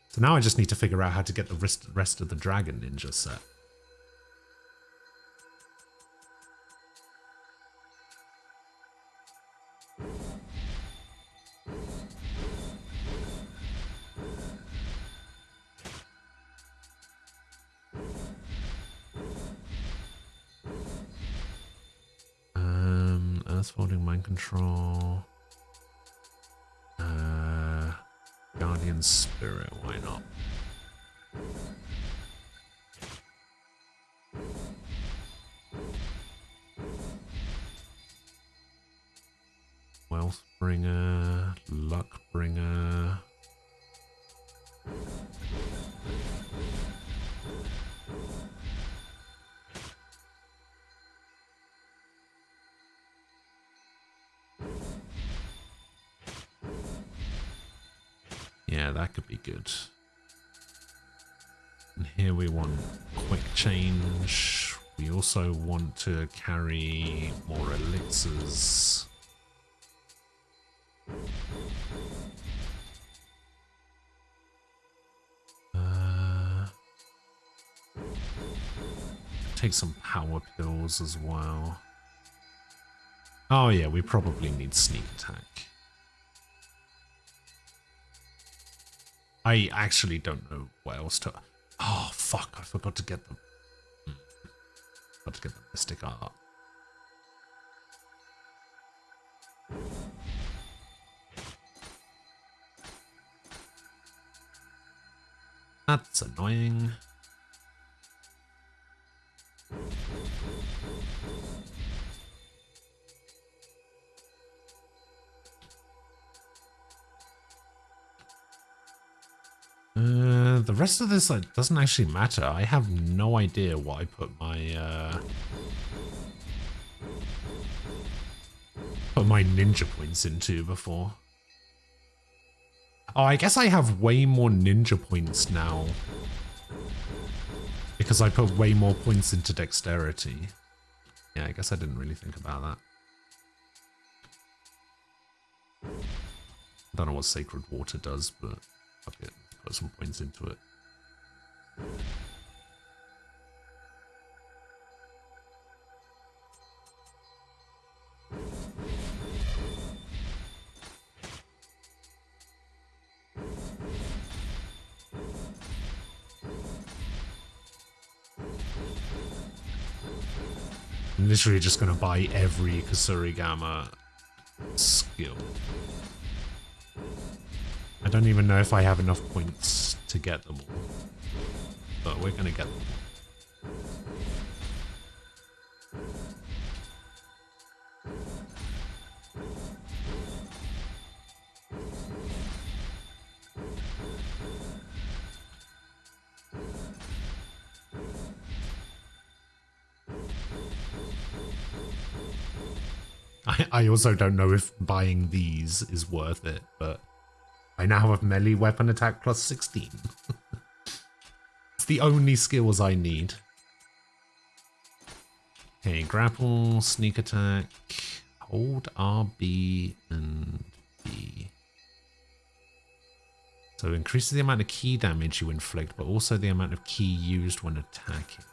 So now I just need to figure out how to get the rest of the Dragon Ninja set. Earthfolding, Mind Control. Guardian Spirit, why not? Wealth Bringer, Luck Bringer. Yeah, that could be good. And here we want quick change. We also want to carry more elixirs. Take some power pills as well. Oh yeah, we probably need sneak attack. I actually don't know what else to... Oh, fuck, I forgot to get the... Forgot to get the Mystic Art. That's annoying. The rest of this doesn't actually matter. I have no idea what I put my ninja points into before. Oh, I guess I have way more ninja points now because I put way more points into dexterity. Yeah, I guess I didn't really think about that. I don't know what Sacred Water does, but fuck it. Put some points into it. I'm literally just going to buy every Kusurigama skill. I don't even know if I have enough points to get them all, but we're going to get them all. I also don't know if buying these is worth it, but I now have melee weapon attack plus 16. It's the only skills I need. Okay, grapple, sneak attack, hold RB and B. So increases the amount of key damage you inflict, but also the amount of key used when attacking.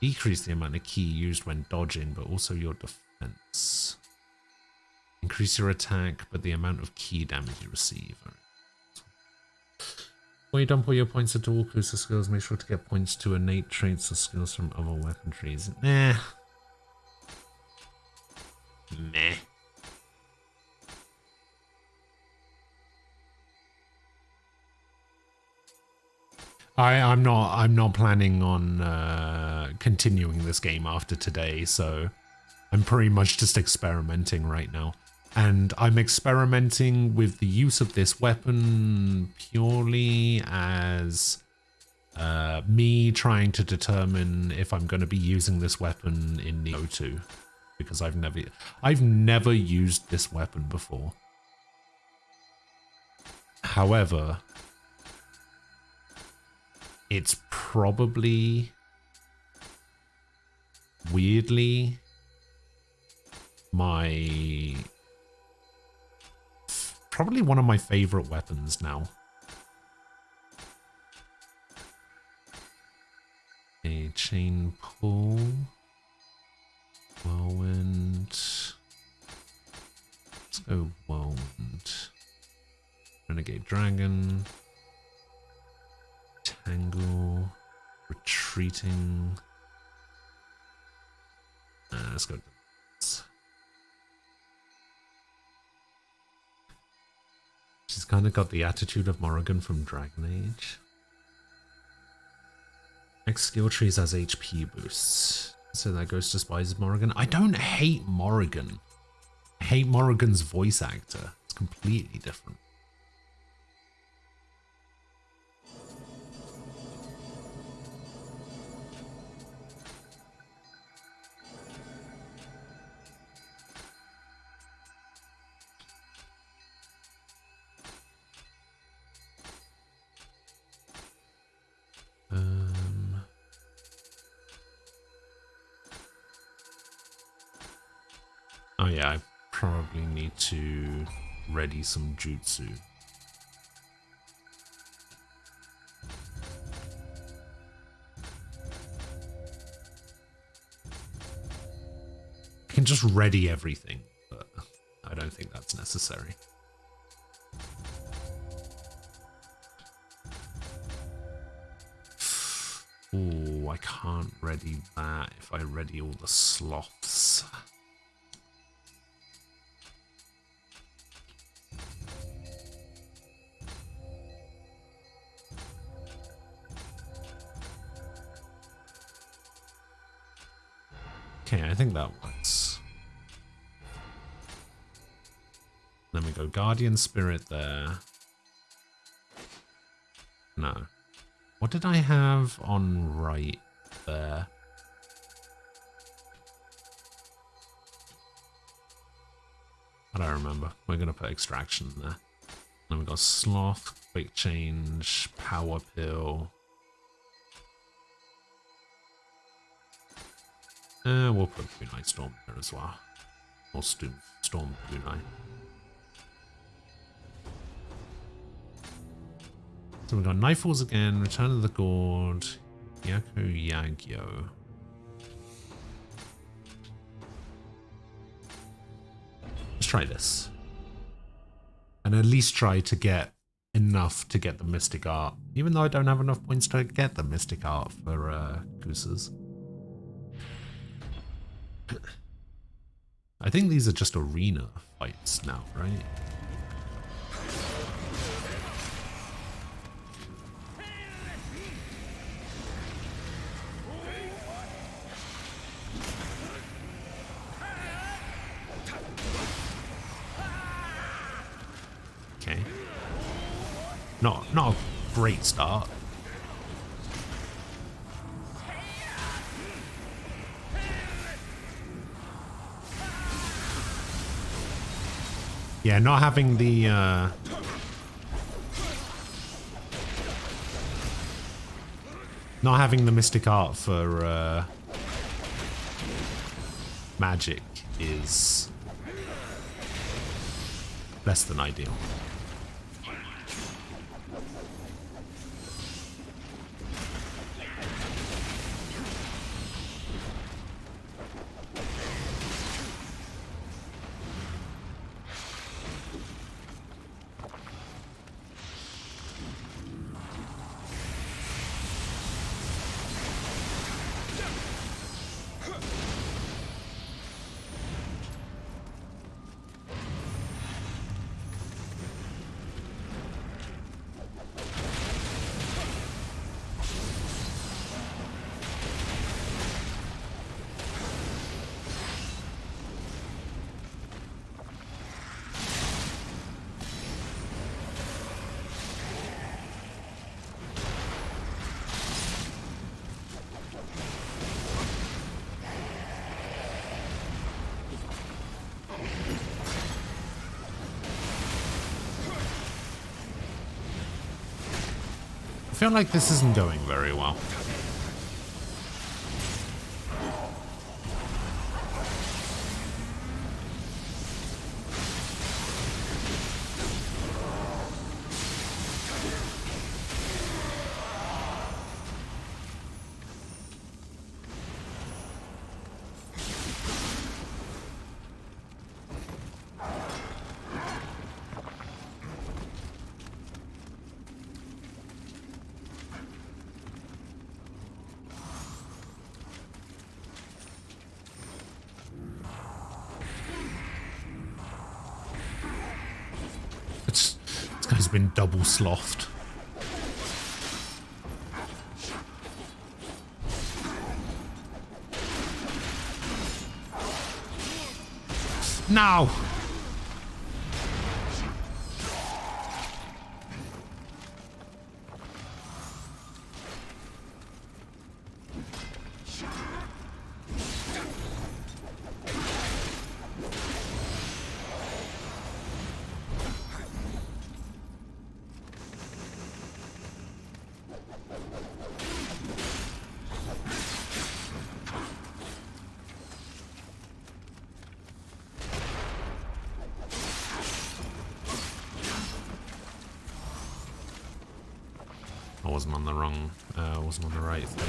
Decrease the amount of key used when dodging, but also your defense. Increase your attack, but the amount of key damage you receive. When you dump all your points into all Kusa skills, make sure to get points to innate traits or skills from other weaponries. Nah. Meh. I'm not planning on continuing this game after today, so I'm pretty much just experimenting right now. And I'm experimenting with the use of this weapon purely as me trying to determine if I'm going to be using this weapon in Nioh 2, because I've never used this weapon before. However, it's probably weirdly probably one of my favorite weapons now. A chain pull, whirlwind. Let's go whirlwind. Renegade dragon. Tangle. Retreating. Let's go. She's kind of got the attitude of Morrigan from Dragon Age. Next skill trees has HP boosts. So that goes to Spies Morrigan. I don't hate Morrigan. I hate Morrigan's voice actor. It's completely different. Oh yeah, I probably need to ready some jutsu. I can just ready everything, but I don't think that's necessary. Oh, I can't ready that if I ready all the sloths. Okay, I think that works. Then we go Guardian Spirit there. No. What did I have on right there? I don't remember. We're going to put Extraction there. Then we got Sloth, Quick Change, Power Pill. We'll put Kunai Storm there as well. Or Storm Kunai. So we've got Nightfalls again, Return of the Gourd, Yaku Yagyo. Let's try this. And at least try to get enough to get the Mystic Art. Even though I don't have enough points to get the Mystic Art for Gooses. I think these are just arena fights now, right? Okay. Not a great start. Yeah, not having the Mystic Art for magic is less than ideal. feel like this isn't going very well. This guy's been double slothed. No! I wasn't on the wrong, wasn't on the right thing.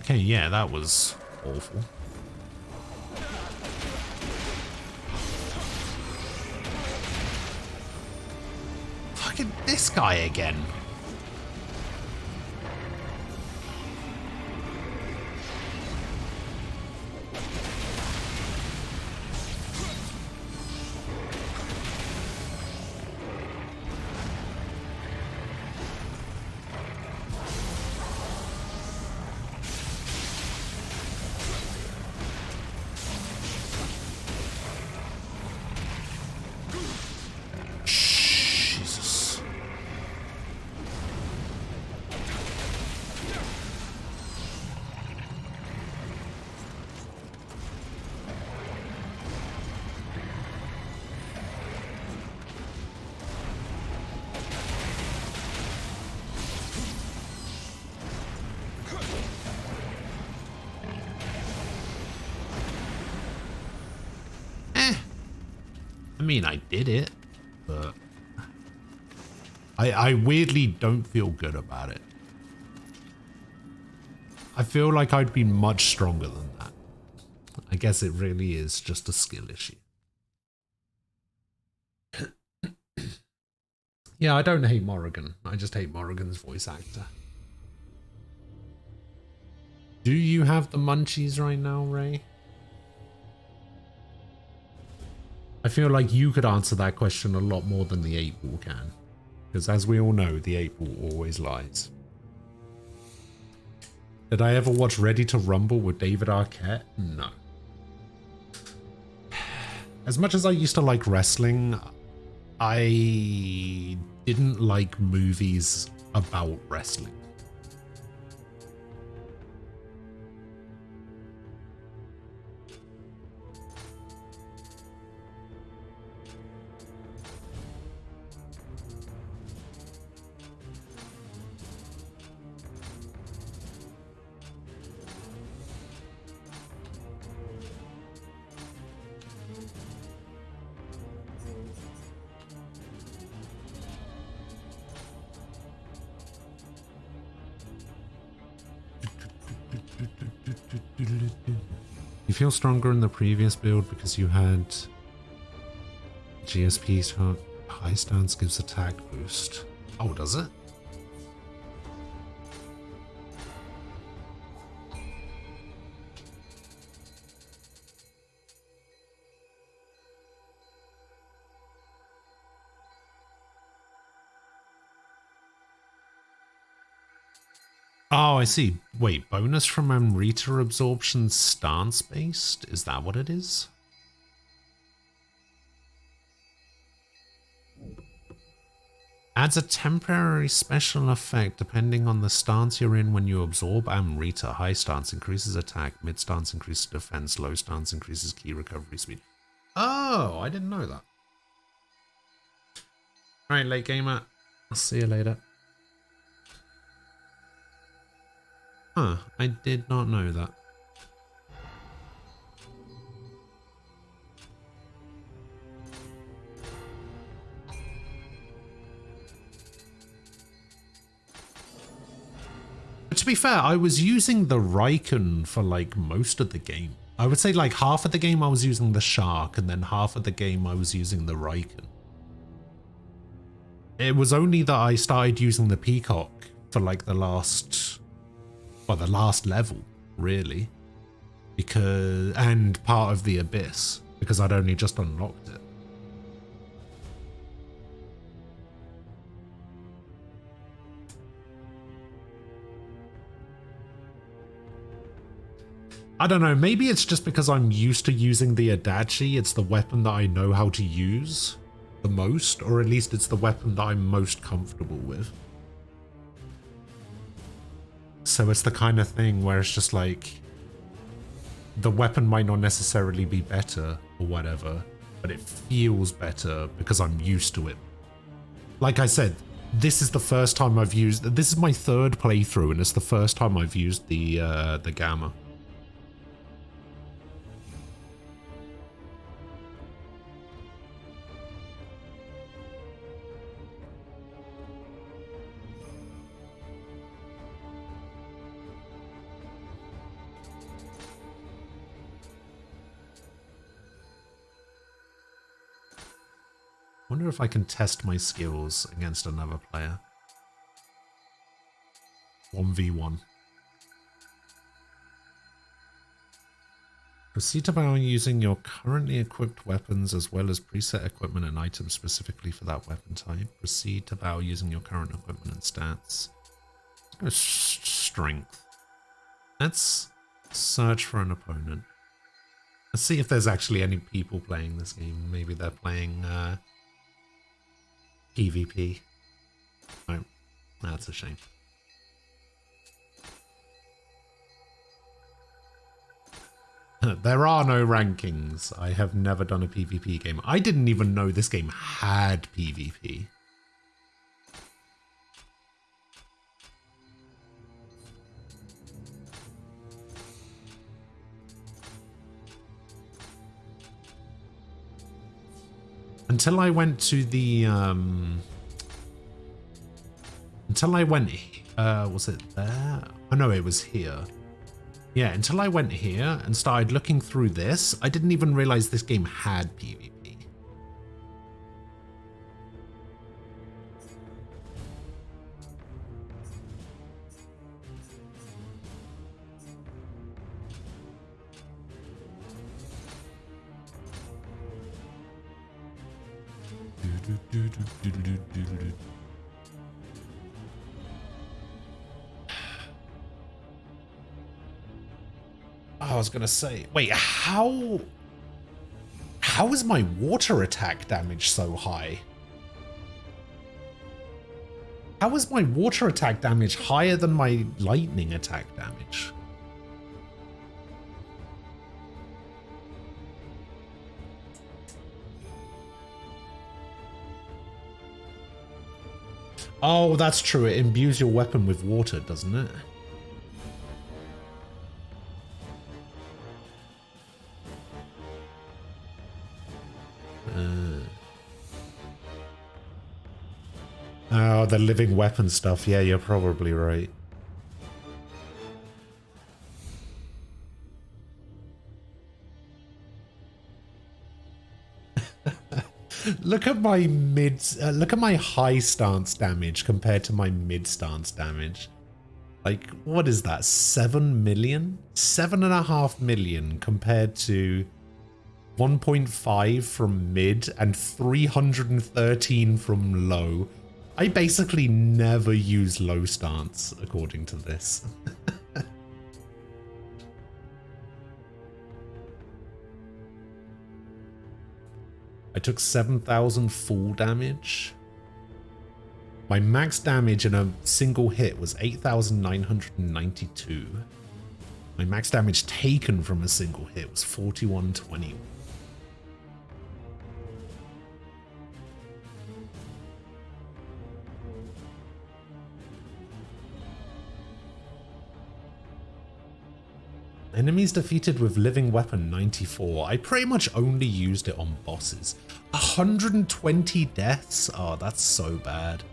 Okay, yeah, that was awful. Fucking this guy again. Jesus. I mean, I did it, but I weirdly don't feel good about it. I feel like I'd be much stronger than that. I guess it really is just a skill issue. Yeah, I don't hate Morrigan. I just hate Morrigan's voice actor. Do you have the munchies right now, Ray? I feel like you could answer that question a lot more than the 8-ball can. Because as we all know, the 8-ball always lies. Did I ever watch Ready to Rumble with David Arquette? No. As much as I used to like wrestling, I didn't like movies about wrestling. You feel stronger in the previous build because you had GSP, so high stance gives attack boost. Oh, does it? Oh, I see. Wait, bonus from Amrita absorption stance based? Is that what it is? Adds a temporary special effect depending on the stance you're in when you absorb Amrita. High stance increases attack, mid stance increases defense, low stance increases key recovery speed. Oh, I didn't know that. Alright, late gamer. I'll see you later. Huh, I did not know that. But to be fair, I was using the Raikon for like most of the game. I would say like half of the game I was using the Shark, and then half of the game I was using the Raikon. It was only that I started using the Peacock for like the last level, really. And part of the Abyss, because I'd only just unlocked it. I don't know, maybe it's just because I'm used to using the Adachi, it's the weapon that I know how to use the most, or at least it's the weapon that I'm most comfortable with. So it's the kind of thing where it's just like, the weapon might not necessarily be better or whatever, but it feels better because I'm used to it. Like I said, this is the first time I've used, this is my third playthrough, and it's the first time I've used the Gamma. Wonder if I can test my skills against another player. 1v1. Proceed to battle using your currently equipped weapons as well as preset equipment and items specifically for that weapon type. Proceed to battle using your current equipment and stats. Let's go strength. Let's search for an opponent. Let's see if there's actually any people playing this game. Maybe they're playing PvP. Oh, that's a shame. There are no rankings. I have never done a PvP game. I didn't even know this game had PvP. Until I went to the, was it there? Oh no, it was here. Yeah, until I went here and started looking through this, I didn't even realize this game had PvP. I was gonna say, wait, how is my water attack damage so high? How is my water attack damage higher than my lightning attack damage? Oh, that's true. It imbues your weapon with water, doesn't it? Oh, the living weapon stuff. Yeah, you're probably right. Look at my look at my high stance damage compared to my mid stance damage. Like, what is that? 7 million? 7.5 million compared to 1.5 from mid and 313 from low. I basically never use low stance, according to this. I took 7,000 full damage. My max damage in a single hit was 8,992. My max damage taken from a single hit was 4120. Enemies defeated with living weapon 94. I pretty much only used it on bosses. 120 deaths? Oh, that's so bad.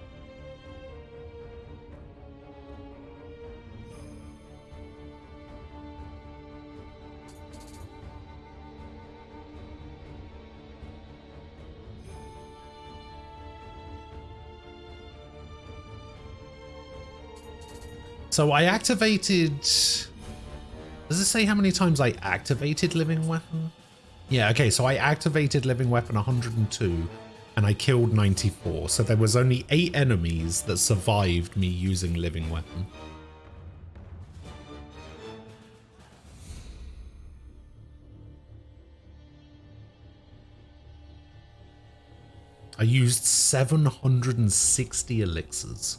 So I activated... Does it say how many times I activated living weapon? Yeah, okay, so I activated living weapon 102 and I killed 94. So there was only 8 enemies that survived me using living weapon. I used 760 elixirs.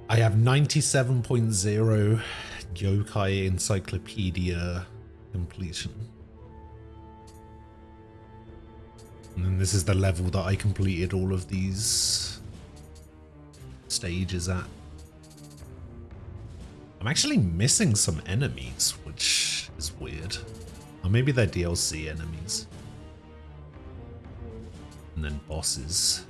I have 97.0 Yokai Encyclopedia completion. And then this is the level that I completed all of these stages at. I'm actually missing some enemies, which is weird. Or maybe they're DLC enemies. And then bosses.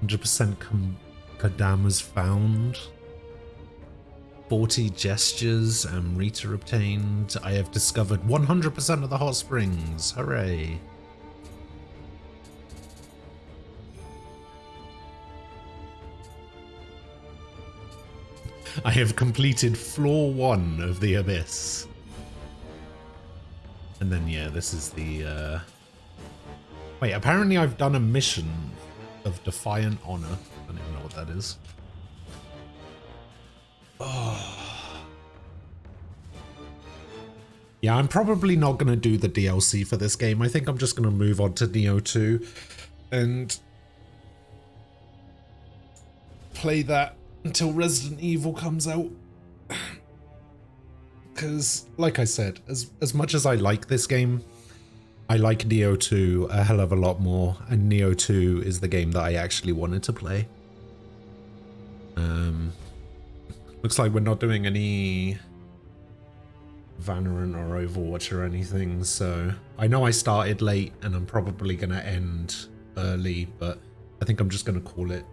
%% Kadamas found. 40 gestures and Rita obtained. I have discovered 100% of the hot springs. Hooray. I have completed floor 1 of the Abyss. And then, yeah, this is the... Wait, apparently I've done a mission of Defiant Honor. I don't even know what that is. Oh. Yeah, I'm probably not going to do the DLC for this game. I think I'm just going to move on to Nioh 2 and play that until Resident Evil comes out. Because, like I said, as much as I like this game, I like Nioh 2 a hell of a lot more, and Nioh 2 is the game that I actually wanted to play. Looks like we're not doing any Valorant or Overwatch or anything, so I know I started late and I'm probably going to end early, but I think I'm just going to call it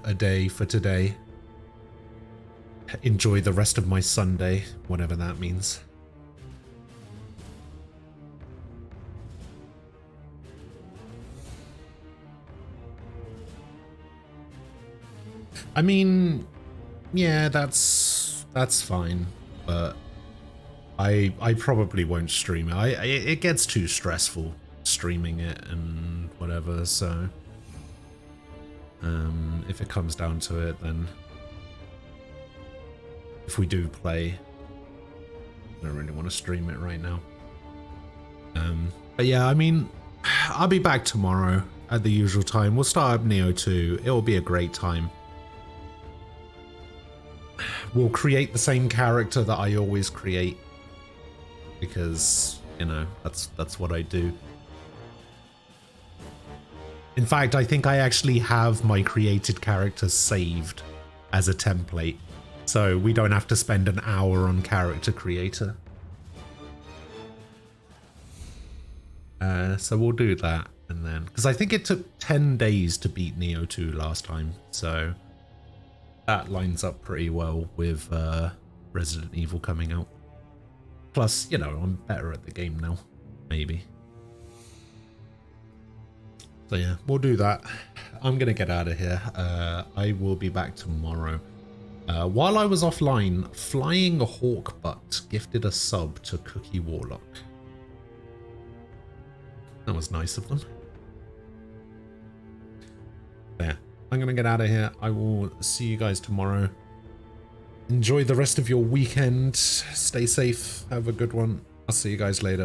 a day for today. Enjoy the rest of my Sunday, whatever that means. I mean, yeah, that's fine, but I probably won't stream it. It gets too stressful streaming it and whatever, so if it comes down to it, then if we do play, I don't really want to stream it right now. But yeah, I mean, I'll be back tomorrow at the usual time. We'll start up Nioh 2. It will be a great time. We'll create the same character that I always create, because, you know, that's what I do. In fact, I think I actually have my created character saved as a template, so we don't have to spend an hour on character creator. So we'll do that, and then, because I think it took 10 days to beat Nioh 2 last time, so that lines up pretty well with Resident Evil coming out. Plus, you know, I'm better at the game now, maybe. So yeah, we'll do that. I'm going to get out of here. I will be back tomorrow. While I was offline, Flying Hawkbutt gifted a sub to Cookie Warlock. That was nice of them. There. I'm going to get out of here. I will see you guys tomorrow. Enjoy the rest of your weekend. Stay safe. Have a good one. I'll see you guys later.